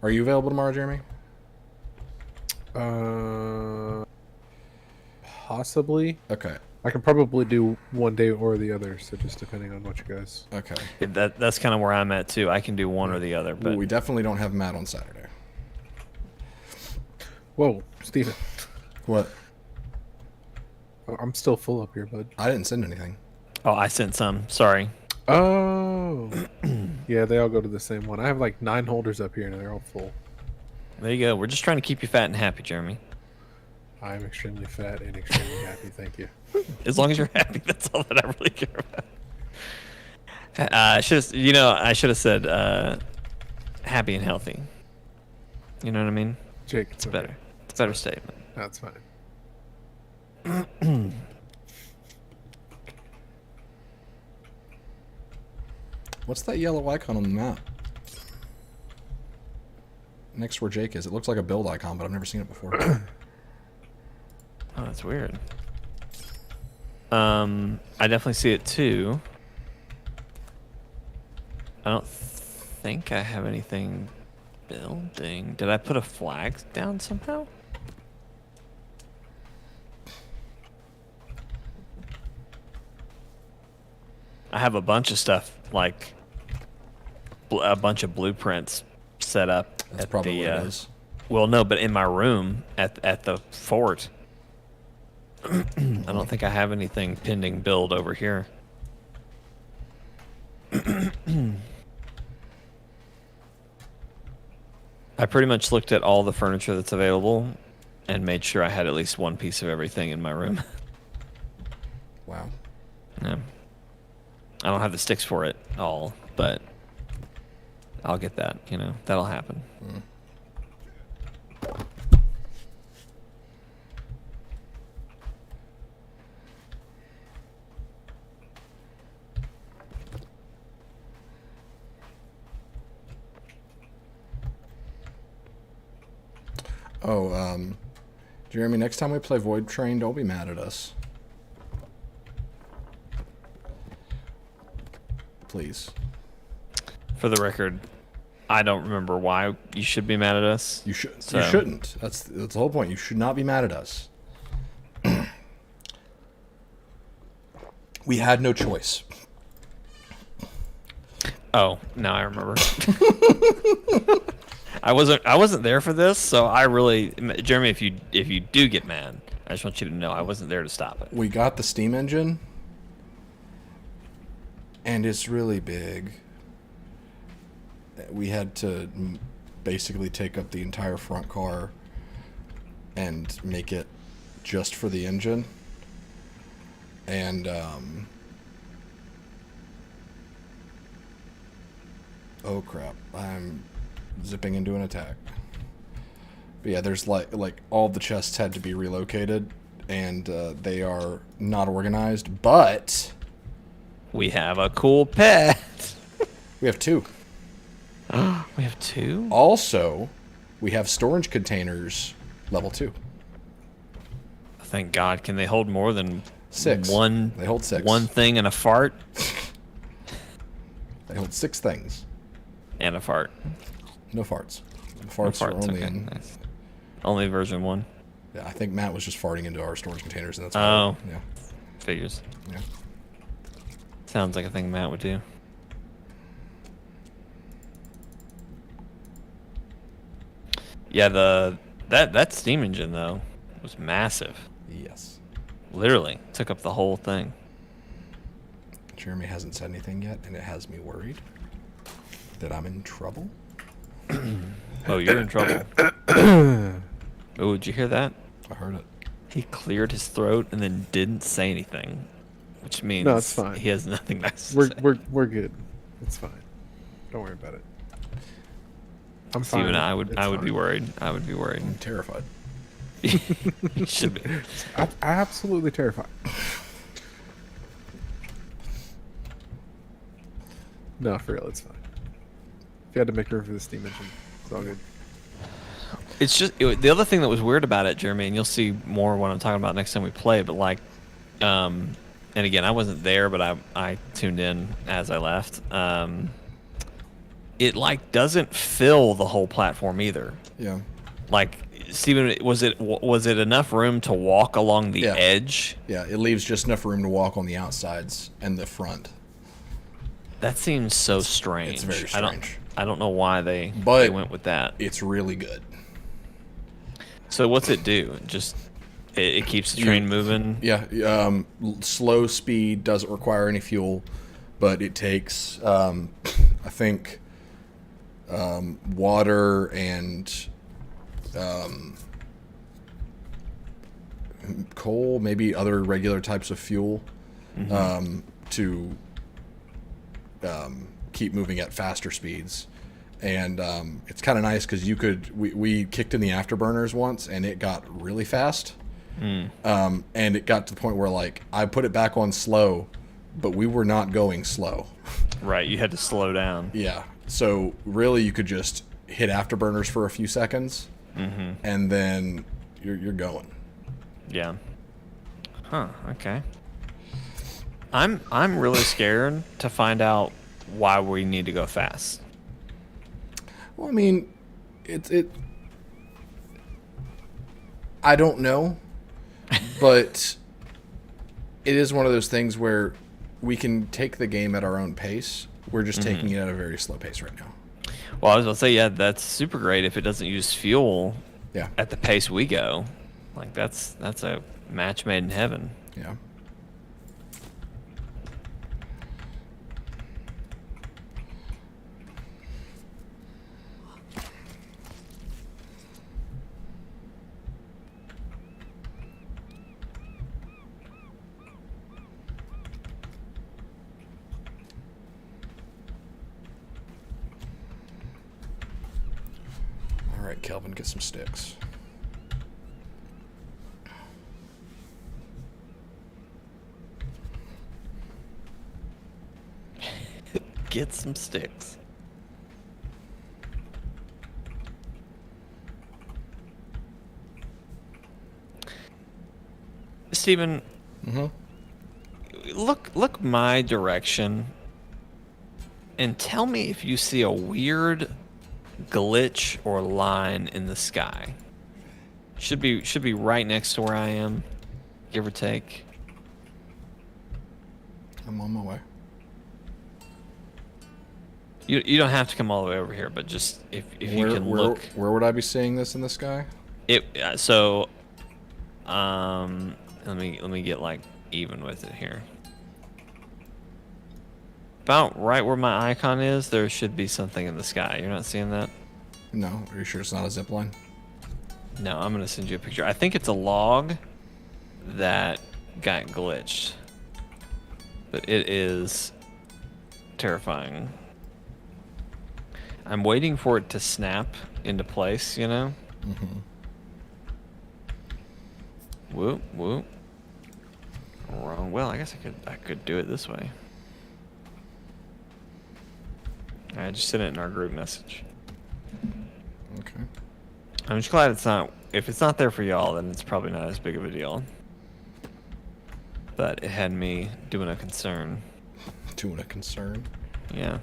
Are you available tomorrow, Jeremy? Possibly. Okay. I can probably do one day or the other, so just depending on what you guys. Okay. That's kind of where I'm at too. I can do one or the other, but We definitely don't have Matt on Saturday. Whoa, Steven. What? I'm still full up here, bud. I didn't send anything. oh, I sent some. Sorry. Oh. Yeah, they all go to the same one. I have like 9 holders up here, and they're all full. There you go. We're just trying to keep you fat and happy, Jeremy. I'm extremely fat and extremely happy. Thank you. As long as you're happy, that's all that I really care about. I should have said happy and healthy. You know what I mean? Jake, It's better. It's a better statement. That's fine. What's that yellow icon on the map? Next to where Jake is. It looks like a build icon, but I've never seen it before. Oh, that's weird. I definitely see it too. I don't think I have anything building. Did I put a flag down somehow? I have a bunch of stuff, like a bunch of blueprints set up. That's at probably the, what it is. Well, no, but in my room at the fort. I don't think I have anything pending build over here. I pretty much looked at all the furniture that's available and made sure I had at least one piece of everything in my room. Wow. Yeah. I don't have the sticks for it all, but I'll get that, that'll happen. Oh, Jeremy, next time we play Void Train, don't be mad at us. Please. For the record, I don't remember why you should be mad at us. You should. So- You shouldn't. That's the whole point. You should not be mad at us. We had no choice. Oh, now I remember. I wasn't there for this, so I really, Jeremy, if you do get mad, I just want you to know I wasn't there to stop it. We got the steam engine, and it's really big. We had to basically take up the entire front car and make it just for the engine. And oh crap, I'm zipping into an attack. But yeah, there's like all the chests had to be relocated, and they are not organized, but We have a cool pet. we have 2. We have 2? Also, we have storage containers level 2. Thank God. Can they hold more than 6. one? They hold 6. One thing and a fart? They hold 6 things. And a fart. No farts. No Farts are only okay, in. nice. Only version 1. Yeah, I think Matt was just farting into our storage containers, and that's Oh. yeah, Figures. yeah. Sounds like a thing Matt would do. Yeah, that steam engine though was massive. Yes. Literally took up the whole thing. Jeremy hasn't said anything yet, and it has me worried that I'm in trouble. Oh, you're in trouble. Oh, did you hear that? I heard it. He cleared his throat and then didn't say anything, which means No, it's fine. he has nothing nice to We're say. we're good. It's fine. Don't worry about it. I'm fine. Steven, I would It's be fine. worried. I would be worried. I'm terrified. You should be. I absolutely terrified. No, for real, it's fine. If you had to make room for the steam engine, it's all good. It's just the other thing that was weird about it, Jeremy, and you'll see more what I'm talking about next time we play. But like, and again, I wasn't there, but I tuned in as I left. It like doesn't fill the whole platform either. Yeah. Like, Steven, was it enough room to walk along the Yeah. edge? Yeah, it leaves just enough room to walk on the outsides and the front. That seems so strange. It's very strange. I don't know why they But went with that. It's really good. So what's it do? Just it keeps the train moving. Yeah, slow speed doesn't require any fuel, but it takes, I think, water and coal, maybe other regular types of fuel, to keep moving at faster speeds. And it's kind of nice because we kicked in the afterburners once and it got really fast. And it got to the point where like I put it back on slow, but we were not going slow. Right, you had to slow down. Yeah. So really you could just hit afterburners for a few seconds and then you're going. Yeah. Huh, okay. I'm really scared to find out why we need to go fast. Well, I mean, I don't know, but it is one of those things where we can take the game at our own pace. We're just taking it at a very slow pace right now. Well, I was gonna say, yeah, that's super great if it doesn't use fuel Yeah. at the pace we go. Like that's a match made in heaven. Yeah. All right, Kelvin, get some sticks. Get some sticks. Steven, look my direction and tell me if you see a weird glitch or line in the sky. Should be right next to where I am, give or take. I'm on my way. You don't have to come all the way over here, but just if you Where, can where, look. where would I be seeing this in the sky? So let me get like even with it here. About right where my icon is, there should be something in the sky. You're not seeing that? No. Are you sure it's not a zip line? No, I'm gonna send you a picture. I think it's a log that got glitched, but it is terrifying. I'm waiting for it to snap into place, you know? Whoop, whoop. Wrong. Well, I guess I could do it this way. I just sent it in our group message. Okay. I'm just glad it's not. If it's not there for y'all, then it's probably not as big of a deal. But it had me doing a concern. Doing a concern. Yeah.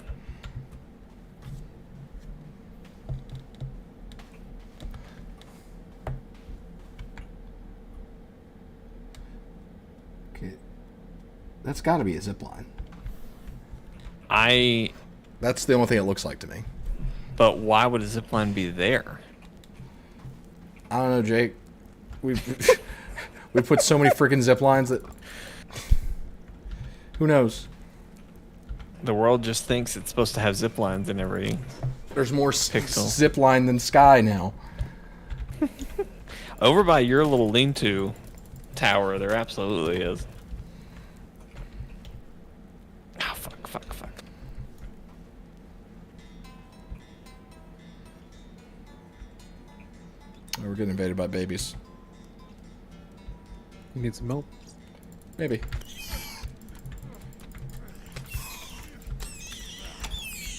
Okay. That's got to be a zip line. That's the only thing it looks like to me. But why would a zipline be there? I don't know, Jake. We we put so many freaking zip lines that who knows? The world just thinks it's supposed to have zip lines in every. There's more Pixel. zip line than sky now. Over by your little lean-to tower, there absolutely is. Oh, fuck, fuck, fuck. Oh, we're getting invaded by babies. You need some milk. Maybe.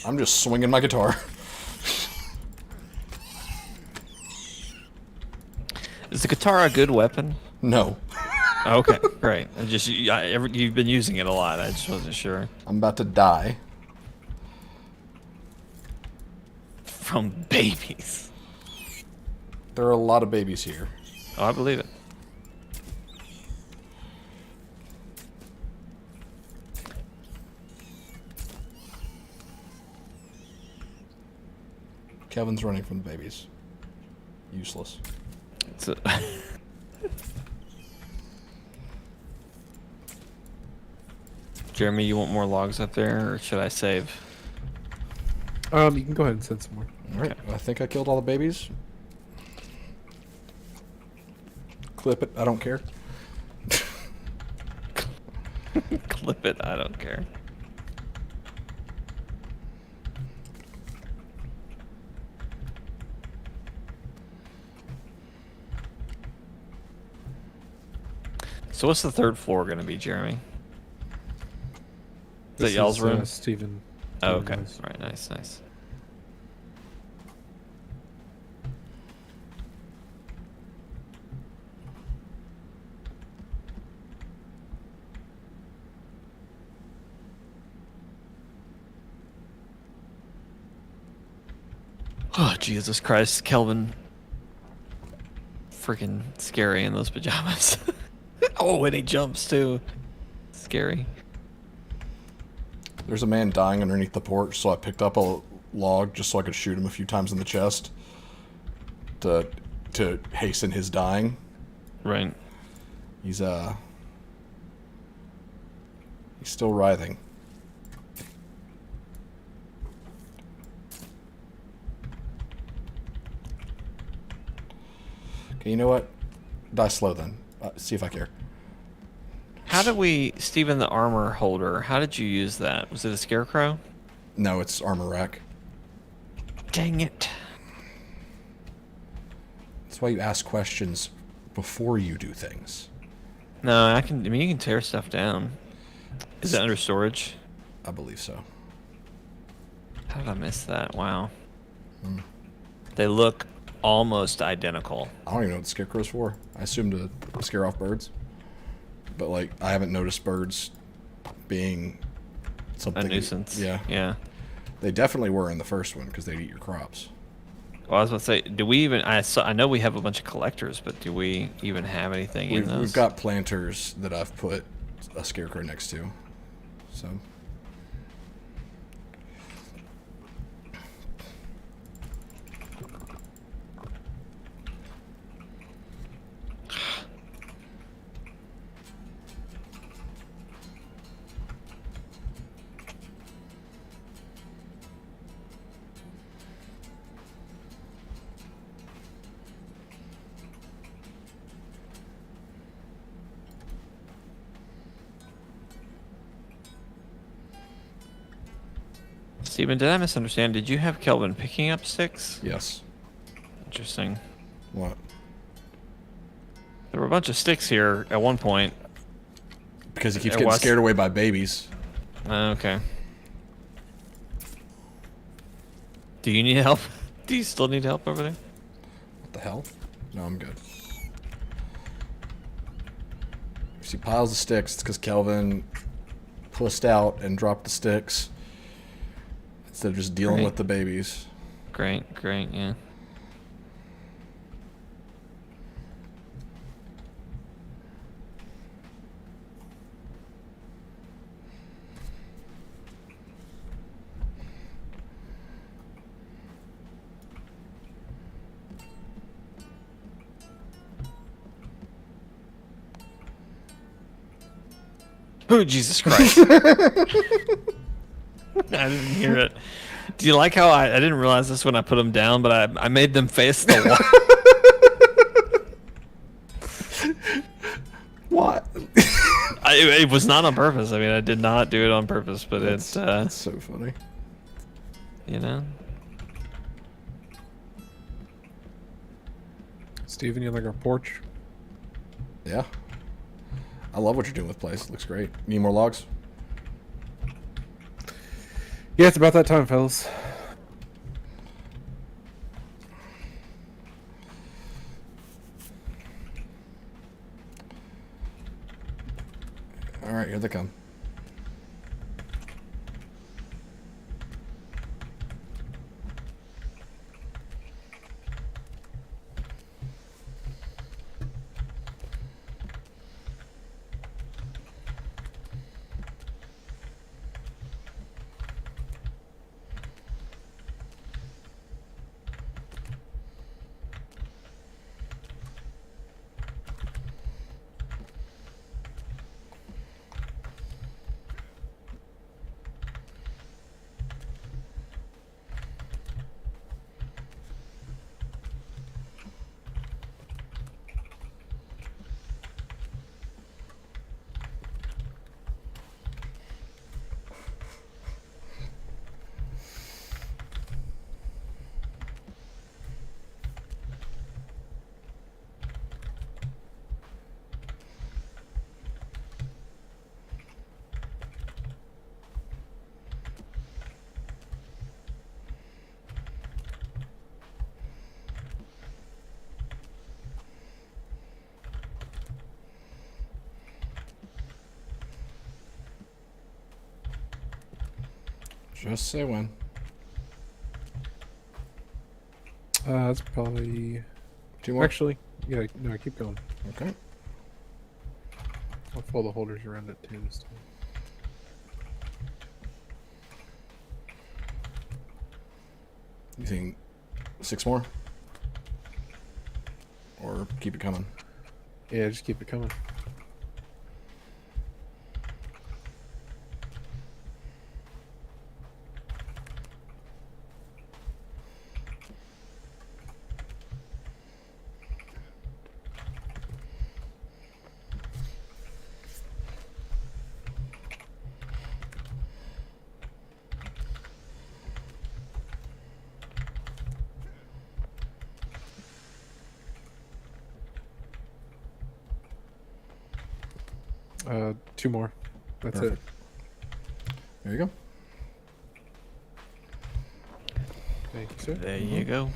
I'm just swinging my guitar. Is the guitar a good weapon? No. Okay, great. You've been using it a lot. I just wasn't sure. I'm about to die. From babies. There are a lot of babies here. Oh, I believe it. Kevin's running from the babies. Useless. It's a Jeremy, you want more logs up there, or should I save? You can go ahead and send some more. Alright, I think I killed all the babies. Clip it, I don't care. Clip it, I don't care. So what's the third floor going to be, Jeremy? Is that y'all's room? Steven. Oh, okay. Steven's. All right, nice, nice. Oh, Jesus Christ, Kelvin. Freaking scary in those pajamas. Oh, and he jumps too. Scary. There's a man dying underneath the porch, so I picked up a log just so I could shoot him a few times in the chest to hasten his dying. Right. He's still writhing. Okay, you know what? Die slow then. See if I care. How did we, Steven the armor holder, how did you use that? Was it a scarecrow? No, it's armor rack. Dang it. That's why you ask questions before you do things. No, I mean, you can tear stuff down. Is it under storage? I believe so. How did I miss that? Wow. They look almost identical. I don't even know what the scarecrow's for. I assume to scare off birds. But, like, I haven't noticed birds being something... A nuisance. Yeah. Yeah. They definitely were in the first one, because they'd eat your crops. Well, I was about to say, do we even... I know we have a bunch of collectors, but do we even have anything in those? We've got planters that I've put a scarecrow next to. So... Steven, did I misunderstand? Did you have Kelvin picking up sticks? Yes. Interesting. What? There were a bunch of sticks here at one point. Because he keeps There getting was. scared away by babies. Okay. Do you need help? Do you still need help over there? What the hell? No, I'm good. You see piles of sticks. It's because Kelvin pussed out and dropped the sticks instead of just dealing Great. with the babies. Great, great, yeah. Oh, Jesus Christ. I didn't hear it. Do you like how I didn't realize this when I put them down, but I made them face the wall. What? It was not on purpose. I mean, I did not do it on purpose, but That's so funny. you know. Steven, you like our porch? Yeah. I love what you're doing with the place. It looks great. Need more logs? Yeah, it's about that time, fellas. All right, here they come. Just say when. That's probably... 2 more? Actually, yeah, no, keep going. Okay. I'll pull the holders around it too this time. You think 6 more? Or keep it coming? Yeah, just keep it coming. Two more. That's Perfect. it. There you go. Thank you, sir. There you go.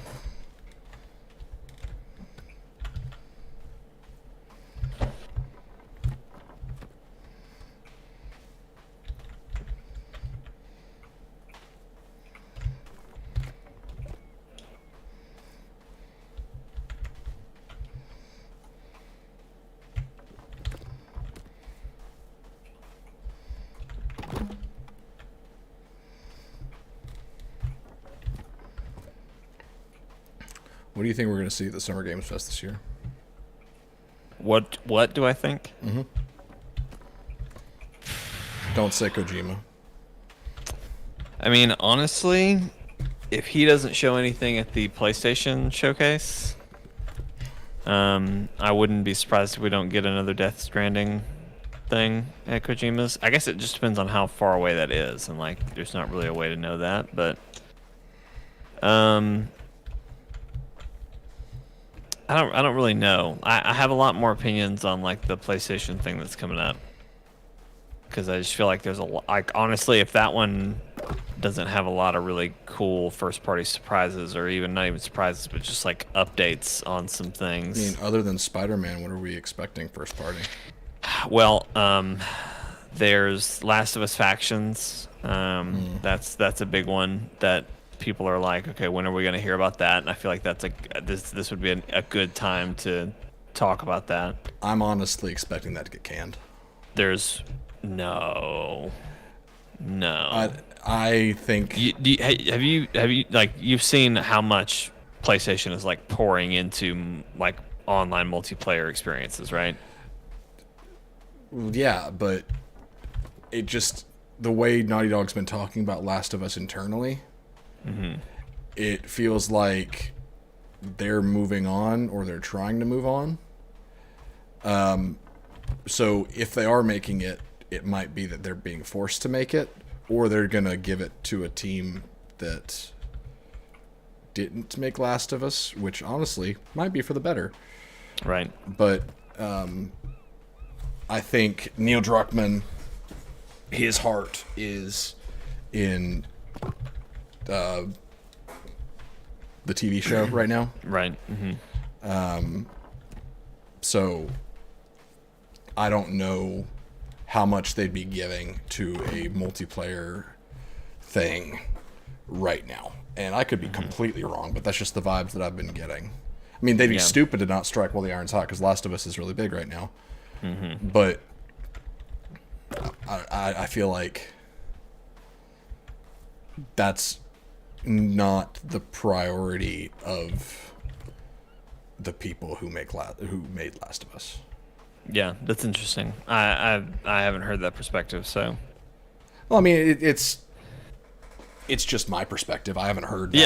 What do you think we're going to see at the Summer Games Fest this year? What do I think? Mm-hmm. Don't say Kojima. I mean, honestly, if he doesn't show anything at the PlayStation showcase, I wouldn't be surprised if we don't get another Death Stranding thing at Kojima's. I guess it just depends on how far away that is, and like, there's not really a way to know that, but I don't really know. I have a lot more opinions on like the PlayStation thing that's coming up, because I just feel like there's like, honestly, if that one doesn't have a lot of really cool first party surprises, or even not even surprises, but just like updates on some I things. mean, other than Spider-Man, what are we expecting first party? Well, there's Last of Us Factions. That's a big one that people are like, okay, when are we going to hear about that? And I feel like that's this would be a good time to talk about that. I'm honestly expecting that to get canned. There's no. I think Have you like, you've seen how much PlayStation is like pouring into like online multiplayer experiences, right? yeah, but it just, the way Naughty Dog's been talking about Last of Us internally, it feels like they're moving on, or they're trying to move on. So if they are making it, it might be that they're being forced to make it, or they're going to give it to a team that didn't make Last of Us, which honestly might be for the better. Right. But I think Neil Druckmann, his heart is in the TV show right now. Right. So I don't know how much they'd be giving to a multiplayer thing right now. And I could be completely wrong, but that's just the vibes that I've been getting. I mean, they'd be stupid to not strike while the iron's hot, because Last of Us is really big right now. But I feel like that's not the priority of the people who made Last of Us. Yeah, that's interesting. I haven't heard that perspective, so. Well, I mean, it's just my perspective. I haven't heard that.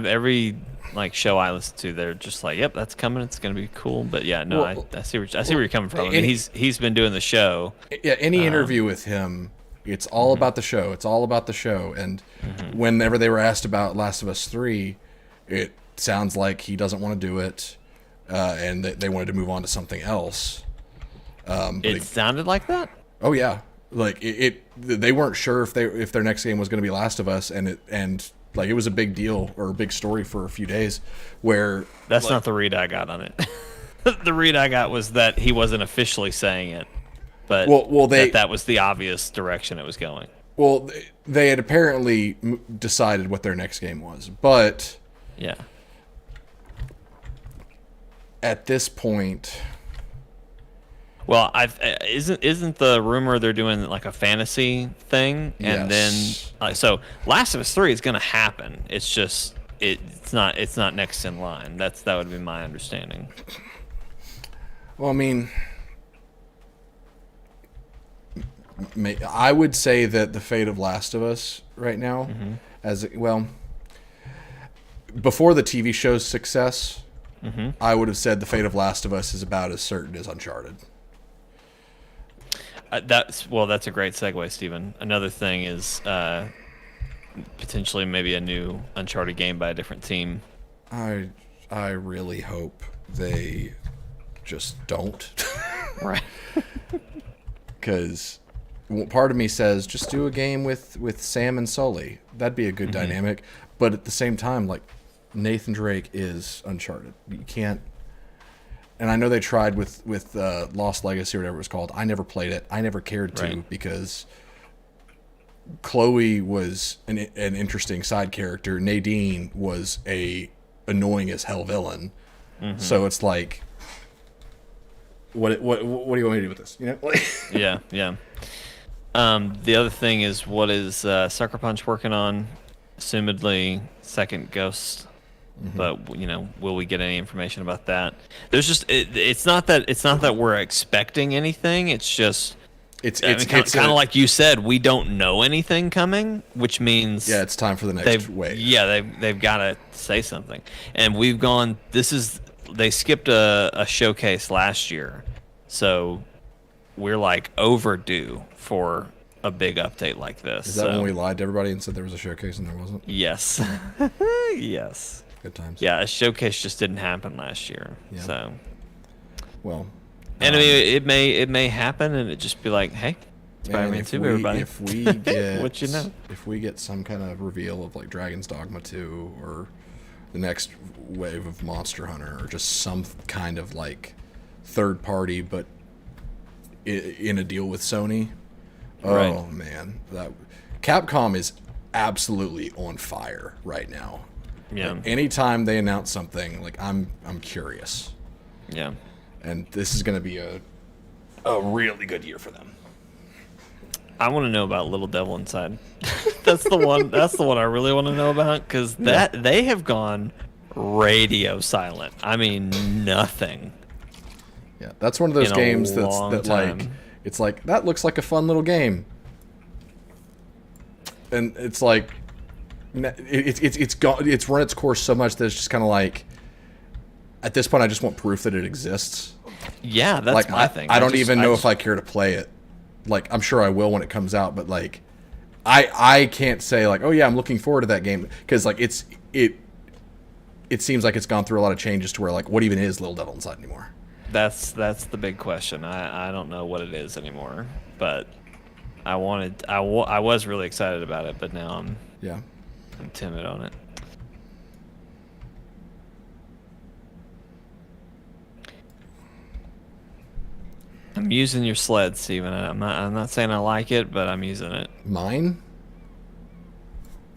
Every like show I listen to, they're just like, "Yep, that's coming. It's gonna be cool." But yeah, no, Well, I see where you're coming from. I mean, he's been doing the show. Yeah, any interview with him, it's all about the show. It's all about the show. And whenever they were asked about Last of Us 3, it sounds like he doesn't want to do it, and they wanted to move on to something else. It sounded like that. Oh yeah, like they weren't sure if their next game was going to be Last of Us, and like it was a big deal or a big story for a few days. Where that's not the read I got on it. The read I got was that he wasn't officially saying it, but that was the obvious direction it was going. Well, they had apparently decided what their next game was, but yeah, at this point. Well, isn't the rumor they're doing like a fantasy thing, and then so Last of Us 3 is going to happen. It's just it's not next in line. That would be my understanding. Well, I mean, I would say that the fate of Last of Us right now, before the TV show's success, I would have said the fate of Last of Us is about as certain as Uncharted. That's a great segue, Steven. Another thing is potentially maybe a new Uncharted game by a different team. I really hope they just don't. Right. Because part of me says just do a game with Sam and Sully. That'd be a good dynamic. But at the same time, like, Nathan Drake is Uncharted. You can't. And I know they tried with Lost Legacy or whatever it was called. I never played it. I never cared to because Chloe was an interesting side character. Nadine was a annoying as hell villain. So it's like, what do you want me to do with this? You know? Yeah. The other thing is, what is Sucker Punch working on? Assumedly, second Ghost. But will we get any information about that? There's just it's not that we're expecting anything. It's just it's kind of like you said, we don't know anything coming, which means it's time for the next wave. Yeah, they've got to say something. And we've gone. They skipped a showcase last year, so we're like overdue for a big update like this. Is that when we lied to everybody and said there was a showcase and there wasn't? Yes. Yes. Good times. Yeah, a showcase just didn't happen last year. Yeah. So. Well. And I mean, it may happen, and it just be like, hey, Spider-Man 2, everybody. If we get what you know, if we get some kind of reveal of like Dragon's Dogma 2 or the next wave of Monster Hunter or just some kind of like third party, but in a deal with Sony. Oh man, that Capcom is absolutely on fire right now. Yeah. Like, anytime they announce something, like I'm curious. Yeah. And this is going to be a really good year for them. I want to know about Little Devil Inside. That's the one. That's the one I really want to know about, because they have gone radio silent. I mean, nothing. Yeah, that's one of those in a games long like time. it's like that looks like a fun little game, and it's like it's run its course so much that it's just kind of like at this point I just want proof that it exists. Yeah, that's Like my thing. I don't just- even know just- if I care to play it. Like I'm sure I will when it comes out, but like I can't say like, oh yeah, I'm looking forward to that game because like it seems like it's gone through a lot of changes to where like what even is Little Devil Inside anymore. That's the big question. I don't know what it is anymore, but I was really excited about it, but now I'm Yeah. timid on it. I'm using your sled, Steven. I'm not saying I like it, but I'm using it. Mine?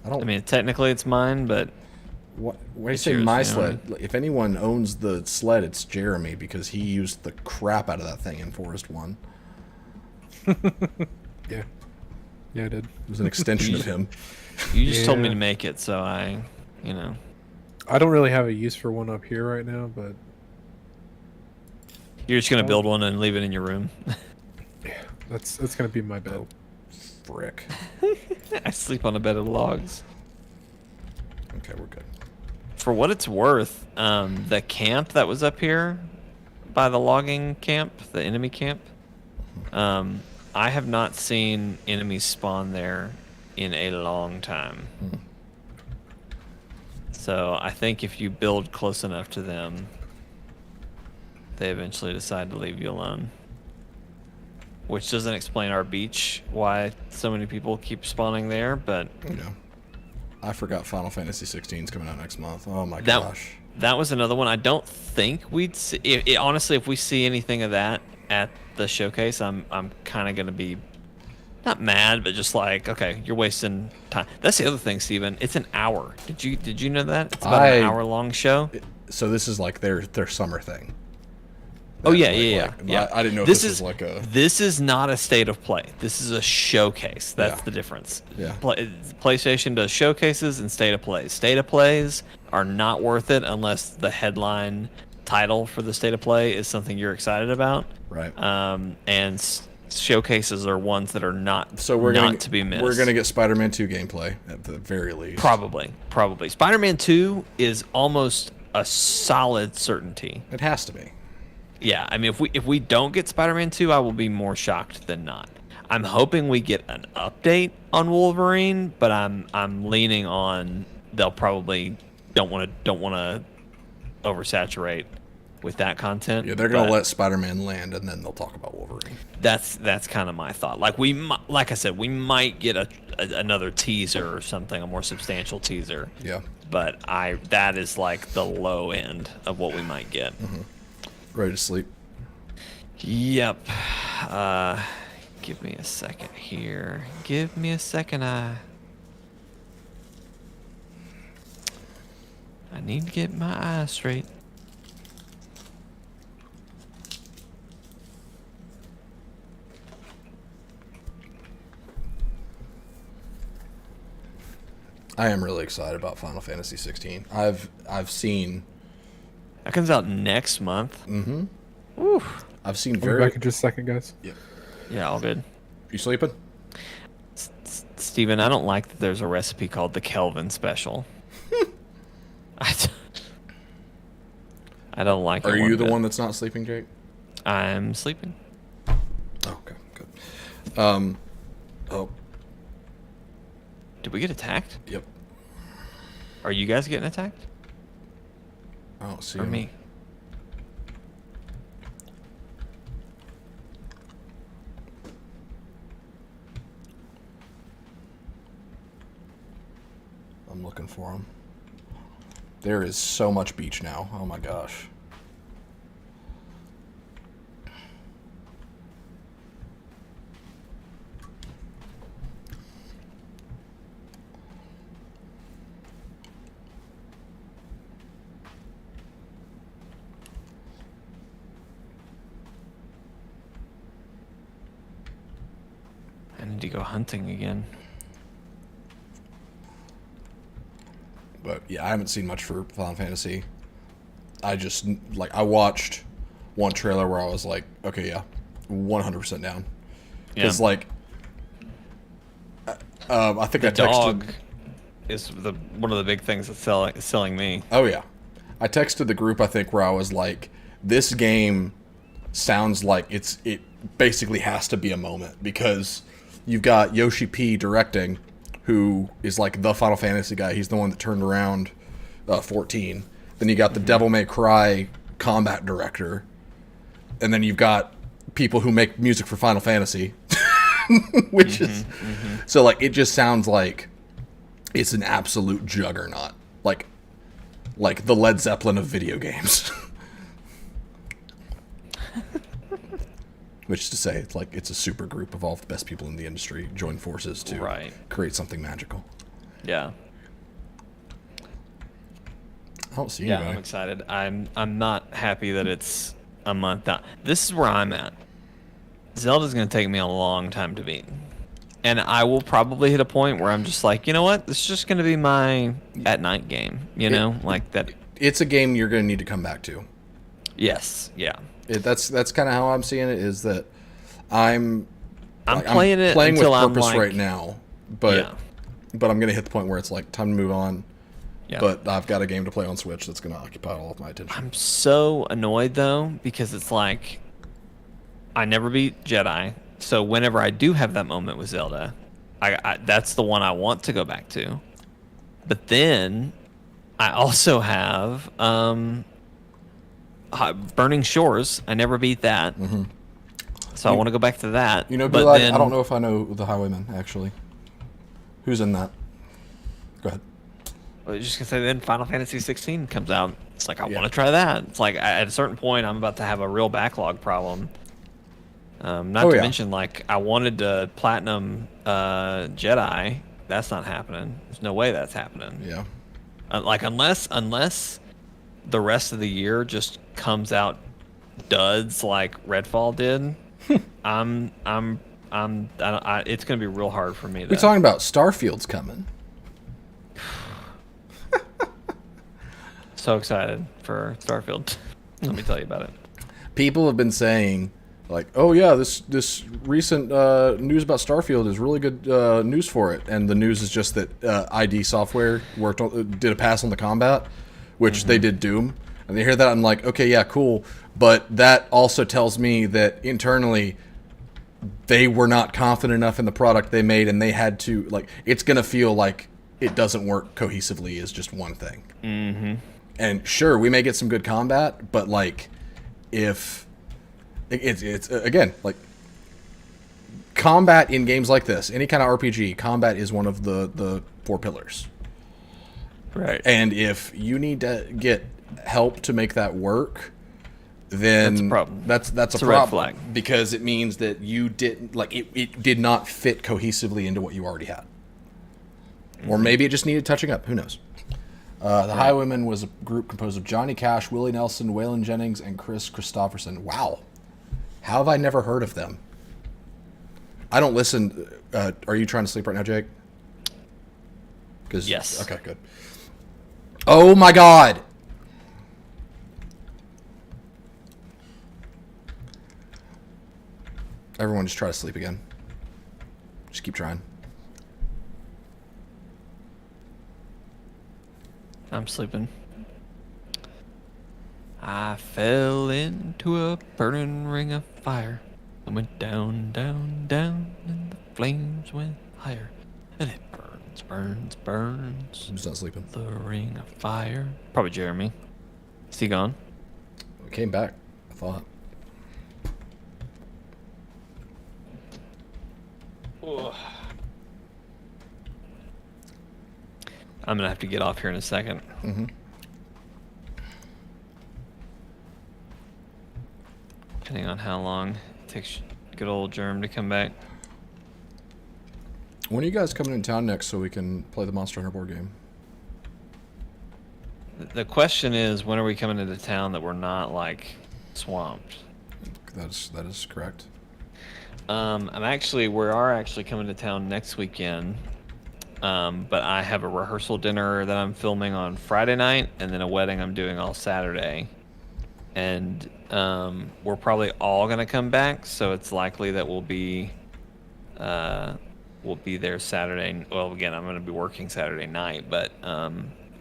I don't. I mean, technically it's mine, but Why do you it's say yours, my you know what I sled? If anyone owns the sled, it's Jeremy because he used the crap out of that thing in Forest 1. Yeah. Yeah, I did. It was an extension of him. you just told me Yeah. to make it, so I, you know. I don't really have a use for one up here right now, but You're just gonna build one and leave it in your room. that's gonna be my bed. Frick. I sleep on a bed of logs. Okay, we're good. For what it's worth, the camp that was up here by the logging camp, the enemy camp, I have not seen enemies spawn there in a long time. So I think if you build close enough to them, they eventually decide to leave you alone. Which doesn't explain our beach, why so many people keep spawning there, but Yeah. I forgot Final Fantasy 16 is coming out next month. Oh my that gosh. that was another one. I don't think we'd see. Honestly, if we see anything of that at the showcase, I'm kind of gonna be not mad, but just like, okay, you're wasting time. That's the other thing, Steven. It's an hour. Did you know that? It's about an hour-long show. So this is like their summer thing. Oh yeah, Like- yeah, like- yeah. I didn't know if this this is was like a. This is not a state of play. This is a showcase. That's Yeah. the difference. Yeah. PlayStation does showcases and state of plays. State of plays are not worth it unless the headline title for the state of play is something you're excited about. Right. Showcases are ones that are not So we're not gonna to be missed. We're gonna get Spider-Man 2 gameplay at the very least. Probably. Spider-Man 2 is almost a solid certainty. It has to be. Yeah, I mean, if we don't get Spider-Man 2, I will be more shocked than not. I'm hoping we get an update on Wolverine, but I'm leaning on they'll probably don't want to oversaturate with that content. Yeah, they're gonna but let Spider-Man land and then they'll talk about Wolverine. That's kind of my thought. Like like I said, we might get another teaser or something, a more substantial teaser. Yeah. But that is like the low end of what we might get. Ready to sleep. Yep. Give me a second here. Give me a second. I need to get my eyes straight. I am really excited about Final Fantasy 16. I've seen That comes out next month. I've seen I'll be very. back in just a second, guys. Yeah, all good. You sleeping? Steven, I don't like that there's a recipe called the Kelvin Special. I don't like it. Are you the bit. one that's not sleeping, Jake? I'm sleeping. Oh, okay, good. Oh, Did we get attacked? yep. Are you guys getting attacked? I don't see Or him. me? I'm looking for him. There is so much beach now. Oh my gosh. I need to go hunting again. But yeah, I haven't seen much for Final Fantasy. I just like I watched one trailer where I was like, okay, yeah, 100% down. Yeah. Because like, I think The I texted. dog is one of the big things that's selling me. Oh yeah, I texted the group, I think, where I was like, this game sounds like it basically has to be a moment, because you've got Yoshi P directing, who is like the Final Fantasy guy. He's the one that turned around 14. Then you got the Devil May Cry combat director, and then you've got people who make music for Final Fantasy, which is so like it just sounds like it's an absolute juggernaut, like the Led Zeppelin of video games. Which is to say, it's like it's a super group of all the best people in the industry join forces to create something magical. Yeah. I don't see Yeah, anybody. I'm excited. I'm not happy that it's a month out. This is where I'm at. Zelda's going to take me a long time to beat. And I will probably hit a point where I'm just like, you know what? This is just going to be my at-night game, you know? Like that. It's a game you're going to need to come back to. Yes, yeah. That's kind of how I'm seeing it, is that I'm playing it with until I'm purpose like, right now, but I'm going to hit the point where it's like time to move on. Yeah. But I've got a game to play on Switch that's going to occupy all of my attention. I'm so annoyed though, because it's like I never beat Jedi, so whenever I do have that moment with Zelda, I that's the one I want to go back to. But then I also have Burning Shores. I never beat that, so I want to go back to that. You know, but like, then, I don't know if I know the Highwayman actually. Who's in that? Go ahead. I was just gonna say, then Final Fantasy 16 comes out. It's like I want to try that. It's like at a certain point, I'm about to have a real backlog problem. Not to mention, like, I wanted to platinum Jedi. That's not happening. There's no way that's happening. Yeah. Like unless the rest of the year just comes out duds like Redfall did, it's gonna be real hard for me. We're talking about Starfield's coming. So excited for Starfield. Let me tell you about it. People have been saying, like, oh yeah, this recent news about Starfield is really good news for it, and the news is just that ID Software did a pass on the combat, which they did Doom, and they hear that, I'm like, okay, yeah, cool, but that also tells me that internally they were not confident enough in the product they made, and they had to, like, it's gonna feel like it doesn't work cohesively as just one thing. And sure, we may get some good combat, but like, if it's again, like, combat in games like this, any kind of RPG, combat is one of the 4 pillars. Right. And if you need to get help to make that work, then That's a problem. That's It's a a red problem, flag. because it means that you didn't, like, it did not fit cohesively into what you already had. Or maybe it just needed touching up. Who knows? The Highwaymen was a group composed of Johnny Cash, Willie Nelson, Waylon Jennings, and Chris Christopherson. Wow. How have I never heard of them? I don't listen. Are you trying to sleep right now, Jake? Yes. Okay, good. Oh my God. Everyone just try to sleep again. Just keep trying. I'm sleeping. I fell into a burning ring of fire. I went down, down, down, and the flames went higher. And it burns, burns, burns. I'm just not sleeping. The ring of fire. Probably Jeremy. Is he gone? We came back, I thought. I'm gonna have to get off here in a second. Depending on how long it takes good old Germ to come back. When are you guys coming in town next so we can play the Monster Hunter board game? The question is, when are we coming into town that we're not like swamped? That is correct. We are actually coming to town next weekend. But I have a rehearsal dinner that I'm filming on Friday night, and then a wedding I'm doing all Saturday. And we're probably all gonna come back, so it's likely that we'll be there Saturday. Well, again, I'm gonna be working Saturday night, but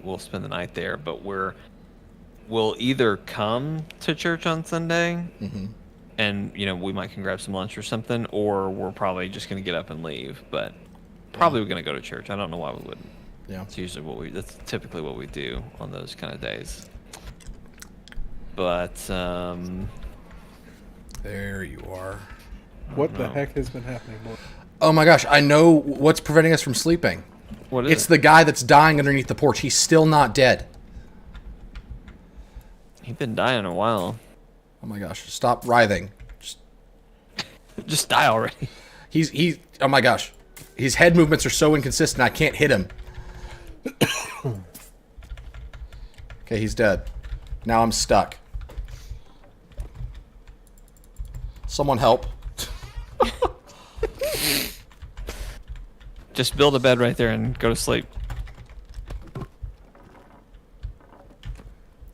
we'll spend the night there. But we'll either come to church on Sunday, and we might can grab some lunch or something, or we're probably just gonna get up and leave. But probably we're gonna go to church. I don't know why we wouldn't. Yeah. It's usually that's typically what we do on those kind of days. But There you are. What the heck has been happening? Oh my gosh, I know what's preventing us from sleeping. what is It's it? the guy that's dying underneath the porch. He's still not dead. He's been dying a while. Oh my gosh, stop writhing. Just die already. He's oh my gosh. His head movements are so inconsistent I can't hit him. Okay, he's dead. Now I'm stuck. Someone help. Just build a bed right there and go to sleep.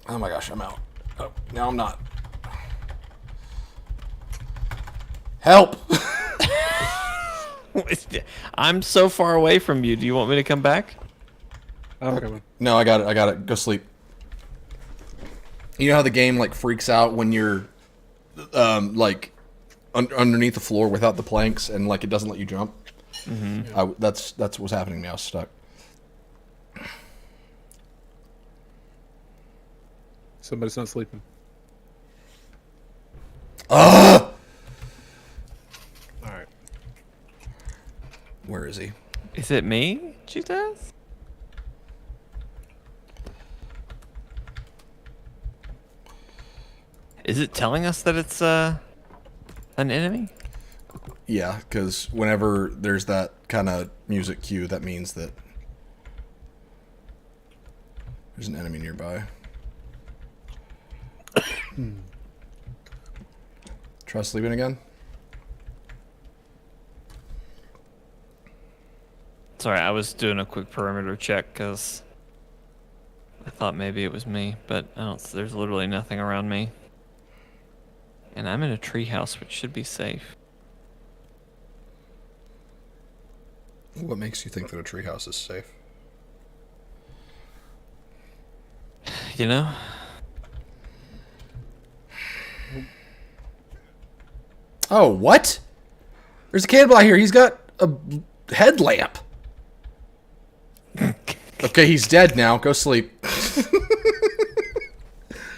Oh my gosh, I'm out. Oh, now I'm not. Help! I'm so far away from you. Do you want me to come back? I'm coming. No, I got it. I got it. Go sleep. You know how the game like freaks out when you're like underneath the floor without the planks and like it doesn't let you jump? Mm-hmm. That's what's happening now. Stuck. Somebody's not sleeping. Ugh! All right. Where is he? Is it me? She says. Is it telling us that it's an enemy? Yeah, because whenever there's that kind of music cue, that means that there's an enemy nearby. Try sleeping again? Sorry, I was doing a quick perimeter check because I thought maybe it was me, but I don't. There's literally nothing around me, and I'm in a treehouse, which should be safe. What makes you think that a treehouse is safe? You know? Oh, what? There's a cannibal out here. He's got a headlamp. Okay, he's dead now. Go sleep.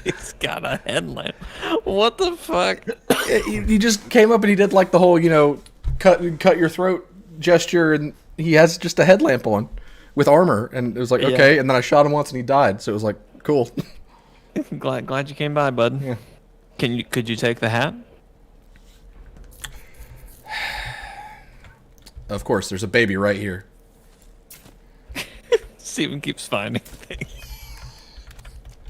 He's got a headlamp. What the fuck? He just came up and he did like the whole, cut your throat gesture, and he has just a headlamp on with armor, and it was like, Yeah. okay, and then I shot him once and he died, so it was like, cool. Glad you came by, bud. Yeah. Could you take the hat? Of course, there's a baby right here. Steven keeps finding things.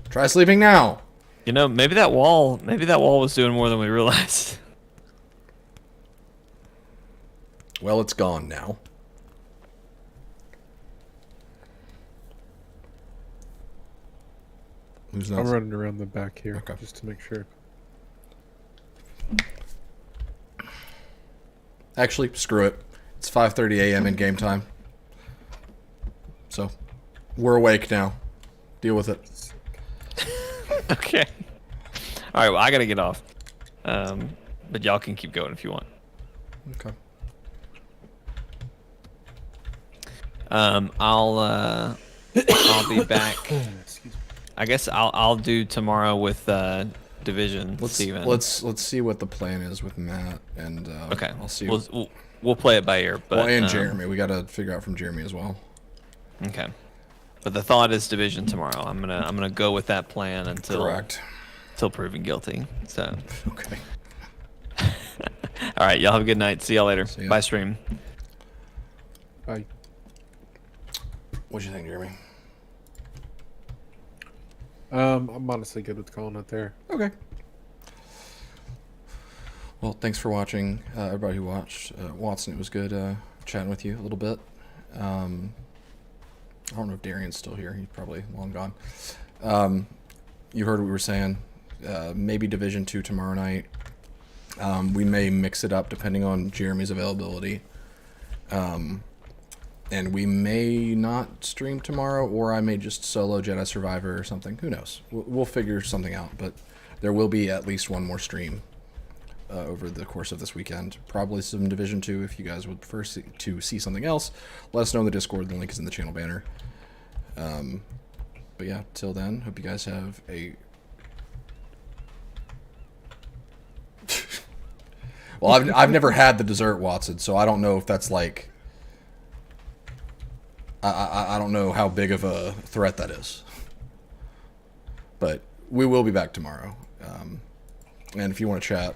Try sleeping now. Maybe that wall was doing more than we realized. Well, it's gone now. Who's I'm next? running around the back here Okay. just to make sure. Actually, screw it. It's 5:30 a.m. in game time. So, we're awake now. Deal with it. Okay. All right. Well, I gotta get off. But y'all can keep going if you want. Okay. I'll be back. I guess I'll do tomorrow with Division. Steven. Let's see what the plan is with Matt and Okay. I'll see. We'll play it by ear. But Well, and Jeremy, we got to figure out from Jeremy as well. Okay. But the thought is Division tomorrow. I'm gonna go with that plan until proven guilty. So. Okay. All right. Y'all have a good night. See y'all later. See ya. Bye, stream. I What'd you think, Jeremy? I'm honestly good with calling it there. Okay. Well, thanks for watching, everybody who watched. Watson, it was good chatting with you a little bit. I don't know if Darian's still here. He's probably long gone. You heard what we were saying. maybe Division 2 tomorrow night. We may mix it up depending on Jeremy's availability. And we may not stream tomorrow, or I may just solo Jedi Survivor or something. Who knows? We'll figure something out, but there will be at least one more stream over the course of this weekend. Probably some Division 2 if you guys would prefer to see something else. Let us know in the Discord. The link is in the channel banner. But yeah, till then, hope you guys have a... Well, I've never had the dessert, Watson, so I don't know if that's like... I don't know how big of a threat that is. But we will be back tomorrow. And if you want to chat,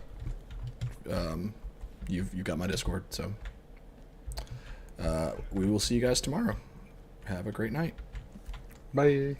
you've got my Discord. So we will see you guys tomorrow. Have a great night. Bye.